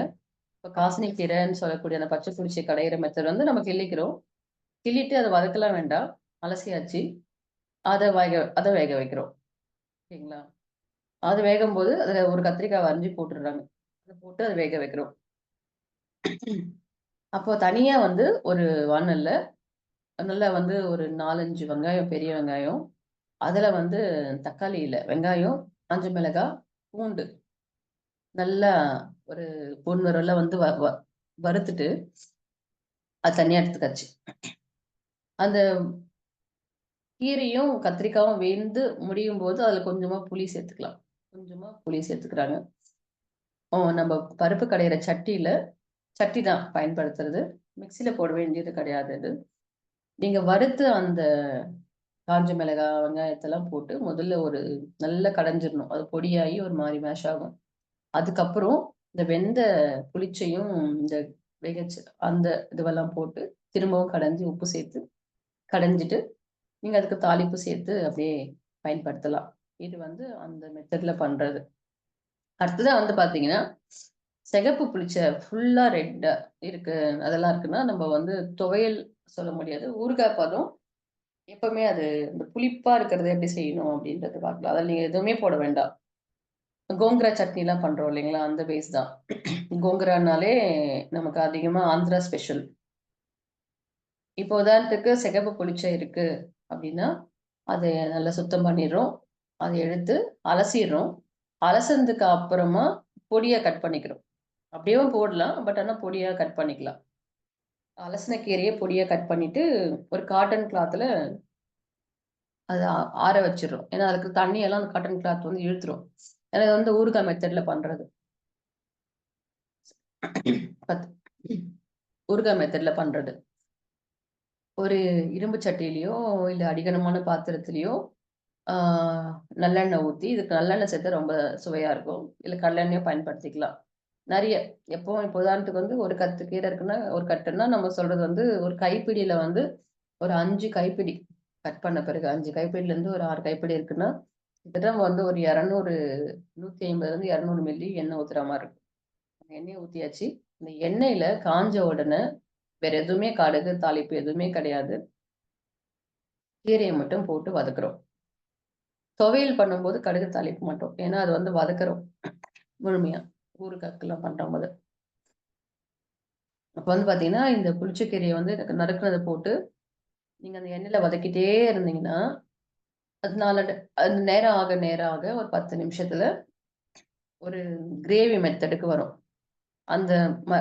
[SPEAKER 5] இப்ப காசினி கீரைன்னு சொல்லக்கூடிய அந்த பச்சை புளிச்சை கடையிற மெத்தட் வந்து நம்ம கிள்ளிக்கிறோம். கிள்ளிட்டு அத வதக்கலாம் வேண்டாம். அலசியாச்சு. அத வேக வைக்கிறோம். ஓகேங்களா? அது வேகும்போது அதுல ஒரு கத்திரிக்காவ அரிஞ்சு போட்டுடுறாங்க. அத போட்டு அத வேக வைக்கிறோம். அப்போ தனியா வந்து ஒரு வாணல்ல நல்லா வந்து ஒரு 4, 5 வெங்காயம், பெரிய வெங்காயம். அதுல வந்து தக்காளி இல்ல, வெங்காயம், காஞ்ச மிளகாய், பூண்டு நல்லா ஒரு பொன்னிறம்ல வந்து வ வ வறுத்துட்டு, அது தனியா எடுத்துக்காச்சு. அந்த கீரையும், கத்திரிக்காவும் வெந்து முடியும்போது, அதுல கொஞ்சமா புளி சேர்த்துக்கலாம். கொஞ்சமா புளி சேர்த்துக்கிறாங்க. நம்ம பருப்பு கடையிற சட்டி தான் பயன்படுத்துறது. மிக்ஸியில போட வேண்டியது கிடையாது அது. நீங்க வறுத்து அந்த காஞ்ச மிளகாய், வெங்காயத்தெல்லாம் போட்டு முதல்ல ஒரு நல்லா கடைஞ்சிரணும். அது பொடியாகி ஒரு மாரி மேஷ் ஆகும். அதுக்கப்புறம் இந்த வெந்த புளிச்சையும், இந்த வேகச்சு அந்த இதுவெல்லாம் போட்டு திரும்பவும் கடைஞ்சு உப்பு சேர்த்து கடைஞ்சிட்டு, நீங்க அதுக்கு தாளிப்பு சேர்த்து அப்படியே பயன்படுத்தலாம். இது வந்து அந்த மெத்தட்ல பண்றது. அடுத்ததா வந்து பார்த்தீங்கன்னா, சிகப்பு புளிச்ச ஃபுல்லா ரெட்டா இருக்கு. அதெல்லாம் இருக்குன்னா, நம்ம வந்து துவையல் சொல்ல முடியாது. ஊறுகாய் பதம் எப்பவுமே அது இந்த புளிப்பா இருக்கிறத எப்படி செய்யணும் அப்படின்றத பார்க்கலாம். அதில நீங்க எதுவுமே போட வேண்டாம். கோங்கரா சட்னிலாம் பண்றோம் இல்லைங்களா? அந்த பேஸ் தான். கோங்கரானாலே நமக்கு அதிகமா ஆந்திரா ஸ்பெஷல். இப்போ உதாரணத்துக்கு சிகப்பு புளிச்ச இருக்கு அப்படின்னா, அத நல்லா சுத்தம் பண்ணிர்றோம். அத எடுத்து அலசிர்றோம். அலசுனதுக்கு அப்புறமா பொடியா கட் பண்ணிக்கிறோம். அப்படியேவும் போடலாம். பட் ஆனா பொடியா கட் பண்ணிக்கலாம். அலசின கீரைய பொடியா கட் பண்ணிட்டு, ஒரு காட்டன் கிளாத்ல அத ஆற வச்சுர்றோம். ஏன்னா, அதுக்கு தண்ணியெல்லாம் அந்த காட்டன் கிளாத் வந்து இழுத்துரும். ஏன்னா, இது வந்து ஊறுகாய் மெத்தட்ல பண்றது. பத் ஊறுகாய் மெத்தட்ல பண்றது. ஒரு இரும்பு சட்டியிலயோ, இல்ல அடிகனமான பாத்திரத்திலயோ, ஆ நல்லெண்ணெய் ஊத்தி, இதுக்கு நல்லெண்ணெய் சேர்த்தா ரொம்ப சுவையா இருக்கும். இல்ல கடலெண்ணெயும் பயன்படுத்திக்கலாம். நெறைய எப்பவும் இப்போ உதாரணத்துக்கு வந்து ஒரு கத்து கீரை இருக்குன்னா, ஒரு கட்டுன்னா நம்ம சொல்றது வந்து ஒரு கைப்பிடியில வந்து ஒரு 5 கைப்பிடி கட் பண்ண பிறகு 5 கைப்பிடியிலேருந்து ஒரு 6 கைப்பிடி இருக்குன்னா, கிட்டத்தட்ட நம்ம வந்து ஒரு 200 150லேருந்து 200 மில்லி எண்ணெய் ஊத்துற மாரி இருக்கும். எண்ணெய ஊத்தியாச்சு. இந்த எண்ணெயில காஞ்ச உடனே வேற எதுவுமே கடுகு, தாளிப்பு எதுவுமே கிடையாது. கீரைய மட்டும் போட்டு வதக்குறோம். துவையல் பண்ணும்போது கடுகு தாளிக்க மாட்டோம். ஏன்னா, அது வந்து வதக்குறோம் முழுமையா. ஊறுகாய்க்கெல்லாம் பண்றம்போது. அப்ப வந்து பார்த்தீங்கன்னா, இந்த புளிச்ச கீரைய வந்து நறுக்குனத போட்டு, நீங்க அந்த எண்ணெயில வதக்கிட்டே இருந்தீங்கன்னா, அது அது நேரம் ஆக நேரம் ஆக ஒரு 10 நிமிஷத்துல ஒரு கிரேவி மெத்தடுக்கு வரும். அந்த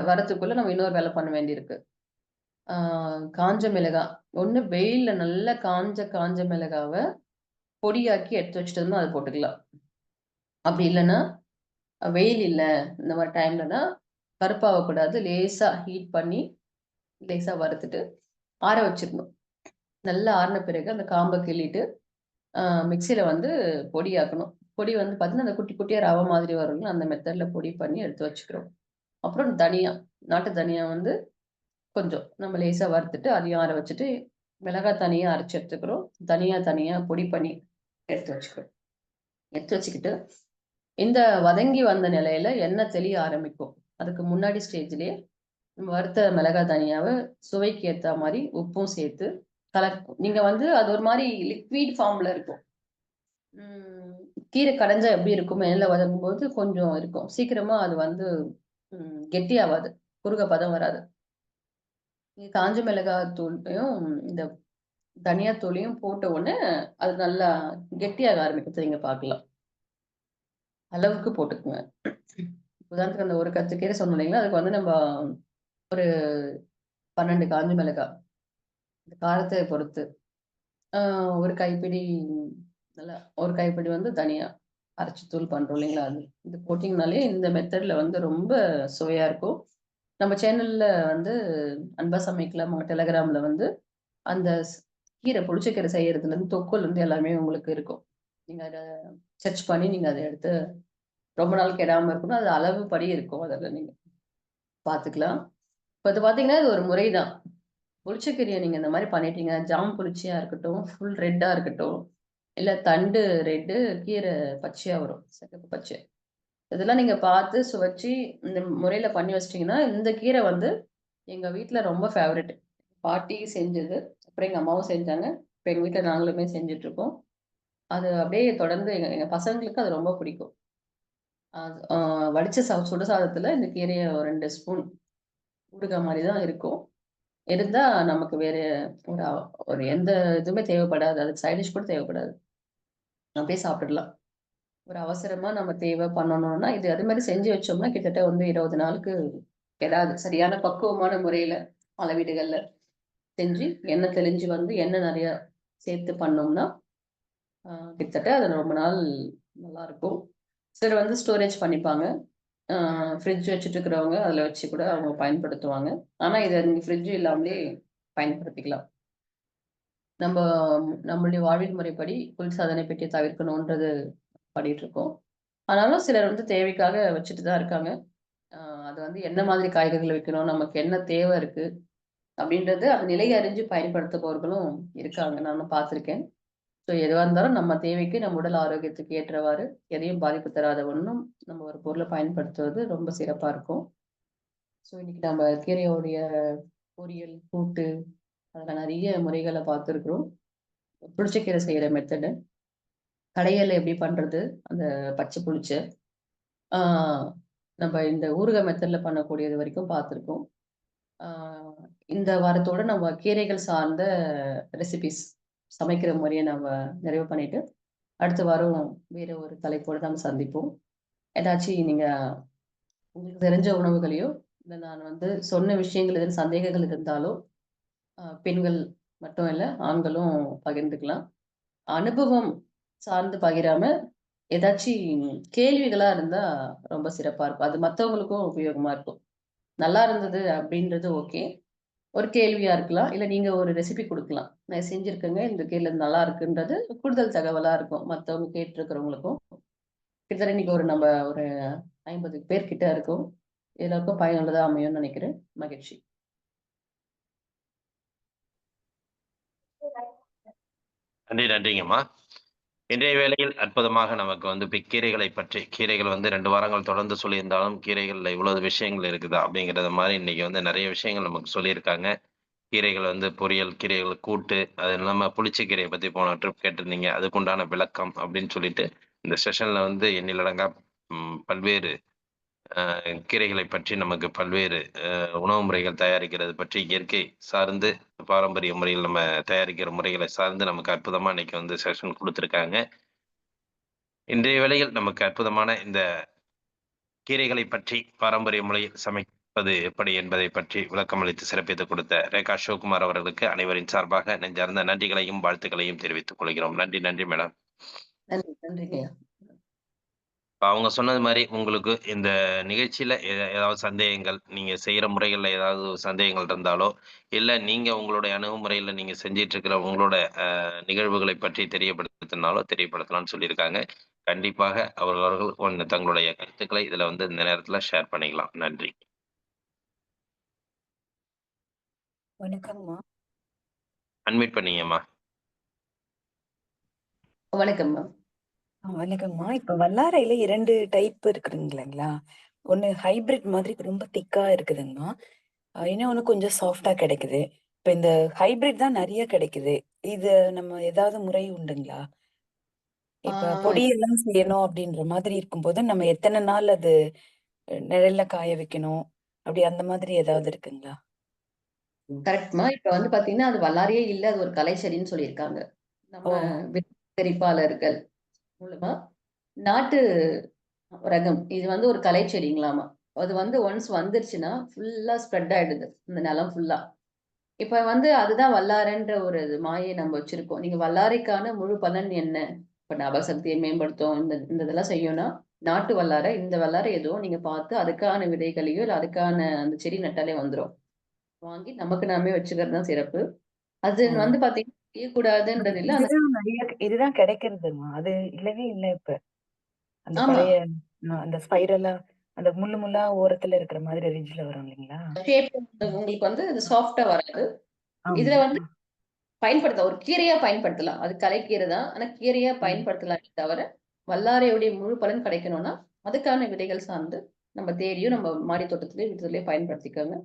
[SPEAKER 5] வரதுக்குள்ள நம்ம இன்னொரு வேலை பண்ண வேண்டியிருக்கு. ஆ காஞ்ச மிளகா. ஒண்ணு வெயில்ல நல்லா காஞ்ச மிளகாவ பொடியாக்கி எடுத்து வச்சுட்டோம்னா, அது போட்டுக்கலாம். அப்படி இல்லன்னா, வெயில் இல்ல இந்த மாரி டைம்லனா, கருப்பாவக்கூடாது. லேசா ஹீட் பண்ணி, லேசா வறுத்துட்டு ஆற வச்சிரணும். நல்லா ஆறுன பிறகு அந்த காம்ப கிள்ளிட்டு, மிக்ஸியில வந்து பொடியாக்கணும். பொடி வந்து பார்த்தீங்கன்னா, அந்த குட்டி குட்டியா ரவை மாதிரி வரும்ல, அந்த மெத்தட்ல பொடி பண்ணி எடுத்து வச்சுக்கிறோம். அப்புறம் தனியா, நாட்டு தனியா வந்து கொஞ்சம் நம்ம லேசா வறுத்துட்டு, அதையும் ஆற வச்சுட்டு, மிளகாய் தனியா அரைச்சு எடுத்துக்கிறோம். தனியா தனியா பொடி பண்ணி எடுத்து வச்சுக்கிறோம். எடுத்து வச்சுக்கிட்டு, இந்த வதங்கி வந்த நிலையில எண்ணெய் தெளிய ஆரம்பிக்கும். அதுக்கு முன்னாடி ஸ்டேஜ்லயே நம்ம வறுத்த மிளகாய் தனியாவ சுவைக்கு ஏத்தா மாரி உப்பும் சேர்த்து நீங்க வந்து அது ஒரு மாரி லிக்விட் ஃபார்ம்ல இருக்கும். ம் கீரை கடைஞ்சா எப்படி இருக்கும்? எண்ணெய்ல வதங்கும்போது கொஞ்சம் இருக்கும். சீக்கிரமா அது வந்து கெட்டியாவாது. குறுக பதம் வராது. நீங்க காஞ்ச மிளகாய் தூளையும், இந்த தனியா தூளையும் போட்ட உடனே, அது நல்லா கெட்டியாக ஆரம்பிக்கிறத நீங்க பார்க்கலாம். அளவுக்கு போட்டுக்கங்க. உதாரணத்துக்கு அந்த ஒரு கத்து கீரை சொன்னோம் இல்லைங்களா? அதுக்கு வந்து நம்ம ஒரு 12 காஞ்ச மிளகாய். இந்த காரத்த பொறுத்து. ஆ ஒரு கைப்பிடி நல்லா ஒரு கைப்பிடி வந்து தனியா அரைச்சு தூள் பண்றோம் இல்லைங்களா? அது. இது போட்டீங்கனாலே இந்த மெத்தட்ல வந்து ரொம்ப சுவையா இருக்கும். நம்ம சேனல்ல வந்து அன்பா சமைக்கலாம் டெலகிராம்ல வந்து அந்த கீரை புளிச்சக்கீரை செய்யறதுலேருந்து தொக்குலேருந்து எல்லாமே உங்களுக்கு இருக்கும். நீங்க அத சர்ச் பண்ணி நீங்க அத எடுத்து ரொம்ப நாள் கெடாம இருக்கணும். அது அளவு படி இருக்கும். அதில நீங்க பார்த்துக்கலாம். இப்ப இது பார்த்தீங்கன்னா, இது ஒரு முறை தான். புளிச்சக்கீரைய நீங்க இந்த மாரி பண்ணிட்டீங்க. ஜாம் புளிச்சையா இருக்கட்டும், ஃபுல் ரெட்டா இருக்கட்டும், இல்ல தண்டு ரெட்டு, கீரை பச்சையா வரும். சிகப்பு பச்சை. இதெல்லாம் நீங்க பார்த்து சுவைச்சு இந்த முறையில பண்ணி வச்சுட்டீங்கன்னா, இந்த கீரை வந்து எங்க வீட்ல ரொம்ப ஃபேவரைட். பாட்டி செஞ்சது. அப்புறம் எங்க அம்மாவும் செஞ்சாங்க. இப்ப எங்க வீட்ல நாங்களுமே செஞ்சுட்டுருக்கோம். அது அப்படியே தொடர்ந்து எங்க எங்க பசங்களுக்கு அது ரொம்ப பிடிக்கும். அது வடிச்ச சுட சாதத்துல இந்த கீரைய ஒரு 2 ஸ்பூன் ஊறுகாய் மாரி தான் இருக்கும். இருந்தா நமக்கு வேற ஒரு ஒரு எந்த இதுவுமே தேவைப்படாது. அதுக்கு சைட் டிஷ் கூட தேவைப்படாது. அப்படியே சாப்பிட்டுடலாம். ஒரு அவசரமா நம்ம தேவை பண்ணணும்னா, இது அது மாரி செஞ்சு வச்சோம்னா, கிட்டத்தட்ட வந்து 20 நாளுக்கு கெடாது. சரியான பக்குவமான முறையில அளவீடுகள்ல செஞ்சு, எண்ணெய் தெளிஞ்சு வந்து எண்ணெய் நெறையா சேர்த்து பண்ணோம்னா, கிட்டத்தட்ட அது ரொம்ப நாள் நல்லாருக்கும். சிலர் வந்து ஸ்டோரேஜ் பண்ணிப்பாங்க. ஆ ஃப்ரிட்ஜ் வச்சுட்டு இருக்கிறவங்க, அதில வச்சு கூட அவங்க பயன்படுத்துவாங்க. ஆனா, இத நீங்க ஃப்ரிட்ஜ் இல்லாமலே பயன்படுத்திக்கலாம். நம்ப நம்மளுடைய வாழ்வியல் முறைப்படி குளிர்சாதன பெட்டிய தவிர்க்கணுன்றது பண்ணிட்டுருக்கோம். ஆனாலும் சிலர் வந்து தேவைக்காக வச்சுட்டு தான் இருக்காங்க. ஆ அது வந்து என்ன மாதிரி காய்கறிகள் வைக்கணும், நமக்கு என்ன தேவை இருக்கு அப்படின்றது அது நிலை அறிஞ்சு பயன்படுத்துபவர்களும் இருக்காங்க. நானும் பார்த்துருக்கேன். ஸோ எதுவா இருந்தாலும் நம்ம தேவைக்கு, நம்ம உடல் ஆரோக்கியத்துக்கு ஏற்றவாறு, எதையும் பாதிப்பு தராத ஒண்ணும் நம்ம ஒரு பொருள பயன்படுத்துவது ரொம்ப சிறப்பா இருக்கும். ஸோ இன்னைக்கு நம்ம கீரையோடைய பொரியல், கூட்டு அதில நெறைய முறைகள பார்த்துருக்குறோம். புளிச்சக்கீரை செய்ற மெத்தடு, கடையல்ல எப்படி பண்றது, அந்த பச்சை புளிச்ச, ஆ நம்ம இந்த ஊறுகாய் மெத்தட்ல பண்ணக்கூடியது வரைக்கும் பார்த்துருக்கோம். ஆ இந்த வாரத்தோட நம்ம கீரைகள் சார்ந்த ரெசிபீஸ் சமைக்கிற முறைய நம்ம நிறைவு பண்ணிட்டு அடுத்த வாரம் வேற ஒரு தலைப்போட நம்ம சந்திப்போம். ஏதாச்சும் நீங்க உங்களுக்கு தெரிஞ்ச உணவுகளையோ, இல்ல நான் வந்து சொன்ன விஷயங்கள் எதுவும் சந்தேகங்கள் இருந்தாலோ, பெண்கள் மட்டும் இல்ல, ஆண்களும் பகிர்ந்துக்கலாம். அனுபவம் சார்ந்து பகிராம, ஏதாச்சும் கேள்விகளா இருந்தா ரொம்ப சிறப்பா இருக்கும். அது மத்தவங்களுக்கும் உபயோகமா இருக்கும். நல்லா இருந்தது அப்படின்றது ஓகே. ஒரு கேள்வியா இருக்கலாம். இல்ல நீங்க ஒரு ரெசிபி குடுக்கலாம். நான் செஞ்சிருக்கேங்க. இந்த கீரைல நல்லா இருக்குன்றது கூடுதல் தகவலா இருக்கும். மத்தவங்க கேட்டுருக்கிறவங்களுக்கும். கிட்டத்தட்ட இன்னைக்கு நம்ம ஒரு 50 பேர் கிட்ட இருக்கோம். எல்லாருக்கும் பயனுள்ளதா அமையும்னு நினைக்கிறேன். மகிழ்ச்சி.
[SPEAKER 1] நன்றி, நன்றிங்கம்மா. இன்றைய வேளையில் அற்புதமாக நமக்கு வந்து கீரைகளை பற்றி கீரைகள் வந்து 2 வாரங்கள் தொடர்ந்து சொல்லியிருந்தாலும், கீரைகள்ல இவ்வளவு விஷயங்கள் இருக்குதா? அப்படிங்கிறத மாரி இன்னைக்கு வந்து நெறைய விஷயங்கள் நமக்கு சொல்லியிருக்காங்க. கீரைகள் வந்து பொரியல், கீரைகள் கூட்டு, அது இல்லாம புளிச்ச கீரைய பத்தி போன ட்ரிப் கேட்டிருந்தீங்க. அதுக்குண்டான விளக்கம் அப்படின்னு சொல்லிட்டு, இந்த செஷன்ல வந்து எண்ணிலடங்கா பல்வேறு கீரைகளை பற்றி நமக்கு பல்வேறு உணவு முறைகள் தயாரிக்கிறது பற்றி இயற்கை சார்ந்து, பாரம்பரிய முறையில் நம்ம தயாரிக்கிற முறைகளை சார்ந்து நமக்கு அற்புதமா இன்னைக்கு வந்து செஷன் குடுத்துருக்காங்க. இன்றைய வேளையில் நமக்கு அற்புதமான இந்த கீரைகளை பற்றி பாரம்பரிய முறையில் சமைப்பது எப்படி என்பதை பற்றி விளக்கம் அளித்து சிறப்பித்துக் கொடுத்த ரேகா சிவகுமார் அவர்களுக்கு அனைவரின் சார்பாக நெஞ்சார்ந்த நன்றிகளையும், வாழ்த்துக்களையும் தெரிவித்துக் கொள்கிறோம். நன்றி, நன்றி மேடம்.
[SPEAKER 5] நன்றி, நன்றிங்கய்யா.
[SPEAKER 1] இப்ப அவங்க சொன்னது மாரி உங்களுக்கு இந்த நிகழ்ச்சியில ஏதாவது சந்தேகங்கள், நீங்க செய்யற முறைகள்ல ஏதாவது சந்தேகங்கள் இருந்தாலோ, இல்ல நீங்க உங்களுடைய அணுகுமுறையில நீங்க செஞ்சிட்டு இருக்கிற உங்களோட நிகழ்வுகளை பற்றி தெரியப்படுத்தினாலோ தெரியப்படுத்தலாம்னு சொல்லியிருக்காங்க. கண்டிப்பாக அவர்கள் தங்களுடைய கருத்துக்களை இதுல வந்து இந்த நேரத்துல ஷேர் பண்ணிக்கலாம். நன்றி.
[SPEAKER 6] வணக்கம்மா.
[SPEAKER 1] அன்மியூட் பண்ணீங்கம்மா.
[SPEAKER 5] வணக்கம் மேம்.
[SPEAKER 6] வணக்கம்மா. இப்ப வல்லாரையில 2 டைப் இருக்குதுங்களா? ஒண்ணு ஹைபிரிட் மாதிரி ரொம்ப திக்கா இருக்குதுங்கம்மா. இன்னொன்னு கொஞ்சம் சாஃப்ட்டா கிடைக்குது. இப்ப இந்த ஹைபிரிட் தான் நெறைய கிடைக்குது. இது நம்ம ஏதாவது முறை உண்டுங்களா? இப்ப
[SPEAKER 5] ஆ
[SPEAKER 6] பொடியெல்லாம் செய்யணும் அப்படின்ற மாதிரி இருக்கும்போது, நம்ம எத்தன நாள் அது நிழல்ல காய வைக்கணும்? அப்படி அந்த மாதிரி ஏதாவது இருக்குங்களா?
[SPEAKER 5] கரெக்ட்மா. இப்ப வந்து பாத்தீங்கன்னா, அது வல்லாரையே இல்ல. அது ஒரு கலை செடின்னு சொல்லியிருக்காங்க. நம்ம
[SPEAKER 6] ஓ!
[SPEAKER 5] விற்பரிப்பாளர்கள் மூலமா நாட்டு ரகம். இது வந்து ஒரு கலை செடிங்களாமா. அது வந்து ஒன்ஸ் வந்துருச்சுன்னா, ஃபுல்லா ஸ்ப்ரெட் ஆயிடுது. இந்த நிலம் ஃபுல்லா. இப்ப வந்து அதுதான் வல்லாரைன்ற ஒரு மாயை நம்ம வச்சிருக்கோம். நீங்க வல்லாரைக்கான முழு பலன் என்ன? இப்ப ஞாபக சக்தியை மேம்படுத்தும். இந்த இதெல்லாம் செய்யும்னா, நாட்டு வல்லாரை, இந்த வல்லாரை ஏதோ நீங்க பார்த்து அதுக்கான விதைகளையோ, இல்ல அதுக்கான அந்த செடி நட்டாலே வந்துரும். வாங்கி நமக்கு நாமே வச்சுக்கிறது தான் சிறப்பு. அது
[SPEAKER 6] ஓ!
[SPEAKER 5] வந்து பார்த்தீங்கன்னா, செய்யக்கூடாதுன்றது இல்ல. அந்த
[SPEAKER 6] இதுதான் கிடைக்கிறதும்மா. அது இல்லவே இல்ல இப்ப. அந்த
[SPEAKER 5] ஆமா.
[SPEAKER 6] பழைய அந்த ஸ்பைரலா அந்த முள்ளு முள்ளா ஓரத்துல இருக்கிற மாதிரி ரிட்ஜ்ல வரும் இல்லைங்களா?
[SPEAKER 5] ஷேப் உங்களுக்கு வந்து இது சாஃப்ட்டா வராது. இதுல
[SPEAKER 6] ஆமா.
[SPEAKER 5] வந்து ஒரு கீரையா பயன்படுத்தலாம். அது கலைக்கீரை தான். ஆனா கீரையா
[SPEAKER 6] ம்.
[SPEAKER 5] பயன்படுத்தலாமே தவிர, வல்லாரையுடைய முழு பலன் கிடைக்கணும்னா, அதுக்கான விதைகள் சார்ந்து நம்ம தேடியும் நம்ம மாடி தோட்டத்திலேயே, வீட்டுலயே பயன்படுத்திக்கோங்க.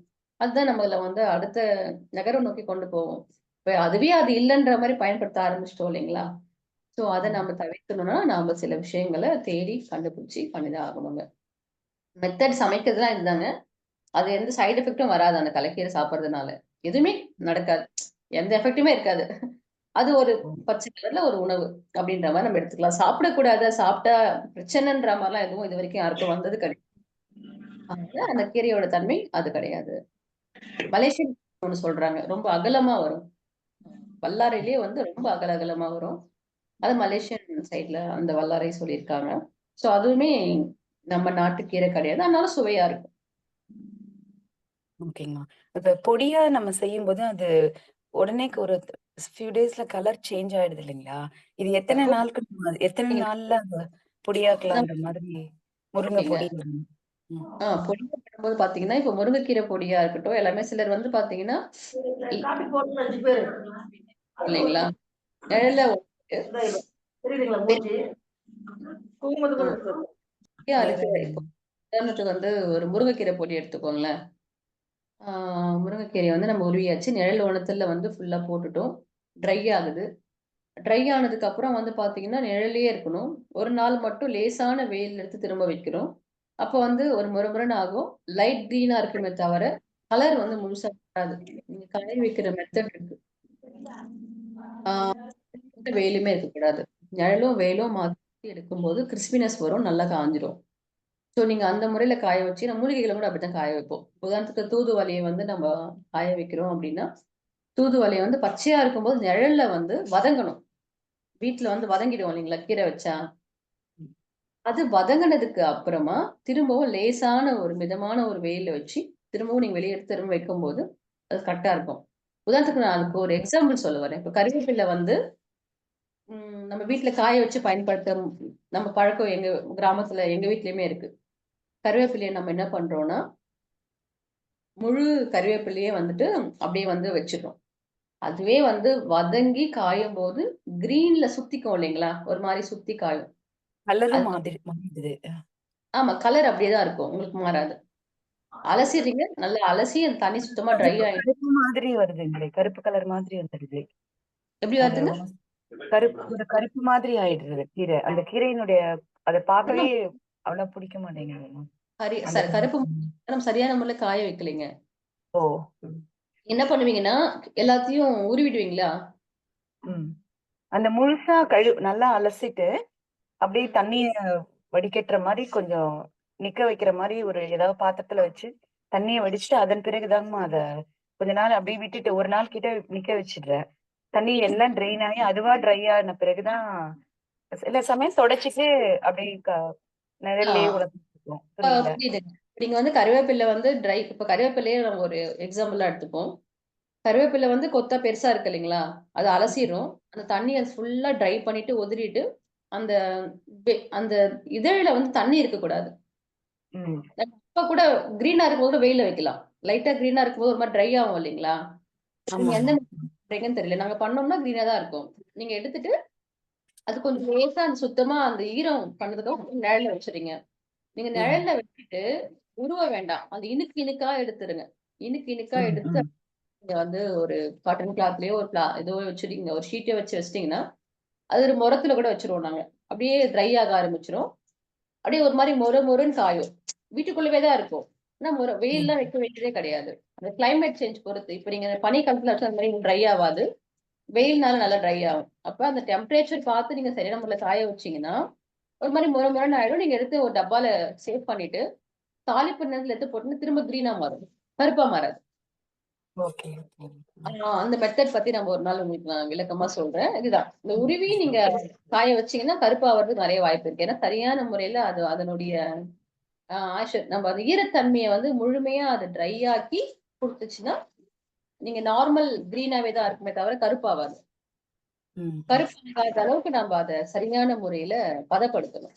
[SPEAKER 5] அதுதான் நம்மள வந்து அடுத்த நகரம் நோக்கி கொண்டு போகும். இப்ப அதுவே அது இல்லன்ற மாரி பயன்படுத்த ஆரம்பிச்சுட்டோம் இல்லைங்களா? ஸோ அத
[SPEAKER 6] ம்.
[SPEAKER 5] நாம தவிர்க்கணும்னா, நாம சில விஷயங்கள தேடி கண்டுபிடிச்சு பண்ணிதான் ஆகணுங்க. மெத்தட் சமைக்கிறதுலாம் இதுதாங்க. அது எந்த சைட் எஃபெக்ட்டும் வராது அந்த கலக்கீரை சாப்பிடுறதுனால. எதுவுமே நடக்காது. எந்த எஃபெக்ட்டுமே இருக்காது. அது ஒரு
[SPEAKER 6] ம்.
[SPEAKER 5] பச்சை கலர்ல ஒரு உணவு அப்படின்ற மாரி நம்ம எடுத்துக்கலாம். சாப்பிடக்கூடாது, சாப்பிட்டா பிரச்சனைன்ற மாரிலாம் எதுவும் இதுவரைக்கும் யாருக்கும் வந்தது கிடையாது. அதனால அந்த கீரையோட தன்மை அது கிடையாது. மலேசியன் ஒண்ணு சொல்றாங்க. ரொம்ப அகலமா வரும். வல்லாரையிலேயே வந்து ரொம்ப அகலமா வரும். அது மலேசியன் சைட்ல அந்த வல்லாரை சொல்லியிருக்காங்க. ஸோ அதுவுமே நம்ம நாட்டு கீரை கிடையாது. ஆனாலும் சுவையா இருக்கும்.
[SPEAKER 6] ஓகேங்கம்மா. இப்ப பொடியா நம்ம செய்யும்போது அது உடனே ஒரு ஃபியூ டேஸ்ல கலர் சேஞ்ச் ஆயிடுது இல்லைங்களா? இது எத்தன நாள்ல அத பொடியாக்கலான்ற மாதிரி முருங்கை
[SPEAKER 5] ஓகேங்க.
[SPEAKER 6] பொடி. ம்.
[SPEAKER 5] பொடியா பண்ணும்போது பார்த்தீங்கன்னா, இப்ப முருங்கைக்கீரை பொடியா இருக்கட்டும், எல்லாமே சிலர் வந்து பார்த்தீங்கன்னா, இ
[SPEAKER 2] காப்பி போட்டு 5 பேரு.
[SPEAKER 5] இல்லைங்களா? நிழல்ல போட்டு
[SPEAKER 2] தெரியுதுங்களா
[SPEAKER 5] பெரிய
[SPEAKER 2] மூஞ்சி? தூங்கும்போது கூட
[SPEAKER 5] ம்.
[SPEAKER 2] எடுத்து
[SPEAKER 5] நிறையா
[SPEAKER 6] வேற
[SPEAKER 5] இருக்கு. இப்போ உதாரணத்துக்கு வந்து ஒரு முருங்கைக்கீரை பொடி எடுத்துக்கோங்களேன். ஆ முருங்கைக்கீரைய வந்து நம்ம உருவியாச்சு. நிழல் ஒளத்துல வந்து ஃபுல்லா போட்டுட்டோம். ட்ரை ஆகுது. ட்ரை ஆனதுக்கு அப்புறம் வந்து பார்த்தீங்கன்னா, நிழல்லயே இருக்கணும். ஒரு நாள் மட்டும் லேசான வெயில் எடுத்து திரும்ப வைக்கிறோம். அப்ப வந்து ஒரு முறுமுறுன்னு ஆகும். லைட் கிரீனா இருக்குமே தவிர, கலர் வந்து முழுசா வராது. நீங்க காய வைக்கிற மெத்தட் இருக்கு. ஆ வெயிலுமே இருக்கக்கூடாது. நிழலும், வெயிலும் மாத்தி எடுக்கும்போது கிறிஸ்பினஸ் வரும். நல்லா காஞ்சிரும். ஸோ நீங்க அந்த முறையில காய வச்சு நம்ம மூலிகைகள கூட அப்படித்தான் காய வைப்போம். உதாரணத்துக்கு தூதுவளைய வந்து நம்ம காய வைக்கிறோம் அப்படின்னா, தூதுவளைய வந்து பச்சையா இருக்கும்போது நிழல்ல வந்து வதங்கணும். வீட்ல வந்து வதங்கிடுவோம் இல்லைங்களா? கீரை வச்சா. அது வதங்குனதுக்கு அப்புறமா, திரும்பவும் லேசான ஒரு மிதமான ஒரு வெயில்ல வச்சு, திரும்பவும் நீங்க வெளிய எடுத்து திரும்ப வைக்கும்போது, அது கரெக்ட்டா இருக்கும். உதாரணத்துக்கு நான் அதுக்கு ஒரு எக்ஸாம்பிள் சொல்ல வரேன். இப்ப கறிவேப்பில வந்து நம்ம வீட்ல காய வச்சு பயன்படுத்த நம்ம பழக்கம் எங்க கிராமத்துல எங்க வீட்லயுமே இருக்கு. கருவேப்பிலைய நம்ம என்ன பண்றோம்னா, முழு கறிவேப்பிலையே வந்துட்டு அப்படியே வந்து வச்சுடுறோம். அதுவே வந்து வதங்கி காயும்போது கிரீன்ல சுத்திக்கும் இல்லைங்களா? ஒரு மாரி சுத்தி காயும்.
[SPEAKER 6] கலரும்
[SPEAKER 5] அது
[SPEAKER 6] மாதிரி மாறிடுது.
[SPEAKER 5] ஆமா. கலர் அப்படியே தான் இருக்கும். உங்களுக்கு மாறாது. அலசிறீங்க. நல்லா அலசி அந்த தண்ணி சுத்தமா ட்ரை
[SPEAKER 6] கருப்பு
[SPEAKER 5] ஆயிடும்.
[SPEAKER 6] கருப்பு மாதிரி வருதுங்களே! கருப்பு கலர் மாதிரி வந்துடுது.
[SPEAKER 5] எப்படி
[SPEAKER 6] அது
[SPEAKER 5] வருதுங்க?
[SPEAKER 6] ஒரு கருப்பு மாதிரி ஆயிடுது கீரை. அந்த கீரையினுடைய அத பார்க்கவே
[SPEAKER 5] இன்னும்
[SPEAKER 6] அவ்வளவு பிடிக்க மாட்டேங்குதுங்க. அந்த
[SPEAKER 5] கருப்பு
[SPEAKER 6] ம்.
[SPEAKER 5] நம்ம சரியான முறையில காய வைக்கலைங்க.
[SPEAKER 6] ஓ!
[SPEAKER 5] என்ன பண்ணுவீங்கன்னா, எல்லாத்தையும் உருவிடுவீங்களா?
[SPEAKER 6] ம். அந்த முழுசா நல்லா அலசிட்டு, அப்படியே தண்ணீய வடிகட்டுற மாரி கொஞ்சம் நிக்க வைக்கிற மாரி ஒரு ஏதாவது பாத்திரத்துல வச்சு, தண்ணீய வடிச்சுட்டு, அதன் பிறகு தாங்கம்மா அத கொஞ்ச நாள் அப்படியே விட்டுட்டு, ஒரு நாள் கிட்ட நிக்க வச்சுடுறேன். தண்ணி எல்லாம் ட்ரெயின் ஆயி, அதுவா ட்ரை ஆன பிறகு தான் சில சமயம் தொடச்சிட்டு அப்படியே நிழல்லயே உலர்த்திக்குவோம். புரியல.
[SPEAKER 5] புரியுதுங்க. நீங்க வந்து கருவேப்பிலை வந்து இப்ப கருவேப்பிலையே நம்ம ஒரு எக்ஸாம்பிளா எடுத்துப்போம். கருவேப்பிலை வந்து கொத்தா பெருசா இருக்கு இல்லைங்களா? அத அலசிர்றோம். அந்த தண்ணிய ஃபுல்லா ட்ரை பண்ணிட்டு உதறிட்டு, அந்த அந்த இதழ்ல வந்து தண்ணி இருக்கக்கூடாது.
[SPEAKER 6] ம்.
[SPEAKER 5] இப்ப கூட கிரீனா இருக்கும்போது வெயில்ல வைக்கலாம். லைட்டா கிரீனா இருக்கும்போது ஒரு மாரி ட்ரை ஆகும் இல்லைங்களா? நீங்க எந்த
[SPEAKER 6] ஆமாமா.
[SPEAKER 5] பண்றீங்கன்னு தெரியல. நாங்க பண்ணோம்னா கிரீனா தான் இருக்கும். நீங்க எடுத்துட்டு, அது கொஞ்சம் லேசா அந்த சுத்தமா அந்த ஈரம் பண்ணதுக்கப்புறம் நிழல்ல வச்சுருங்க. நீங்க
[SPEAKER 6] ம்.
[SPEAKER 5] நிழல்ல வச்சுட்டு உருவ வேண்டாம். அந்த இனுக்கு இனுக்கா எடுத்துருங்க. இனுக்கு இனுக்கா
[SPEAKER 6] ம்.
[SPEAKER 5] எடுத்து
[SPEAKER 6] ம்.
[SPEAKER 5] நீங்க வந்து ஒரு காட்டன் கிளாத்லயோ ஒரு ஏதோ வச்சுட்டீங்க. ஒரு ஷீட்ட வச்சு வச்சுட்டீங்கன்னா, அது ஒரு முறத்துல கூட வச்சுருவோம் நாங்க. அப்படியே ட்ரை ஆக ஆரம்பிச்சுரும். அப்படியே ஒரு மாரி மொறு மொறுன்னு காயும். வீட்டுக்குள்ளவே தான் இருக்கும். ஆனா
[SPEAKER 6] ம்.
[SPEAKER 5] வெயில்லாம் வைக்க வேண்டியதே கிடையாது. அந்த கிளைமேட் சேஞ்ச் பொறுத்து. இப்ப நீங்க பனி காலத்துல வச்சா அந்த மாரி ட்ரை ஆவாது. வெயில்னால நல்லா ட்ரை ஆகும். அப்ப அந்த டெம்பரேச்சர் பார்த்து நீங்க சரியான முறையில காய வச்சீங்கன்னா, ஒரு மாரி மொறு மொறுன்னு ஆயிடும். நீங்க எடுத்து ஒரு டப்பால சேவ் பண்ணிட்டு, தாளிப்பு நேரத்துல எடுத்து போட்டீங்கன்னா திரும்ப கிரீனா மாறும். கருப்பா மாறாது.
[SPEAKER 6] ஓகே. ஓகே.
[SPEAKER 5] அந்த மெத்தட் பத்தி நம்ம ஒரு நாள் உங்களுக்கு நான் விளக்கமா சொல்றேன். இதுதான். இந்த உருவி நீங்க காய வச்சீங்கன்னா, கருப்பாவறதுக்கு நெறைய வாய்ப்பு இருக்கு. ஏன்னா, சரியான முறையில அது அதனுடைய நம்ம அந்த ஈரத்தன்மைய வந்து முழுமையா அது ட்ரை ஆக்கி குடுத்துச்சுன்னா, நீங்க நார்மல் கிரீனாவே தான் இருக்குமே தவிர கருப்பாவாது.
[SPEAKER 6] ம்.
[SPEAKER 5] கருப்பாகாத அளவுக்கு நம்ம அத சரியான முறையில பதப்படுத்தணும்.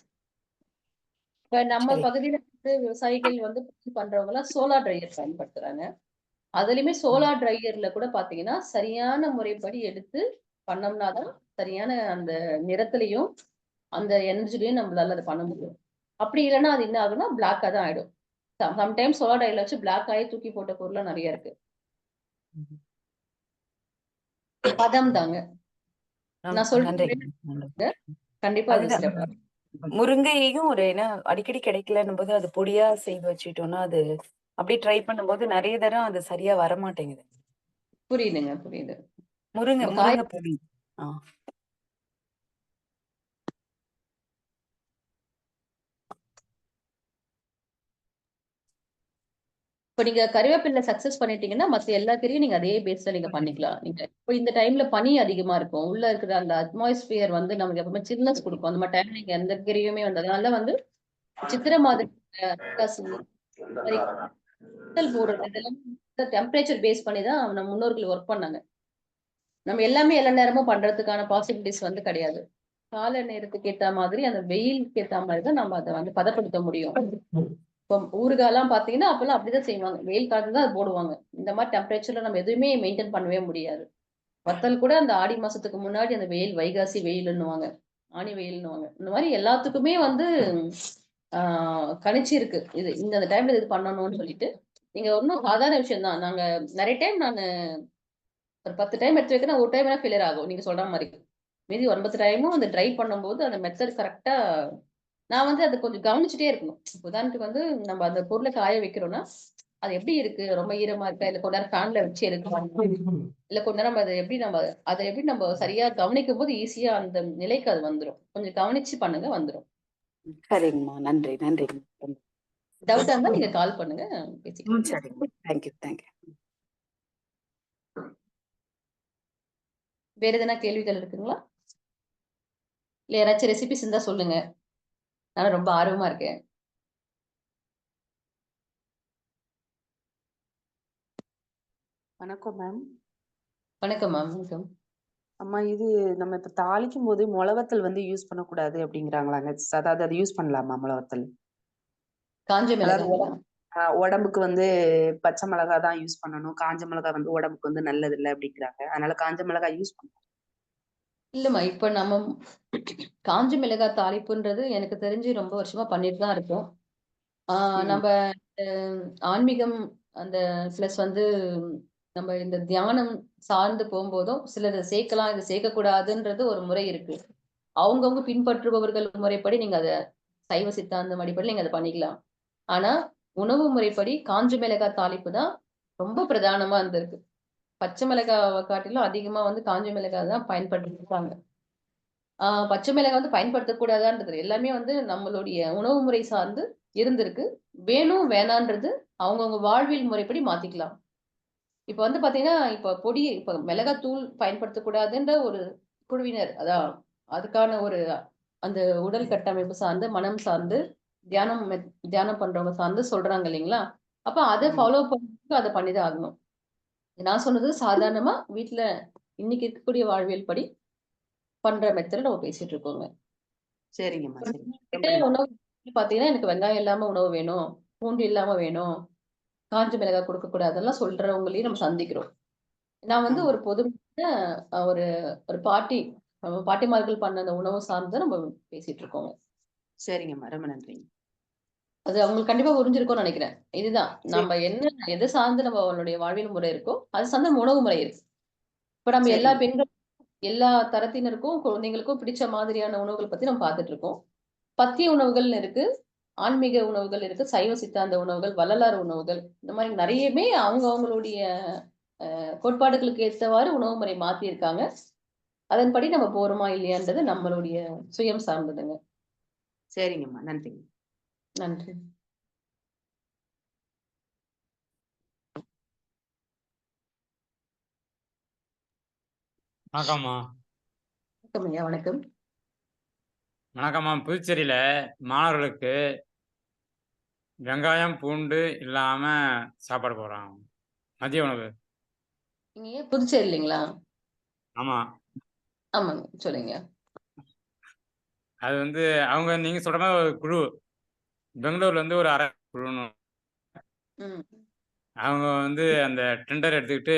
[SPEAKER 5] இப்ப நம்ம
[SPEAKER 6] சரி.
[SPEAKER 5] பகுதியில வந்து விவசாயிகள் வந்து பண்றவங்கலாம் சோலார் ட்ரையர் பயன்படுத்துறாங்க. அதுலயுமே சோலார் ட்ரையர்ல கூட பாத்தீங்கன்னா, சரியான முறைப்படி எடுத்து பண்ணோம்னா தான், சரியான அந்த நிறத்திலயும், அந்த எனர்ஜிலயும் நம்மளால அத பண்ண முடியும். அப்படி இல்லன்னா, அது என்ன ஆகும்னா, பிளாக்கா தான் ஆயிடும். சம்டைம்ஸ் சோலார் ட்ரையர்ல வச்சு பிளாக் ஆயி தூக்கி போட்ட பொருள்லாம் நெறைய இருக்கு.
[SPEAKER 6] ம்.
[SPEAKER 5] பதம் தாங்க. நான் சொல்ற
[SPEAKER 6] நன்றி.
[SPEAKER 5] முறையில
[SPEAKER 6] நன்றி.
[SPEAKER 5] கண்டிப்பா அது
[SPEAKER 6] அதுதான்.
[SPEAKER 5] சிறப்பா
[SPEAKER 6] முருங்கையையும் ஒரு ஏன்னா அடிக்கடி கிடைக்கலன்னும் போது அது பொடியா செய்து வச்சுட்டோம்னா, அது அப்படியே ட்ரை பண்ணும்போது நெறைய தரம் அது சரியா வரமாட்டேங்குது.
[SPEAKER 5] புரியுதுங்க, புரியுது.
[SPEAKER 6] முருங்கை
[SPEAKER 5] நம்ம
[SPEAKER 6] முருங்கை பொடி. ஆ.
[SPEAKER 5] இப்ப நீங்க கறிவேப்பில சக்சஸ் பண்ணிட்டீங்கன்னா, மத்த எல்லா கீரையும் நீங்க அதே பேஸ்ல நீங்க பண்ணிக்கலாம். நீங்க இப்ப இந்த டைம்ல பனி அதிகமா இருக்கும். உள்ள இருக்கிற அந்த அட்மாஸ்பியர் வந்து நமக்கு எப்பவுமே சில்னஸ் குடுக்கும். அந்த மாரி டைம்ல நீங்க எந்த கீரையுமே வந்து அதனால வந்து சித்திரை மாதம் புரட்டாசி மாரி வத்தல் போடுறது இதெல்லாம் டெம்பரேச்சர் பேஸ் பண்ணி தான் நம்ம முன்னோர்கள் ஒர்க் பண்ணாங்க. நம்ம எல்லாமே எல்லா நேரமும் பண்றதுக்கான பாசிபிலிட்டீஸ் வந்து கிடையாது. கால நேரத்துக்கு ஏத்த மாதிரி, அந்த வெயிலுக்கு ஏத்த மாரி தான் நம்ம அத வந்து பதப்படுத்த முடியும். இப்போ ஊறுகாலாம் பார்த்தீங்கன்னா, அப்பலாம் அப்படிதான் செய்வாங்க. வெயில் காலத்துல தான் அது போடுவாங்க. இந்த மாரி டெம்பரேச்சர்ல நம்ம எதுவுமே மெயின்டெயின் பண்ணவே முடியாது. வத்தல் கூட அந்த ஆடி மாசத்துக்கு முன்னாடி அந்த வெயில் வைகாசி வெயிலுன்னுவாங்க. ஆனி வெயில்ன்னுவாங்க. இந்த மாரி எல்லாத்துக்குமே வந்து ஆ கணிச்சு இருக்கு. இந்த டைம்ல இது பண்ணணும்னு சொல்லிட்டு. நீங்க ஒண்ணும் சாதாரண விஷயம் தான். நெறைய டைம் ஒரு 10 டைம் எடுத்து வைக்கிறேன். ஒரு டைம் வேணா ஃபெயிலியர் ஆகும். நீங்க சொல்ற மாரி. மீதி 9 டைமும் அந்த ட்ரை பண்ணும்போது அந்த மெத்தட் கரெக்ட்டா நான் வந்து அத கொஞ்சம் கவனிச்சுட்டே இருக்கணும். உதாரணத்துக்கு வந்து நம்ம அந்த பொருள காய வைக்கிறோம்னா, அது எப்படி இருக்கு? ரொம்ப ஈரமா இருக்கா? இல்ல கொஞ்ச நேரம் ஃபேன்ல வச்சு எடுக்கலாமா? இல்ல கொஞ்ச நேரம் அத எப்படி நம்ம சரியா கவனிக்கும்போது ஈஸியா அந்த நிலைக்கு அது வந்துரும். கொஞ்சம் கவனிச்சு பண்ணுங்க வந்துரும்.
[SPEAKER 6] சரிங்கம்மா. நன்றி. நன்றி.
[SPEAKER 5] டவுட்டா இருந்தா நீங்க கால் பண்ணுங்க.
[SPEAKER 6] ம்.
[SPEAKER 5] பேசிக்கலாம்.
[SPEAKER 6] சரிங்க. தேங்க்யூ. தேங்க்யூ.
[SPEAKER 5] வேற எதனா கேள்விகள் இருக்குங்களா? இல்ல யாராச்சும் ரெசிபீஸ் இருந்தா சொல்லுங்க. நானும் ரொம்ப ஆர்வமா இருக்கேன்.
[SPEAKER 7] வணக்கம் மேம்.
[SPEAKER 5] வணக்கம் மேம். வணக்கம்.
[SPEAKER 7] அம்மா இது நம்ம இப்ப தாளிக்கும்போது மொளவத்தல் வந்து யூஸ் பண்ணக்கூடாது அப்படிங்கிறாங்களாங்க. அதாவது அது யூஸ் பண்ணலாமா மொளவத்தல்?
[SPEAKER 5] காஞ்ச
[SPEAKER 7] அதாவது
[SPEAKER 5] மிளகாய்ங்களா?
[SPEAKER 7] உடம்புக்கு வந்து பச்சை மிளகாய் தான் யூஸ் பண்ணணும். காஞ்ச மிளகாய் வந்து உடம்புக்கு வந்து நல்லது இல்ல அப்படிங்கிறாங்க. அதனால காஞ்ச மிளகாய் யூஸ் பண்ணலாம்.
[SPEAKER 5] இல்லம்மா. இப்ப நம்ம காஞ்ச மிளகாய் தாளிப்புன்றது எனக்கு தெரிஞ்சு ரொம்ப வருஷமா பண்ணிட்டு தான் இருக்கோம். ஆ
[SPEAKER 7] ம்.
[SPEAKER 5] நம்ப அ ஆன்மீகம் அந்த பிளஸ் வந்து நம்ம இந்த தியானம் சார்ந்து போம்போதும், சிலத சேர்க்கலாம், இத சேர்க்கக்கூடாதுன்றது ஒரு முறை இருக்கு. அவங்கவங்க பின்பற்றுபவர்கள் முறைப்படி நீங்க அத சைவ சித்தாந்தம் அடிப்படையில நீங்க அத பண்ணிக்கலாம். ஆனா, உணவு முறைப்படி காஞ்ச மிளகாய் தாளிப்பு தான் ரொம்ப பிரதானமா இருந்திருக்கு. பச்சை மிளகாவ காட்டிலும் அதிகமா வந்து காஞ்ச மிளகாய் தான் பயன்படுத்திருக்காங்க. பச்சை மிளகாய் வந்து பயன்படுத்தக்கூடாதான்றது எல்லாமே வந்து நம்மளுடைய உணவு முறை சார்ந்து இருந்திருக்கு. வேணும், வேணான்றது அவங்கவங்க வாழ்வியல் முறைப்படி மாத்திக்கலாம். இப்ப வந்து பாத்தீங்கன்னா, இப்ப மிளகாத்தூள் பயன்படுத்தக்கூடாதுன்ற ஒரு குழுவினர், அதான் அதுக்கான ஒரு அந்த உடல் கட்டமைப்பு சார்ந்து, மனம் சார்ந்து தியானம் பண்றவங்க சார்ந்து சொல்றாங்க இல்லைங்களா? அப்ப அத
[SPEAKER 6] ஆமா.
[SPEAKER 5] ஃபாலோ பண்றதுக்கு அத பண்ணிதான் ஆகணும். நான் சொன்னது சாதாரணமா வீட்ல இன்னைக்கு இருக்கக்கூடிய வாழ்வியல் படி பண்ற மெத்தட் நம்ம பேசிட்டு இருக்கோங்க.
[SPEAKER 7] சரிங்கம்மா,
[SPEAKER 5] ஒரு
[SPEAKER 7] சரி. ரொம்ப
[SPEAKER 5] கிட்ட
[SPEAKER 7] நன்றி.
[SPEAKER 5] உணவு பார்த்தீங்கன்னா, எனக்கு வெங்காயம் இல்லாம உணவு வேணும். பூண்டு இல்லாம வேணும். காஞ்ச மிளகாய் குடுக்கக்கூடாது. அதெல்லாம் சொல்றவங்களையும் நம்ம சந்திக்கிறோம். நான் வந்து
[SPEAKER 7] ஆமா.
[SPEAKER 5] ஒரு பொதுவான ஒரு ஒரு பாட்டிமார்கள் பண்ண அந்த உணவு சார்ந்து நம்ம பேசிட்டு இருக்கோங்க.
[SPEAKER 7] சரிங்கம்மா. ரொம்ப நன்றிங்க.
[SPEAKER 5] அது அவங்களுக்கு கண்டிப்பா புரிஞ்சிருக்கும்னு நெனைக்கிறேன். இதுதான்.
[SPEAKER 7] சரி,
[SPEAKER 5] நம்ம என்ன எத சார்ந்து நம்மளுடைய வாழ்வியல் முறை இருக்கோ, அது சார்ந்த நம்ம உணவு முறை இருக்கு. இப்ப நம்ம எல்லா
[SPEAKER 7] சரிங்க.
[SPEAKER 5] பெண்கள் எல்லா தரத்தினருக்கும், குழந்தைங்களுக்கும் பிடிச்ச மாதிரியான உணவுகள் பத்தி நம்ம பார்த்துட்டு இருக்கோம். பத்திய உணவுகள்னு இருக்கு. ஆன்மீக உணவுகள் இருக்கு. சைவ சித்தாந்த உணவுகள், வள்ளலார் உணவுகள். இந்த மாரி நெறையவே அவங்களுடைய கோட்பாடுகளுக்கு ஏத்தவாறு உணவு முறை மாத்தியிருக்காங்க. அதன்படி நம்ம போறோமா இல்லையான்றது நம்மளுடைய சுயம் சார்ந்ததுங்க.
[SPEAKER 7] சரிங்கம்மா. நன்றிங்க.
[SPEAKER 5] நன்றி.
[SPEAKER 8] வணக்கம்மா.
[SPEAKER 5] வணக்கம் ஐயா, வணக்கம்.
[SPEAKER 8] வணக்கம்மா. புதுச்சேரியில மாணவர்களுக்கு வெங்காயம், பூண்டு இல்லாம சாப்பாடு போடுறாங்க. மதிய உணவு.
[SPEAKER 5] நீங்க ஏன் புதுச்சேரி இல்லைங்களா?
[SPEAKER 8] ஆமா.
[SPEAKER 5] ஆமாங்க. சொல்லுங்க.
[SPEAKER 8] அது வந்து அவங்க நீங்க சொல்ற மாரி ஒரு குழு. பெங்களூர்ல இருந்து ஒரு அரை குழுன்னு
[SPEAKER 5] ம்.
[SPEAKER 8] அவங்க வந்து அந்த டெண்டர் எடுத்துக்கிட்டு